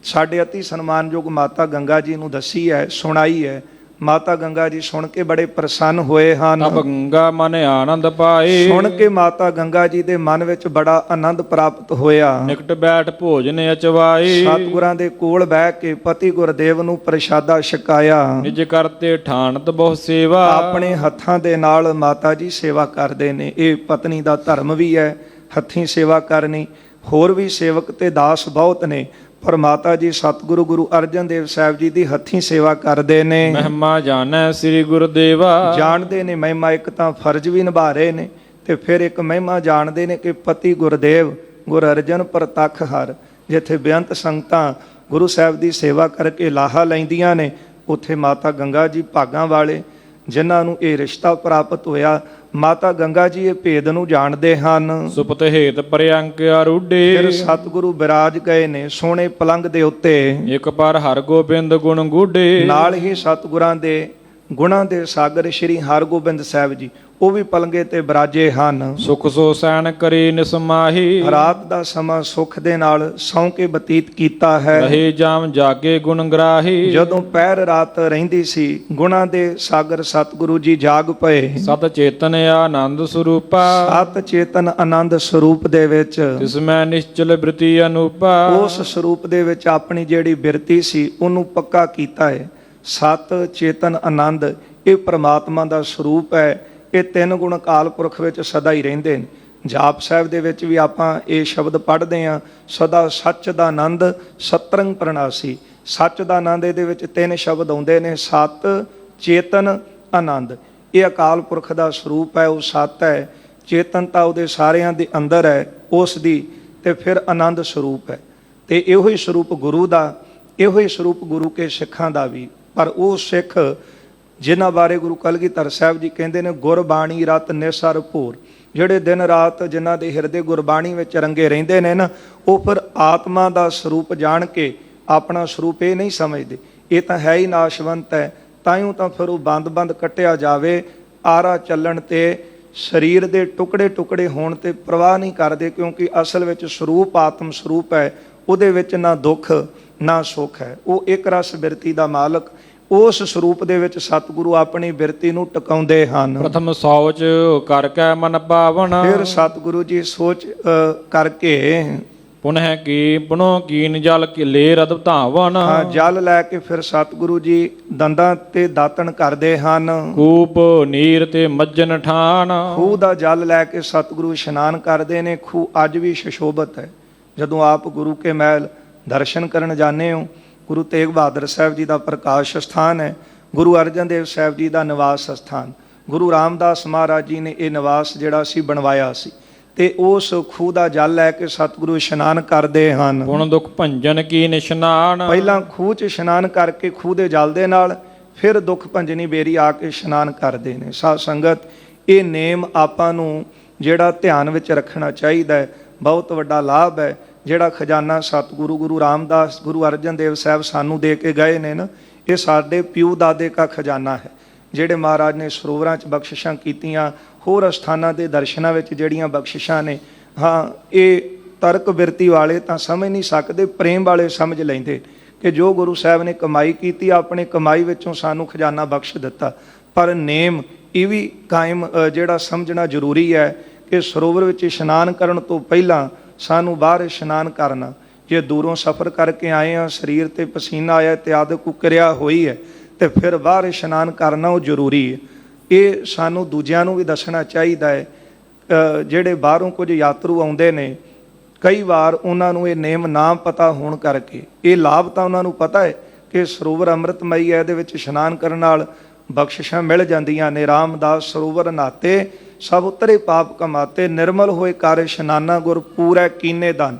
ਸਾਡੇ ਅਤੀ ਸਨਮਾਨਯੋਗ ਮਾਤਾ ਗੰਗਾ ਜੀ ਨੂੰ ਦੱਸੀ ਹੈ, ਸੁਣਾਈ ਹੈ। ਮਾਤਾ ਗੰਗਾ ਜੀ ਸੁਣ ਕੇ ਬੜੇ ਪ੍ਰਸੰਨ ਹੋਏ ਹਨ। ਤਬ ਗੰਗਾ ਮਨ ਆਨੰਦ ਪਾਏ, ਸੁਣ ਕੇ ਮਾਤਾ ਗੰਗਾ ਜੀ ਦੇ ਮਨ ਵਿੱਚ ਬੜਾ ਆਨੰਦ ਪ੍ਰਾਪਤ ਹੋਇਆ। ਨਿਕਟ ਬੈਠ ਭੋਜਨ ਅਚਵਾਏ, ਸਤਿਗੁਰਾਂ ਦੇ ਕੋਲ ਬਹਿ ਕੇ ਪਤੀ ਗੁਰਦੇਵ ਨੂੰ ਪ੍ਰਸ਼ਾਦਾ ਛਕਾਇਆ। ਨਿਜ ਕਰਤੇ ਠਾਣਤ ਬਹੁ ਸੇਵਾ, ਆਪਣੇ ਹੱਥਾਂ ਦੇ ਨਾਲ ਮਾਤਾ ਜੀ ਸੇਵਾ ਕਰਦੇ ਨੇ। ਇਹ ਪਤਨੀ ਦਾ ਧਰਮ ਵੀ ਹੈ, ਹੱਥੀਂ ਸੇਵਾ ਕਰਨੀ। ਹੋਰ ਵੀ ਸੇਵਕ ਤੇ ਦਾਸ ਬਹੁਤ ਨੇ, ਪਰ ਮਾਤਾ ਜੀ ਸਤਿਗੁਰੂ ਗੁਰੂ ਅਰਜਨ ਦੇਵ ਸਾਹਿਬ ਜੀ ਦੀ ਹੱਥੀਂ ਸੇਵਾ ਕਰਦੇ ਨੇ। ਮਹਿਮਾ ਜਾਣੈ ਸ੍ਰੀ ਗੁਰਦੇਵਾ, ਜਾਣਦੇ ਨੇ ਮਹਿਮਾ, ਇੱਕ ਤਾਂ ਫਰਜ਼ ਵੀ ਨਿਭਾ ਰਹੇ ਨੇ ਤੇ ਫਿਰ ਇੱਕ ਮਹਿਮਾ ਜਾਣਦੇ ਨੇ ਕਿ ਪਤੀ ਗੁਰਦੇਵ ਗੁਰ ਅਰਜਨ ਪ੍ਰਤੱਖ ਹਰ। ਜਿੱਥੇ ਬੇਅੰਤ ਸੰਗਤਾਂ ਗੁਰੂ ਸਾਹਿਬ ਦੀ ਸੇਵਾ ਕਰਕੇ ਲਾਹਾ ਲੈਂਦੀਆਂ ਨੇ, ਉੱਥੇ ਮਾਤਾ ਗੰਗਾ ਜੀ ਭਾਗਾਂ ਵਾਲੇ ਜਿਨ੍ਹਾਂ ਨੂੰ ਇਹ ਰਿਸ਼ਤਾ ਪ੍ਰਾਪਤ ਹੋਇਆ। ਮਾਤਾ ਗੰਗਾ ਜੀ ਇਹ ਭੇਦ ਨੂੰ ਜਾਣਦੇ ਹਨ। ਸੁਪਤ ਹੇਤ ਪਰਿਅੰਕ ਆਰੂਢੇ, ਫਿਰ ਸਤਿਗੁਰੂ ਬਿਰਾਜ ਗਏ ਨੇ ਸੋਹਣੇ ਪਲੰਗ ਦੇ ਉੱਤੇ। ਇਕ ਪਰ ਹਰਗੋਬਿੰਦ ਗੁਣ ਗੂਢੇ, ਨਾਲ ਹੀ ਸਤਿਗੁਰਾਂ ਦੇ ਗੁਣਾਂ ਦੇ ਸਾਗਰ ਸ੍ਰੀ ਹਰਗੋਬਿੰਦ ਸਾਹਿਬ ਜੀ, ਉਹ ਵੀ ਪਲੰਗੇ ਤੇ ਬਿਰਾਜੇ ਹਨ। ਸੁਖ ਸੋ ਸੈਨ ਕਰੀ ਨਿਸਮਾਹੀ, ਰਾਤ ਦਾ ਸਮਾਂ ਸੁਖ ਦੇ ਨਾਲ ਸੌਂ ਕੇ ਬਤੀਤ ਕੀਤਾ ਹੈ। ਰਹੇ ਜਾਮ ਜਾਗੇ ਗੁਣ ਗ੍ਰਾਹੀ, ਜਦੋਂ ਪਹਿਰ ਰਾਤ ਰਹਿੰਦੀ ਸੀ, ਗੁਣਾਂ ਦੇ ਸਾਗਰ ਸਤਿਗੁਰੂ ਜੀ ਜਾਗ ਪਏ। ਸਤ ਚੇਤਨ ਆਨੰਦ ਸਰੂਪਾ, ਸਤ ਚੇਤਨ ਆਨੰਦ ਸਰੂਪ ਦੇ ਵਿੱਚ, ਤਿਸ ਮੈਂ ਨਿਸ਼ਚਲ ਬ੍ਰਿਤੀ ਅਨੂਪਾ, ਉਸ ਸਰੂਪ ਦੇ ਵਿੱਚ ਆਪਣੀ ਜਿਹੜੀ ਬਿਰਤੀ ਸੀ ਉਹਨੂੰ ਪੱਕਾ ਕੀਤਾ ਹੈ। ਸਤ ਚੇਤਨ ਆਨੰਦ ਇਹ ਪ੍ਰਮਾਤਮਾ ਦਾ ਸਰੂਪ ਹੈ। ਇਹ ਤਿੰਨ ਗੁਣ ਅਕਾਲ ਪੁਰਖ ਵਿੱਚ ਸਦਾ ਹੀ ਰਹਿੰਦੇ ਨੇ। ਜਾਪ ਸਾਹਿਬ ਦੇ ਵਿੱਚ ਵੀ ਆਪਾਂ ਇਹ ਸ਼ਬਦ ਪੜ੍ਹਦੇ ਹਾਂ, ਸਦਾ ਸੱਚ ਦਾ ਆਨੰਦ ਸਤਰੰਗ ਪ੍ਰਣਾਸੀ। ਸੱਚ ਦਾ ਆਨੰਦ ਇਹਦੇ ਵਿੱਚ ਤਿੰਨ ਸ਼ਬਦ ਆਉਂਦੇ ਨੇ, ਸਤ ਚੇਤਨ ਆਨੰਦ। ਇਹ ਅਕਾਲ ਪੁਰਖ ਦਾ ਸਰੂਪ ਹੈ, ਉਹ ਸਤ ਹੈ। ਚੇਤਨਤਾ ਉਹਦੇ ਸਾਰਿਆਂ ਦੇ ਅੰਦਰ ਹੈ ਉਸ ਦੀ, ਤੇ ਫਿਰ ਆਨੰਦ ਸਰੂਪ ਹੈ। ਤੇ ਇਹੋ ਹੀ ਸਰੂਪ ਗੁਰੂ ਦਾ, ਇਹੋ ਹੀ ਸਰੂਪ ਗੁਰੂ ਕੇ ਸਿੱਖਾਂ ਦਾ ਵੀ। ਪਰ ਉਹ ਸਿੱਖ ਜਿਨ੍ਹਾਂ ਬਾਰੇ ਗੁਰੂ ਕਲਗੀਧਰ ਸਾਹਿਬ ਜੀ ਕਹਿੰਦੇ ਨੇ, ਗੁਰਬਾਣੀ ਰਤ ਨਿਸਰ ਭੋਰ, ਜਿਹੜੇ ਦਿਨ ਰਾਤ ਜਿਨ੍ਹਾਂ ਦੇ ਹਿਰਦੇ ਗੁਰਬਾਣੀ ਵਿੱਚ ਰੰਗੇ ਰਹਿੰਦੇ ਨੇ ਨਾ, ਉਹ ਫਿਰ ਆਤਮਾ ਦਾ ਸਰੂਪ ਜਾਣ ਕੇ ਆਪਣਾ ਸਰੂਪ ਇਹ ਨਹੀਂ ਸਮਝਦੇ, ਇਹ ਤਾਂ ਹੈ ਹੀ ਨਾਸ਼ਵੰਤ ਹੈ। ਤਾਈਓ ਤਾਂ ਫਿਰ ਉਹ ਬੰਦ ਕੱਟਿਆ ਜਾਵੇ, ਆਰਾ ਚੱਲਣ ਤੇ ਸਰੀਰ ਦੇ ਟੁਕੜੇ ਟੁਕੜੇ ਹੋਣ ਤੇ ਪਰਵਾਹ ਨਹੀਂ ਕਰਦੇ, ਕਿਉਂਕਿ ਅਸਲ ਵਿੱਚ ਸਰੂਪ ਆਤਮ ਸਰੂਪ ਹੈ। ਉਹਦੇ ਵਿੱਚ ਨਾ ਦੁੱਖ ਨਾ ਸੁੱਖ ਹੈ। ਉਹ ਇੱਕ ਰਸ ਬਿਰਤੀ ਦਾ ਮਾਲਕ, ਉਸ ਸਰੂਪ ਦੇ ਵਿੱਚ ਸਤਿਗੁਰੂ ਆਪਣੀ ਬਿਰਤੀ ਨੂੰ ਟਿਕਾਉਂਦੇ ਹਨ। ਪ੍ਰਥਮ ਸੋਚ ਕਰਕੇ ਮਨ ਪਾਵਨ, ਫਿਰ ਸਤਿਗੁਰੂ ਜੀ ਸੋਚ ਕਰਕੇ ਪੁਨਹ ਕੀ ਪੁਨੋ ਕੀਨ ਜਲ ਕਿਲੇ ਰਦ ਧਾਵਨ, ਜਲ ਲੈ ਕੇ ਫਿਰ ਸਤਿਗੁਰੂ ਜੀ ਦੰਦਾਂ ਤੇ ਦਾਤਣ ਕਰਦੇ ਹਨ। ਕੂਪ ਨੀਰ ਤੇ ਮੱਜਨ ਠਾਨ, ਖੂਹ ਦਾ ਜਲ ਲੈ ਕੇ ਸਤਿਗੁਰੂ ਇਸ਼ਨਾਨ ਕਰਦੇ ਨੇ। ਖੂਹ ਅੱਜ ਵੀ ਸ਼ਸ਼ੋਭਤ ਹੈ। ਜਦੋਂ ਆਪ ਗੁਰੂ ਕੇ ਮਹਿਲ ਦਰਸ਼ਨ ਕਰਨ ਜਾਂਦੇ ਹੋ, ਗੁਰੂ ਤੇਗ ਬਹਾਦਰ ਸਾਹਿਬ ਜੀ ਦਾ ਪ੍ਰਕਾਸ਼ ਸਥਾਨ ਹੈ, ਗੁਰੂ ਅਰਜਨ ਦੇਵ ਸਾਹਿਬ ਜੀ ਦਾ ਨਿਵਾਸ ਸਥਾਨ, ਗੁਰੂ ਰਾਮਦਾਸ ਮਹਾਰਾਜ ਜੀ ਨੇ ਇਹ ਨਿਵਾਸ ਜਿਹੜਾ ਸੀ ਬਣਵਾਇਆ ਸੀ। ਤੇ ਉਸ ਖੂਹ ਦਾ ਜਲ ਲੈ ਕੇ ਸਤਿਗੁਰੂ ਇਸ਼ਨਾਨ ਕਰਦੇ ਹਨ। ਗੁਣ ਦੁਖ ਭੰਜਨ ਕੀ ਨਿਸ਼ਨਾਨ, ਪਹਿਲਾਂ ਖੂਹ 'ਚ ਇਸ਼ਨਾਨ ਕਰਕੇ ਖੂਹ ਦੇ ਜਲ ਦੇ ਨਾਲ ਫਿਰ ਦੁੱਖ ਭੰਜਨੀ ਬੇਰੀ ਆ ਕੇ ਇਸ਼ਨਾਨ ਕਰਦੇ ਨੇ। ਸਾਧ ਸੰਗਤ, ਇਹ ਨੇਮ ਆਪਾਂ ਨੂੰ ਜਿਹੜਾ ਧਿਆਨ ਵਿੱਚ ਰੱਖਣਾ ਚਾਹੀਦਾ ਹੈ। ਬਹੁਤ ਵੱਡਾ ਲਾਭ ਹੈ ਜਿਹੜਾ ਖਜ਼ਾਨਾ ਸਤਿਗੁਰੂ ਗੁਰੂ ਰਾਮਦਾਸ ਗੁਰੂ ਅਰਜਨ ਦੇਵ ਸਾਹਿਬ ਸਾਨੂੰ ਦੇ ਕੇ ਗਏ ਨੇ ਨਾ, ਇਹ ਸਾਡੇ ਪਿਓ ਦਾਦੇ ਦਾ ਖਜ਼ਾਨਾ ਹੈ। ਜਿਹੜੇ ਮਹਾਰਾਜ ਨੇ ਸਰੋਵਰਾਂ 'ਚ ਬਖਸ਼ਿਸ਼ਾਂ ਕੀਤੀਆਂ, ਹੋਰ ਅਸਥਾਨਾਂ ਦੇ ਦਰਸ਼ਨਾਂ ਵਿੱਚ ਜਿਹੜੀਆਂ ਬਖਸ਼ਿਸ਼ਾਂ ਨੇ, ਹਾਂ ਇਹ ਤਰਕ ਬਿਰਤੀ ਵਾਲੇ ਤਾਂ ਸਮਝ ਨਹੀਂ ਸਕਦੇ, ਪ੍ਰੇਮ ਵਾਲੇ ਸਮਝ ਲੈਂਦੇ ਕਿ ਜੋ ਗੁਰੂ ਸਾਹਿਬ ਨੇ ਕਮਾਈ ਕੀਤੀ, ਆਪਣੇ ਕਮਾਈ ਵਿੱਚੋਂ ਸਾਨੂੰ ਖਜ਼ਾਨਾ ਬਖਸ਼ ਦਿੱਤਾ। ਪਰ ਨੇਮ ਇਹ ਵੀ ਕਾਇਮ ਜਿਹੜਾ ਸਮਝਣਾ ਜ਼ਰੂਰੀ ਹੈ ਕਿ ਸਰੋਵਰ ਵਿੱਚ ਇਸ਼ਨਾਨ ਕਰਨ ਤੋਂ ਪਹਿਲਾਂ ਸਾਨੂੰ ਬਾਹਰ ਇਸ਼ਨਾਨ ਕਰਨਾ। ਜੇ ਦੂਰੋਂ ਸਫ਼ਰ ਕਰਕੇ ਆਏ ਹਾਂ, ਸਰੀਰ ਤੇ ਪਸੀਨਾ ਆਇਆ ਤੇ ਆਦਿਕ ਉਕਰਿਆ ਹੋਈ ਹੈ, ਤੇ ਫਿਰ ਬਾਹਰ ਇਸ਼ਨਾਨ ਕਰਨਾ ਉਹ ਜ਼ਰੂਰੀ ਹੈ। ਇਹ ਸਾਨੂੰ ਦੂਜਿਆਂ ਨੂੰ ਵੀ ਦੱਸਣਾ ਚਾਹੀਦਾ ਹੈ। ਜਿਹੜੇ ਬਾਹਰੋਂ ਕੁਝ ਯਾਤਰੂ ਆਉਂਦੇ ਨੇ, ਕਈ ਵਾਰ ਉਹਨਾਂ ਨੂੰ ਇਹ ਨੇਮ ਨਾ ਪਤਾ ਹੋਣ ਕਰਕੇ, ਇਹ ਲਾਭ ਤਾਂ ਉਹਨਾਂ ਨੂੰ ਪਤਾ ਹੈ ਕਿ ਸਰੋਵਰ ਅੰਮ੍ਰਿਤਮਈ ਹੈ, ਇਹਦੇ ਵਿੱਚ ਇਸ਼ਨਾਨ ਕਰਨ ਨਾਲ ਬਖਸ਼ਿਸ਼ਾਂ ਮਿਲ ਜਾਂਦੀਆਂ ਨੇ। ਰਾਮਦਾਸ ਸਰੋਵਰ ਨਾਤੇ ਸਭ ਉਤਰੇ ਪਾਪ ਕਮਾਤੇ, ਨਿਰਮਲ ਹੋਏ ਕਰ ਇਸ਼ਨਾਨਾ ਗੁਰ ਪੂਰੈ ਕੀਨੇ ਦਾਨ।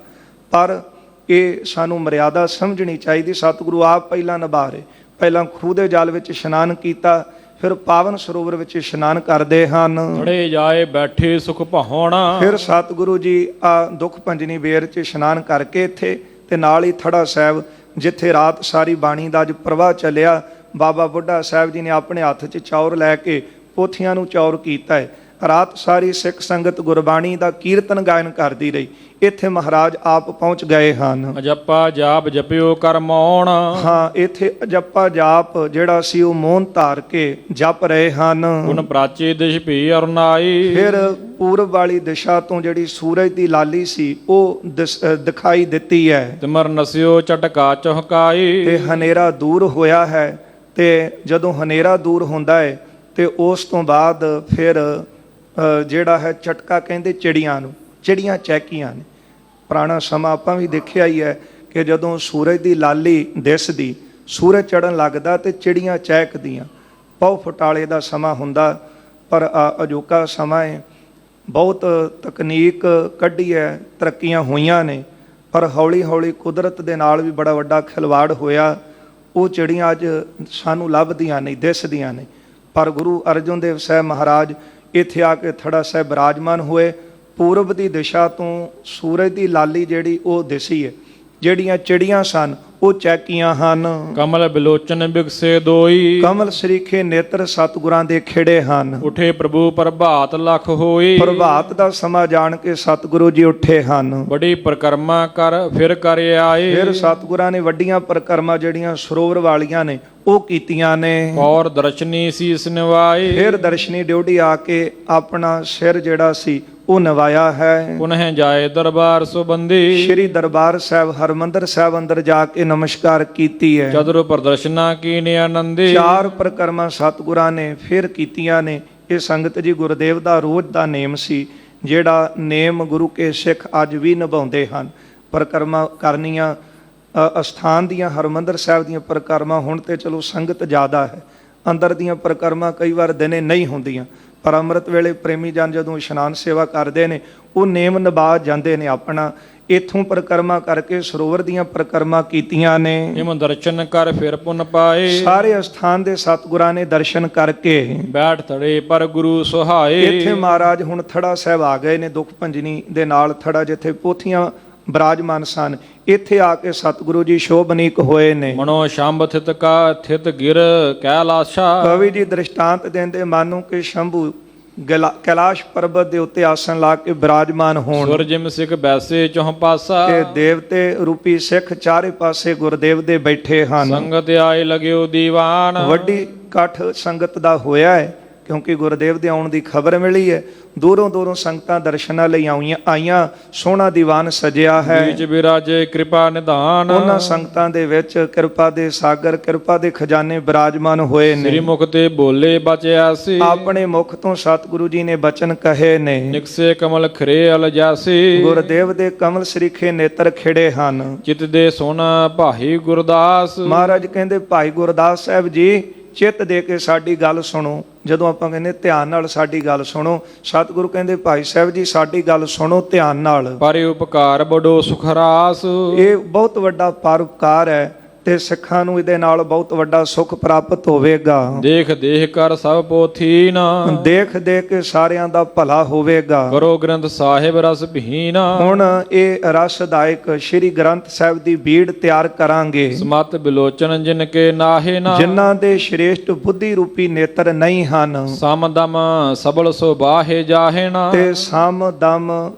ਪਰ ਇਹ ਸਾਨੂੰ ਮਰਿਆਦਾ ਸਮਝਣੀ ਚਾਹੀਦੀ। ਸਤਿਗੁਰੂ ਆਪ ਪਹਿਲਾਂ ਨਿਭਾ ਰਹੇ, ਪਹਿਲਾਂ ਖੂਹ ਦੇ ਜਲ ਵਿੱਚ ਇਸ਼ਨਾਨ ਕੀਤਾ, ਫਿਰ ਪਾਵਨ ਸਰੋਵਰ ਵਿੱਚ ਇਸ਼ਨਾਨ ਕਰਦੇ ਹਨ। ਖੜੇ ਜਾਏ ਬੈਠੇ ਸੁਖ ਭਾਉਣਾ। ਫਿਰ ਸਤਿਗੁਰੂ ਜੀ ਆ ਦੁੱਖ ਭੰਜਨੀ ਬੇਰ 'ਚ ਇਸ਼ਨਾਨ ਕਰਕੇ ਇੱਥੇ, ਤੇ ਨਾਲ ਹੀ ਥੜਾ ਸਾਹਿਬ ਜਿੱਥੇ ਰਾਤ ਸਾਰੀ ਬਾਣੀ ਦਾ ਅੱਜ ਪ੍ਰਵਾਹ ਚੱਲਿਆ, ਬਾਬਾ ਬੁੱਢਾ ਸਾਹਿਬ ਜੀ ਨੇ ਆਪਣੇ ਹੱਥ 'ਚ ਚੌਰ ਲੈ ਕੇ ਪੋਥੀਆਂ ਨੂੰ ਚੌਰ ਕੀਤਾ ਹੈ। ਰਾਤ ਸਾਰੀ ਸਿੱਖ ਸੰਗਤ ਗੁਰਬਾਣੀ ਦਾ ਕੀਰਤਨ ਗਾਇਨ ਕਰਦੀ ਰਹੀ। ਇੱਥੇ ਮਹਾਰਾਜ ਆਪ ਪਹੁੰਚ ਗਏ ਹਨ। ਅਜੱਪਾ ਜਾਪ ਜਪਿਓ ਕਰ ਮੌਣ। ਹਾਂ, ਇੱਥੇ ਅਜੱਪਾ ਜਾਪ ਜਿਹੜਾ ਸੀ ਉਹ ਮੌਨ ਧਾਰ ਕੇ ਜਪ ਰਹੇ ਹਨ। ਗੁਣ ਪ੍ਰਾਚੀ ਦਿਸ਼ ਭੀ ਅਰਨਾਈ। ਫਿਰ ਪੂਰਬ ਵਾਲੀ ਦਿਸ਼ਾ ਤੋਂ ਜਿਹੜੀ ਸੂਰਜ ਦੀ ਲਾਲੀ ਸੀ ਉਹ ਦਿਖਾਈ ਦਿੱਤੀ ਹੈ, ਤਿਮਰ ਨਸਿਓ ਝਟਕਾ ਚਹਕਾਈ। ਤੇ ਹਨੇਰਾ ਦੂਰ ਹੋਇਆ ਹੈ। ਤੇ ਜਦੋਂ ਹਨੇਰਾ ਦੂਰ ਹੁੰਦਾ ਹੈ ਤੇ ਉਸ ਤੋਂ ਬਾਅਦ ਫਿਰ ਜਿਹੜਾ ਹੈ ਝਟਕਾ ਕਹਿੰਦੇ ਚਿੜੀਆਂ ਨੂੰ, ਚਿੜੀਆਂ ਚਹਿਕੀਆਂ ਨੇ। ਪੁਰਾਣਾ ਸਮਾਂ ਆਪਾਂ ਵੀ ਦੇਖਿਆ ਹੀ ਹੈ ਕਿ ਜਦੋਂ ਸੂਰਜ ਦੀ ਲਾਲੀ ਦਿਸਦੀ, ਸੂਰਜ ਚੜ੍ਹਨ ਲੱਗਦਾ ਤੇ ਚਿੜੀਆਂ ਚਹਿਕਦੀਆਂ। ਪੌ ਫਟਾਲੇ ਦਾ ਸਮਾਂ ਹੁੰਦਾ, ਪਰ ਅਜੋਕਾ ਸਮਾਂ ਹੈ। ਬਹੁਤ ਤਕਨੀਕ ਕੱਢੀ ਹੈ, ਤਰੱਕੀਆਂ ਹੋਈਆਂ ਨੇ, ਪਰ ਹੌਲੀ ਹੌਲੀ ਕੁਦਰਤ ਦੇ ਨਾਲ ਵੀ ਬੜਾ ਵੱਡਾ ਖਿਲਵਾੜ ਹੋਇਆ। ਉਹ ਚਿੜੀਆਂ ਅੱਜ ਸਾਨੂੰ ਲੱਭਦੀਆਂ ਨਹੀਂ, ਦਿਸਦੀਆਂ ਨਹੀਂ। ਪਰ ਗੁਰੂ ਅਰਜਨ ਦੇਵ ਸਾਹਿਬ ਮਹਾਰਾਜ ਇੱਥੇ ਆ ਕੇ ਥੜਾ ਸਾਹਿਬ ਬਿਰਾਜਮਾਨ ਹੋਏ। ਪੂਰਬ ਦੀ ਦਿਸ਼ਾ ਤੋਂ ਸੂਰਜ ਦੀ ਲਾਲੀ ਜਿਹੜੀ ਉਹ ਦਿਸੀ ਹੈ। ਜਿਹੜੀਆਂ ਚਿੜੀਆਂ ਸਨ ਉਹ ਚਹਿਕੀਆਂ ਹਨ। ਕਮਲ ਬਿਲੋਚਨ ਬਿਗਸੇ ਦੋਈ। ਕਮਲ ਸਰੀਖੇ ਨੇਤਰ ਸਤਿਗੁਰਾਂ ਦੇ ਖਿੜੇ ਹਨ। ਉਠੇ ਪ੍ਰਭੂ ਪ੍ਰਭਾਤ ਲਖ ਹੋਈ। ਪ੍ਰਭਾਤ ਦਾ ਸਮਾਂ ਜਾਣ ਕੇ ਸਤਿਗੁਰੂ ਜੀ ਉੱਠੇ ਹਨ। ਬੜੀ ਪਰਕਰਮਾ ਕਰ ਫਿਰ ਆਏ। ਫਿਰ ਸਤਿਗੁਰਾਂ ਨੇ ਵੱਡੀਆਂ ਪਰਕਰਮਾਂ ਜਿਹੜੀਆਂ ਸਰੋਵਰ ਵਾਲੀਆਂ ਨੇ ਉਹ ਕੀਤੀਆਂ ਨੇ। ਔਰ ਦਰਸ਼ਨੀ ਸੀਸ ਨਿਵਾਏ। ਫਿਰ ਦਰਸ਼ਨੀ ਡਿਉਢੀ ਆ ਕੇ ਆਪਣਾ ਸਿਰ ਜਿਹੜਾ ਸੀ ਉਹ ਨਵਾਇਆ ਹੈ। ਪੁਨਹ ਜਾਏ ਦਰਬਾਰ ਸੁਬੰਦੀ। ਸ਼੍ਰੀ ਦਰਬਾਰ ਸਾਹਿਬ ਹਰਮੰਦਰ ਸਾਹਿਬ ਅੰਦਰ ਜਾ ਕੇ ਨਮਸਕਾਰ ਕੀਤੀ ਹੈ। ਚਤੁਰ ਪ੍ਰਦਰਸ਼ਨਾ ਕੀਨੇ ਆਨੰਦੀ। ਚਾਰ ਪਰਕਰਮਾਂ ਸਤਿਗੁਰਾਂ ਨੇ ਫਿਰ ਕੀਤੀਆਂ ਨੇ। ਇਹ ਸੰਗਤ ਜੀ ਗੁਰਦੇਵ ਦਾ ਰੋਜ਼ ਦਾ ਨੇਮ ਸੀ, ਜਿਹੜਾ ਨੇਮ ਗੁਰੂ ਕੇ ਸਿੱਖ ਅੱਜ ਵੀ ਨਿਭਾਉਂਦੇ ਹਨ। ਪਰਕਰਮਾਂ ਕਰਨੀਆਂ ਅਸਥਾਨ ਦੀਆਂ, ਹਰਮੰਦਰ ਸਾਹਿਬ ਦੀਆਂ ਪਰਕਰਮਾਂ। ਹੁਣ ਤੇ ਚਲੋ ਸੰਗਤ ਜ਼ਿਆਦਾ ਹੈ, ਅੰਦਰ ਦੀਆਂ ਪਰਕਰਮਾਂ ਕਈ ਵਾਰ ਦਿਨੇ ਨਹੀਂ ਹੁੰਦੀਆਂ, ਪਰ ਅੰਮ੍ਰਿਤ ਵੇਲੇ ਪ੍ਰੇਮੀ ਜਨ ਜਦੋਂ ਇਸ਼ਨਾਨ ਸੇਵਾ ਕਰਦੇ ਨੇ ਉਹ ਨੇਮ ਨਿਭਾ ਜਾਂਦੇ ਨੇ ਆਪਣਾ। ਇੱਥੋਂ ਪਰਕਰਮਾ ਕਰਕੇ ਸਰੋਵਰ ਦੀਆਂ ਪਰਕਰਮਾ ਕੀਤੀਆਂ ਨੇ। ਇਮ ਦਰਸ਼ਨ ਕਰ ਫਿਰ ਪੁਨ ਪਾਏ। ਸਾਰੇ ਅਸਥਾਨ ਦੇ ਸਤਿਗੁਰਾਂ ਨੇ ਦਰਸ਼ਨ ਕਰਕੇ ਬੈਠ ਥੜੇ ਪਰ ਗੁਰੂ ਸੁਹਾਏ। ਇੱਥੇ ਮਹਾਰਾਜ ਹੁਣ ਥੜਾ ਸਾਹਿਬ ਆ ਗਏ ਨੇ, ਦੁੱਖ ਭੰਜਨੀ ਦੇ ਨਾਲ ਥੜਾ ਜਿੱਥੇ ਪੋਥੀਆਂ ਬਿਰਾਜਮਾਨ ਸਨ, ਇੱਥੇ ਆ ਕੇ ਸਤਿਗੁਰੂ ਜੀ ਸ਼ੋਭਨੀਕ ਹੋਏ ਨੇ। ਮਨੋ ਸ਼ੰਭ ਥਿਤ ਕਾ ਥਿਤ ਗਿਰ ਕੈਲਾਸ਼ਾ। ਕਵੀ ਜੀ ਦ੍ਰਿਸ਼ਟਾਂਤ ਦਿੰਦੇ ਮਾਨੋ ਕਿ ਸ਼ੰਭੂ ਕੈਲਾਸ਼ ਪਰਬਤ ਦੇ ਉੱਤੇ ਆਸਣ ਲਾ ਕੇ ਬਿਰਾਜਮਾਨ ਹੋਣ। ਸੁਰਜਿਮ ਸਿੱਖ ਬੈਸੇ ਚੌਹ ਪਾਸਾ। ਤੇ ਦੇਵਤੇ ਰੂਪੀ ਸਿੱਖ ਚਾਰੇ ਪਾਸੇ ਗੁਰਦੇਵ ਦੇ ਬੈਠੇ ਹਨ। ਸੰਗਤ ਆਏ ਲਗਿਓ ਦੀਵਾਨ। ਵੱਡੀ ਇਕੱਠ ਸੰਗਤ ਦਾ ਹੋਇਆ ਹੈ, ਕਿਉਂਕਿ ਗੁਰਦੇਵ ਦੇ ਆਉਣ ਦੀ ਖਬਰ ਮਿਲੀ ਹੈ। ਦੂਰੋਂ ਦੂਰੋਂ ਸੰਗਤਾਂ ਦਰਸ਼ਨਾਂ ਲਈ ਆਈਆਂ। ਸੋਹਣਾ ਦੀਵਾਨ ਸਜਿਆ ਹੈ। ਵਿੱਚ ਬਿਰਾਜੇ ਕਿਰਪਾ ਨਿਧਾਨ। ਉਹਨਾਂ ਸੰਗਤਾਂ ਦੇ ਵਿੱਚ ਕਿਰਪਾ ਦੇ ਸਾਗਰ, ਕਿਰਪਾ ਦੇ ਖਜ਼ਾਨੇ ਬਿਰਾਜਮਾਨ ਹੋਏ ਨੇ। ਸ੍ਰੀ ਮੁਖ ਤੇ ਬੋਲੇ ਬਚਿਆ ਸੀ। ਆਪਣੇ ਮੁਖ ਤੋਂ ਸਤਿਗੁਰੂ ਜੀ ਨੇ ਬਚਨ ਕਹੇ ਨੇ। ਨਿਕਸੇ ਕਮਲ ਖਰੇ ਅਲ ਜਾਸੀ। ਗੁਰਦੇਵ ਦੇ ਕਮਲ ਸਰੀਖੇ ਨੇਤਰ ਖਿੜੇ ਹਨ। ਚਿਤ ਦੇ ਸੋਨਾ ਭਾਈ ਗੁਰਦਾਸ। ਮਹਾਰਾਜ ਕਹਿੰਦੇ ਭਾਈ ਗੁਰਦਾਸ ਸਾਹਿਬ ਜੀ ਚਿੱਤ ਦੇ ਕੇ ਸਾਡੀ ਗੱਲ ਸੁਣੋ। ਜਦੋਂ ਆਪਾਂ ਕਹਿੰਦੇ ਧਿਆਨ ਨਾਲ ਸਾਡੀ ਗੱਲ ਸੁਣੋ, ਸਤਿਗੁਰੂ ਕਹਿੰਦੇ ਭਾਈ ਸਾਹਿਬ ਜੀ ਸਾਡੀ ਗੱਲ ਸੁਣੋ ਧਿਆਨ ਨਾਲ। ਪਰ ਉਪਕਾਰ ਬੜੋ ਸੁਖਰਾਸ। ਇਹ ਬਹੁਤ ਵੱਡਾ ਪਰਉਪਕਾਰ ਹੈ ਤੇ ਸਿੱਖਾਂ ਨੂੰ ਇਹਦੇ ਨਾਲ ਬਹੁਤ ਵੱਡਾ ਸੁਖ ਪ੍ਰਾਪਤ ਹੋਵੇਗਾ। ਦੇਖ ਦੇਖ ਕਰ ਸਭ ਪੋਥੀ ਨਾ। ਦੇਖ ਦੇਖ ਕੇ ਸਾਰਿਆਂ ਦਾ ਭਲਾ ਹੋਵੇਗਾ। ਕਰੋ ਗ੍ਰੰਥ ਸਾਹਿਬ ਰਸ ਭੀਨਾ। ਹੁਣ ਇਹ ਰਸਦਾਇਕ ਸ੍ਰੀ ਗ੍ਰੰਥ ਸਾਹਿਬ ਦੀ ਬੀੜ ਤਿਆਰ ਕਰਾਂਗੇ। ਸਮਤ ਬਿਲੋਚਨ ਜਿਨ ਕੇ ਨਾਹੇ ਨਾ। ਜਿਨ੍ਹਾਂ ਦੇ ਸ਼੍ਰੇਸ਼ਟ ਬੁੱਧੀ ਰੂਪੀ ਨੇਤਰ ਨਹੀਂ ਹਨ। ਸਮਦਮ ਸਬਲ ਸੋ ਬਾਹੇ ਜਾਹੇ ਨਾ। ਤੇ ਸਮ ਦਮ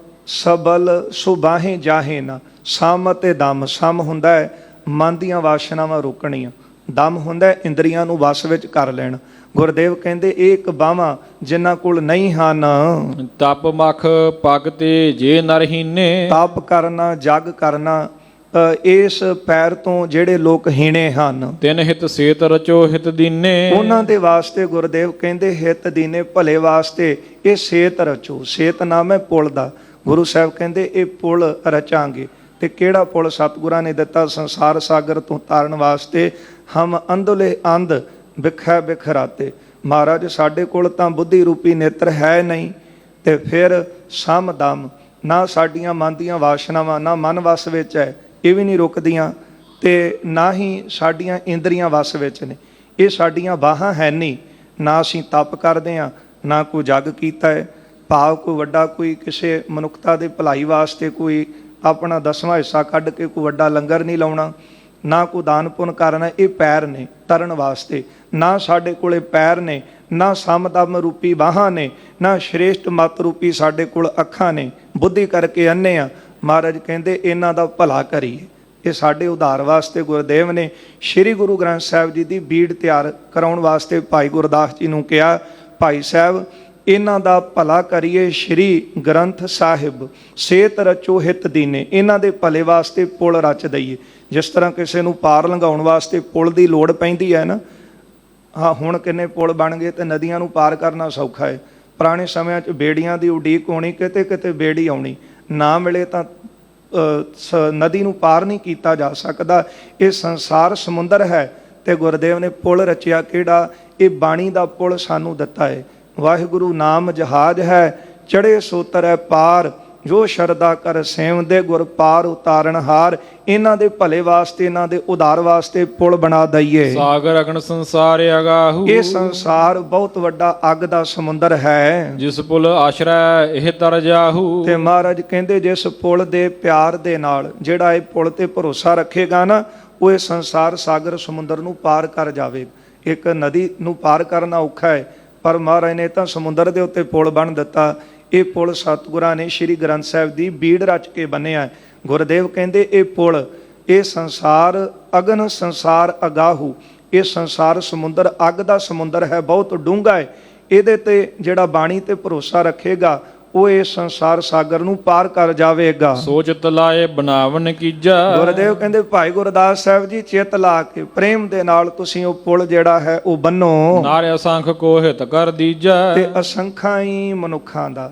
ਸਬਲ ਸੁਬਾਹੇ ਜਾਹੇ ਨਾ। ਸਮ ਅਤੇ ਦਮ। ਸਮ ਹੁੰਦਾ ਹੈ ਮਨ ਦੀਆਂ ਵਾਸ਼ਨਾਵਾਂ ਰੋਕਣੀਆਂ, ਦਮ ਹੁੰਦਾ ਹੈ ਇੰਦਰੀਆਂ ਨੂੰ ਵਸ ਵਿੱਚ ਕਰ ਲੈਣ। ਗੁਰਦੇਵ ਕਹਿੰਦੇ ਇਹ ਇੱਕ ਬਾਹਾਂ ਜਿਨ੍ਹਾਂ ਕੋਲ ਨਹੀਂ ਹਨ। ਤਪ ਮਖ ਪਗ ਤੇ ਜੇ ਨਰਹੀਨੇ। ਤਪ ਕਰਨਾ, ਜਗ ਕਰਨਾ, ਇਸ ਪੈਰ ਤੋਂ ਜਿਹੜੇ ਲੋਕ ਹੀਣੇ ਹਨ, ਤਿਨ ਹਿਤ ਸੇਤ ਰਚੋ ਹਿਤ ਦੀਨੇ। ਉਹਨਾਂ ਦੇ ਵਾਸਤੇ ਗੁਰਦੇਵ ਕਹਿੰਦੇ ਹਿਤ ਦੀਨੇ, ਭਲੇ ਵਾਸਤੇ ਇਹ ਸੇਤ ਰਚੋ। ਸੇਤ ਨਾਮ ਹੈ ਪੁਲ ਦਾ। ਗੁਰੂ ਸਾਹਿਬ ਕਹਿੰਦੇ ਇਹ ਪੁਲ ਰਚਾਂਗੇ। ਤੇ ਕਿਹੜਾ ਪੁਲ ਸਤਿਗੁਰਾਂ ਨੇ ਦਿੱਤਾ? ਸੰਸਾਰ ਸਾਗਰ ਤੋਂ ਤਾਰਨ ਵਾਸਤੇ। ਹਮ ਅੰਧਲੇ ਅੰਧ ਬਿਖੈ ਬਿਖਰਾਤੇ। ਮਹਾਰਾਜ ਸਾਡੇ ਕੋਲ ਤਾਂ ਬੁੱਧੀ ਰੂਪੀ ਨੇਤਰ ਹੈ ਨਹੀਂ, ਤੇ ਫਿਰ ਸਮ ਦਮ, ਨਾ ਸਾਡੀਆਂ ਮਨ ਦੀਆਂ ਵਾਸ਼ਨਾਵਾਂ ਨਾ ਮਨ ਵਸ ਵਿੱਚ ਹੈ, ਇਹ ਵੀ ਨਹੀਂ ਰੁਕਦੀਆਂ, ਤੇ ਨਾ ਹੀ ਸਾਡੀਆਂ ਇੰਦਰੀਆਂ ਵਸ ਵਿੱਚ ਨੇ। ਇਹ ਸਾਡੀਆਂ ਬਾਹਾਂ ਹੈ ਨਹੀਂ। ਨਾ ਅਸੀਂ ਤਪ ਕਰਦੇ ਹਾਂ, ਨਾ ਕੋਈ ਜਗ ਕੀਤਾ ਹੈ। ਭਾਵ ਕੋਈ ਵੱਡਾ, ਕੋਈ ਕਿਸੇ ਮਨੁੱਖਤਾ ਦੇ ਭਲਾਈ ਵਾਸਤੇ ਕੋਈ ਆਪਣਾ 10ਵਾਂ ਹਿੱਸਾ ਕੱਢ ਕੇ ਕੋਈ ਵੱਡਾ ਲੰਗਰ ਨਹੀਂ ਲਾਉਣਾ, ਨਾ ਕੋਈ ਦਾਨ ਪੁੰਨ ਕਰਨਾ। ਇਹ ਪੈਰ ਨੇ ਤਰਨ ਵਾਸਤੇ। ਨਾ ਸਾਡੇ ਕੋਲੇ ਪੈਰ ਨੇ, ਨਾ ਸਮਦਮ ਰੂਪੀ ਬਾਹਾਂ ਨੇ, ਨਾ ਸ਼੍ਰੇਸ਼ਟ ਮਤ ਰੂਪੀ ਸਾਡੇ ਕੋਲ ਅੱਖਾਂ ਨੇ। ਬੁੱਧੀ ਕਰਕੇ ਅੰਨੇ ਆ। ਮਹਾਰਾਜ ਕਹਿੰਦੇ ਇਹਨਾਂ ਦਾ ਭਲਾ ਕਰੀਏ। ਇਹ ਸਾਡੇ ਉਧਾਰ ਵਾਸਤੇ ਗੁਰਦੇਵ ਨੇ ਸ੍ਰੀ ਗੁਰੂ ਗ੍ਰੰਥ ਸਾਹਿਬ ਜੀ ਦੀ ਬੀੜ ਤਿਆਰ ਕਰਾਉਣ ਵਾਸਤੇ ਭਾਈ ਗੁਰਦਾਸ ਜੀ ਨੂੰ ਕਿਹਾ, ਭਾਈ ਸਾਹਿਬ ਇਹਨਾਂ ਦਾ ਭਲਾ ਕਰੀਏ ਸ੍ਰੀ ਗ੍ਰੰਥ ਸਾਹਿਬ, ਸੇਤ ਰਚੋ ਹਿਤ ਦੀਨੇ। ਇਹਨਾਂ ਦੇ ਭਲੇ ਵਾਸਤੇ ਪੁਲ ਰਚ ਦਈਏ। ਜਿਸ ਤਰ੍ਹਾਂ ਕਿਸੇ ਨੂੰ ਪਾਰ ਲੰਘਾਉਣ ਵਾਸਤੇ ਪੁਲ ਦੀ ਲੋੜ ਪੈਂਦੀ ਹੈ ਨਾ। ਹਾਂ, ਹੁਣ ਕਿੰਨੇ ਪੁਲ ਬਣ ਗਏ ਤੇ ਨਦੀਆਂ ਨੂੰ ਪਾਰ ਕਰਨਾ ਸੌਖਾ ਹੈ। ਪੁਰਾਣੇ ਸਮਿਆਂ 'ਚ ਬੇੜੀਆਂ ਦੀ ਉਡੀਕ ਹੋਣੀ, ਕਿਤੇ ਕਿਤੇ ਬੇੜੀ ਆਉਣੀ, ਨਾ ਮਿਲੇ ਤਾਂ ਨਦੀ ਨੂੰ ਪਾਰ ਨਹੀਂ ਕੀਤਾ ਜਾ ਸਕਦਾ। ਇਹ ਸੰਸਾਰ ਸਮੁੰਦਰ ਹੈ ਤੇ ਗੁਰਦੇਵ ਨੇ ਪੁਲ ਰਚਿਆ ਕਿਹੜਾ? ਇਹ ਬਾਣੀ ਦਾ ਪੁਲ ਸਾਨੂੰ ਦਿੱਤਾ ਹੈ। ਵਾਹਿਗੁਰੂ ਨਾਮ ਜਹਾਜ਼ ਹੈ, ਚੜੇ ਸੋਤਰੈ ਪਾਰ, ਜੋ ਸ਼ਰਧਾ ਕਰ ਸੇਵਦੇ ਗੁਰ ਪਾਰ ਉਤਾਰਨ ਹਾਰ। ਇਹਨਾਂ ਦੇ ਭਲੇ ਵਾਸਤੇ, ਇਹਨਾਂ ਦੇ ਉਧਾਰ ਵਾਸਤੇ ਪੁਲ ਬਣਾ ਦਈਏ। ਸਾਗਰ ਅਗਨ ਸੰਸਾਰ ਅਗਾਹੂ। ਇਹ ਸੰਸਾਰ ਬਹੁਤ ਵੱਡਾ ਅੱਗ ਦਾ ਸਮੁੰਦਰ ਹੈ, ਜਿਸ ਪੁਲ ਆਸ਼ਰੈ ਇਹ ਤਰ ਜਾਹੂ। ਤੇ ਮਹਾਰਾਜ ਕਹਿੰਦੇ ਜਿਸ ਪੁਲ ਦੇ ਪਿਆਰ ਦੇ ਨਾਲ ਜਿਹੜਾ ਇਹ ਪੁਲ ਤੇ ਭਰੋਸਾ ਰੱਖੇਗਾ ਨਾ, ਉਹ ਇਹ ਸੰਸਾਰ ਸਾਗਰ ਸਮੁੰਦਰ ਨੂੰ ਪਾਰ ਕਰ ਜਾਵੇ। ਇੱਕ ਨਦੀ ਨੂੰ ਪਾਰ ਕਰਨਾ ਔਖਾ ਹੈ, ਪਰ ਮਹਾਰਾਜ ਨੇ ਤਾਂ ਸਮੁੰਦਰ ਦੇ ਉੱਤੇ ਪੁਲ ਬਣ ਦਿੱਤਾ। ਇਹ ਪੁਲ ਸਤਿਗੁਰਾਂ ਨੇ ਸ੍ਰੀ ਗ੍ਰੰਥ ਸਾਹਿਬ ਦੀ ਬੀੜ ਰਚ ਕੇ ਬੰਨਿਆ। ਗੁਰਦੇਵ ਕਹਿੰਦੇ ਇਹ ਪੁਲ, ਇਹ ਸੰਸਾਰ ਅਗਨ ਸੰਸਾਰ ਅਗਾਹੂ। ਇਹ ਸੰਸਾਰ ਸਮੁੰਦਰ ਅੱਗ ਦਾ ਸਮੁੰਦਰ ਹੈ, ਬਹੁਤ ਡੂੰਘਾ ਹੈ। ਇਹਦੇ ਤੇ ਜਿਹੜਾ ਬਾਣੀ ਤੇ ਭਰੋਸਾ ਰੱਖੇਗਾ ਉਹ ਇਹ ਸੰਸਾਰ ਸਾਗਰ ਨੂੰ ਪਾਰ ਕਰ ਜਾਵੇਗਾ। ਸੋਚਤ ਲਾਏ ਬਣਾਵਨ ਕੀਜਾ। ਗੁਰਦੇਵ ਕਹਿੰਦੇ ਭਾਈ ਗੁਰਦਾਸ ਸਾਹਿਬ ਜੀ ਚਿੱਤ ਲਾ ਕੇ ਪ੍ਰੇਮ ਦੇ ਨਾਲ ਤੁਸੀਂ ਉਹ ਪੁਲ ਜਿਹੜਾ ਹੈ ਉਹ ਬੰਨੋ। ਨਾਰੇ ਅਸੰਖ ਕੋ ਹਿਤ ਕਰ ਦੀਜਾ। ਤੇ ਅਸੰਖਾਂ ਹੀ ਮਨੁੱਖਾਂ ਦਾ,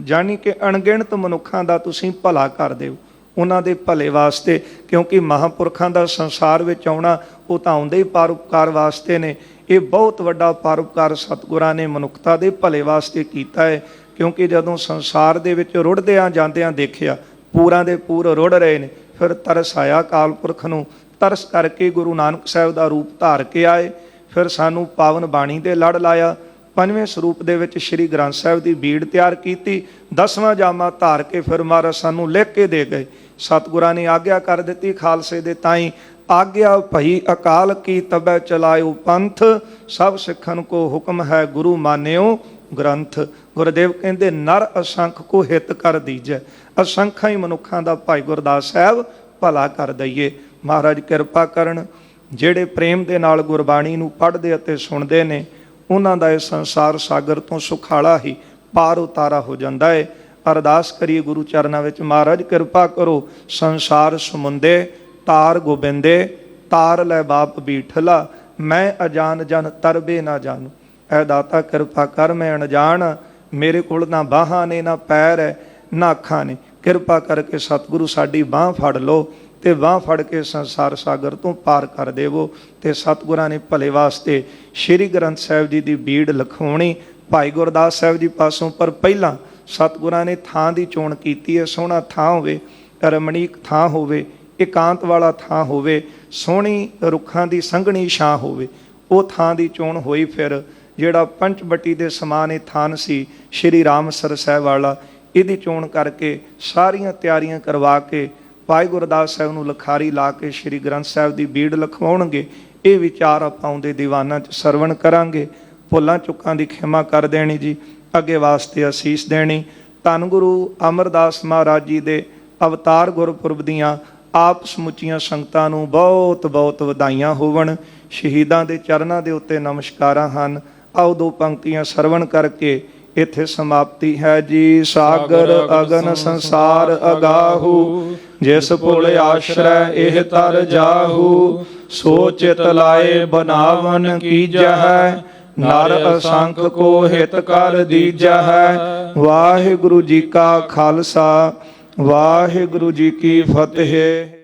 ਜਾਨੀ ਕਿ ਅਣਗਿਣਤ ਮਨੁੱਖਾਂ ਦਾ ਤੁਸੀਂ ਭਲਾ ਕਰ ਦਿਓ, ਉਹਨਾਂ ਦੇ ਭਲੇ ਵਾਸਤੇ। ਕਿਉਂਕਿ ਮਹਾਂਪੁਰਖਾਂ ਦਾ ਸੰਸਾਰ ਵਿੱਚ ਆਉਣਾ ਉਹ ਤਾਂ ਆਉਂਦੇ ਹੀ ਪਰਉਪਕਾਰ ਵਾਸਤੇ ਨੇ। ਇਹ ਬਹੁਤ ਵੱਡਾ ਪਰਉਪਕਾਰ ਸਤਿਗੁਰਾਂ ਨੇ ਮਨੁੱਖਤਾ ਦੇ ਭਲੇ ਵਾਸਤੇ ਕੀਤਾ ਹੈ। ਕਿਉਂਕਿ ਜਦੋਂ ਸੰਸਾਰ ਦੇ ਵਿੱਚ ਰੁੜਦਿਆਂ ਜਾਂਦਿਆਂ ਦੇਖਿਆ, ਪੂਰਾਂ ਦੇ ਪੂਰ ਰੁੜ ਰਹੇ ਨੇ, ਫਿਰ ਤਰਸ ਆਇਆ ਅਕਾਲ ਪੁਰਖ ਨੂੰ। ਤਰਸ ਕਰਕੇ ਗੁਰੂ ਨਾਨਕ ਸਾਹਿਬ ਦਾ ਰੂਪ ਧਾਰ ਕੇ ਆਏ। ਫਿਰ ਸਾਨੂੰ ਪਾਵਨ ਬਾਣੀ ਦੇ ਲੜ ਲਾਇਆ। ਪੰਜਵੇਂ ਸਰੂਪ ਦੇ ਵਿੱਚ ਸ੍ਰੀ ਗ੍ਰੰਥ ਸਾਹਿਬ ਦੀ ਬੀੜ ਤਿਆਰ ਕੀਤੀ। 10ਵਾਂ ਜਾਮਾ ਧਾਰ ਕੇ ਫਿਰ ਮਹਾਰਾਜ ਸਾਨੂੰ ਲਿਖ ਕੇ ਦੇ ਗਏ। ਸਤਿਗੁਰਾਂ ਨੇ ਆਗਿਆ ਕਰ ਦਿੱਤੀ ਖਾਲਸੇ ਦੇ ਤਾਈਂ, ਆਗਿਆ ਭਈ ਅਕਾਲ ਕੀ ਤਬੈ ਚਲਾਇਓ ਪੰਥ, ਸਭ ਸਿੱਖਨ ਕੋ ਹੁਕਮ ਹੈ ਗੁਰੂ ਮਾਨਿਓ ਗ੍ਰੰਥ। ਗੁਰਦੇਵ ਕਹਿੰਦੇ ਨਰ ਅਸੰਖ ਕੋ ਹਿਤ ਕਰ ਦੀਜੈ। ਅਸੰਖਾਂ ਹੀ ਮਨੁੱਖਾਂ ਦਾ ਭਾਈ ਗੁਰਦਾਸ ਸਾਹਿਬ ਭਲਾ ਕਰ ਦਈਏ। ਮਹਾਰਾਜ ਕਿਰਪਾ ਕਰਨ, ਜਿਹੜੇ ਪ੍ਰੇਮ ਦੇ ਨਾਲ ਗੁਰਬਾਣੀ ਨੂੰ ਪੜ੍ਹਦੇ ਅਤੇ ਸੁਣਦੇ ਨੇ, ਉਹਨਾਂ ਦਾ ਇਹ ਸੰਸਾਰ ਸਾਗਰ ਤੋਂ ਸੁਖਾਲਾ ਹੀ ਪਾਰ ਉਤਾਰਾ ਹੋ ਜਾਂਦਾ ਹੈ। ਅਰਦਾਸ ਕਰੀਏ ਗੁਰੂ ਚਰਨਾਂ ਵਿੱਚ, ਮਹਾਰਾਜ ਕਿਰਪਾ ਕਰੋ, ਸੰਸਾਰ ਸਮੁੰਦੇ ਤਾਰ ਗੋਬਿੰਦੇ, ਤਾਰ ਲੈ ਬਾਪ ਬੀਠਲਾ, ਮੈਂ ਅਜਾਨ ਜਨ ਤਰਬੇ ਨਾ ਜਾਣੂ। ਐ ਦਾਤਾ ਕਿਰਪਾ ਕਰ, ਮੈਂ ਅਣਜਾਣ, ਮੇਰੇ ਕੋਲ ਨਾ ਬਾਹਾਂ ਨੇ, ਨਾ ਪੈਰ ਹੈ, ਨਾ ਅੱਖਾਂ ਨੇ। ਕਿਰਪਾ ਕਰਕੇ ਸਤਿਗੁਰੂ ਸਾਡੀ ਬਾਂਹ ਫੜ ਲਓ ਤੇ ਬਾਂਹ ਫੜ ਕੇ ਸੰਸਾਰ ਸਾਗਰ ਤੋਂ ਪਾਰ ਕਰ ਦੇਵੋ। ਤੇ ਸਤਿਗੁਰਾਂ ਨੇ ਭਲੇ ਵਾਸਤੇ ਸ੍ਰੀ ਗ੍ਰੰਥ ਸਾਹਿਬ ਜੀ ਦੀ ਬੀੜ ਲਿਖਾਉਣੀ ਭਾਈ ਗੁਰਦਾਸ ਸਾਹਿਬ ਜੀ ਪਾਸੋਂ। ਪਰ ਪਹਿਲਾਂ ਸਤਿਗੁਰਾਂ ਨੇ ਥਾਂ ਦੀ ਚੋਣ ਕੀਤੀ ਹੈ। ਸੋਹਣਾ ਥਾਂ ਹੋਵੇ, ਰਮਣੀਕ ਥਾਂ ਹੋਵੇ, ਇਕਾਂਤ ਵਾਲਾ ਥਾਂ ਹੋਵੇ, ਸੋਹਣੀ ਰੁੱਖਾਂ ਦੀ ਸੰਘਣੀ ਛਾਂ ਹੋਵੇ, ਉਹ ਥਾਂ ਦੀ ਚੋਣ ਹੋਈ। ਫਿਰ ਜਿਹੜਾ ਪੰਚਵਟੀ ਦੇ ਸਮਾਨ ਇਹ ਥਾਨ ਸੀ ਸ਼੍ਰੀ ਰਾਮਸਰ ਸਾਹਿਬ ਵਾਲਾ, ਇਹਦੀ ਚੋਣ ਕਰਕੇ ਸਾਰੀਆਂ ਤਿਆਰੀਆਂ ਕਰਵਾ ਕੇ ਭਾਈ ਗੁਰਦਾਸ ਸਾਹਿਬ ਨੂੰ ਲਖਾਰੀ ਲਾ ਕੇ ਸ੍ਰੀ ਗ੍ਰੰਥ ਸਾਹਿਬ ਦੀ ਬੀੜ ਲਿਖਵਾਉਣਗੇ। ਇਹ ਵਿਚਾਰ ਆਪਾਂ ਆਉਂਦੇ ਦੀਵਾਨਾਂ 'ਚ ਸਰਵਣ ਕਰਾਂਗੇ। ਭੁੱਲਾਂ ਚੁੱਕਾਂ ਦੀ ਖਿਮਾ ਕਰ ਦੇਣੀ ਜੀ, ਅੱਗੇ ਵਾਸਤੇ ਅਸੀਸ ਦੇਣੀ। ਧੰਨ ਗੁਰੂ ਅਮਰਦਾਸ ਮਹਾਰਾਜ ਜੀ ਦੇ ਅਵਤਾਰ ਗੁਰਪੁਰਬ ਦੀਆਂ ਆਪ ਸਮੁੱਚੀਆਂ ਸੰਗਤਾਂ ਨੂੰ ਬਹੁਤ ਬਹੁਤ ਵਧਾਈਆਂ ਹੋਵਣ। ਸ਼ਹੀਦਾਂ ਦੇ ਚਰਨਾਂ ਦੇ ਉੱਤੇ ਨਮਸਕਾਰਾਂ ਹਨ। ਆਓ ਦੋ ਪੰਕਤੀਆਂ ਸਰਵਣ ਕਰਕੇ ਇੱਥੇ ਸਮਾਪਤੀ ਹੈ ਜੀ। ਸਾਗਰ ਅਗਨ ਸੰਸਾਰ ਅਗਾਹੂ, ਜਿਸ ਭੁਲ ਆਸ਼ਰੈ ਇਹ ਤਰ ਜਾਹੂ। ਸੋ ਚਿਤ ਲਾਏ ਬਨਾਵਨ ਕੀਜਹਿ, ਨਰ ਅਸੰਖ ਕੋ ਹਿਤ ਕਰ ਦੀਜਹਿ। ਵਾਹਿਗੁਰੂ ਜੀ ਕਾ ਖਾਲਸਾ, ਵਾਹਿਗੁਰੂ ਜੀ ਕੀ ਫਤਿਹ।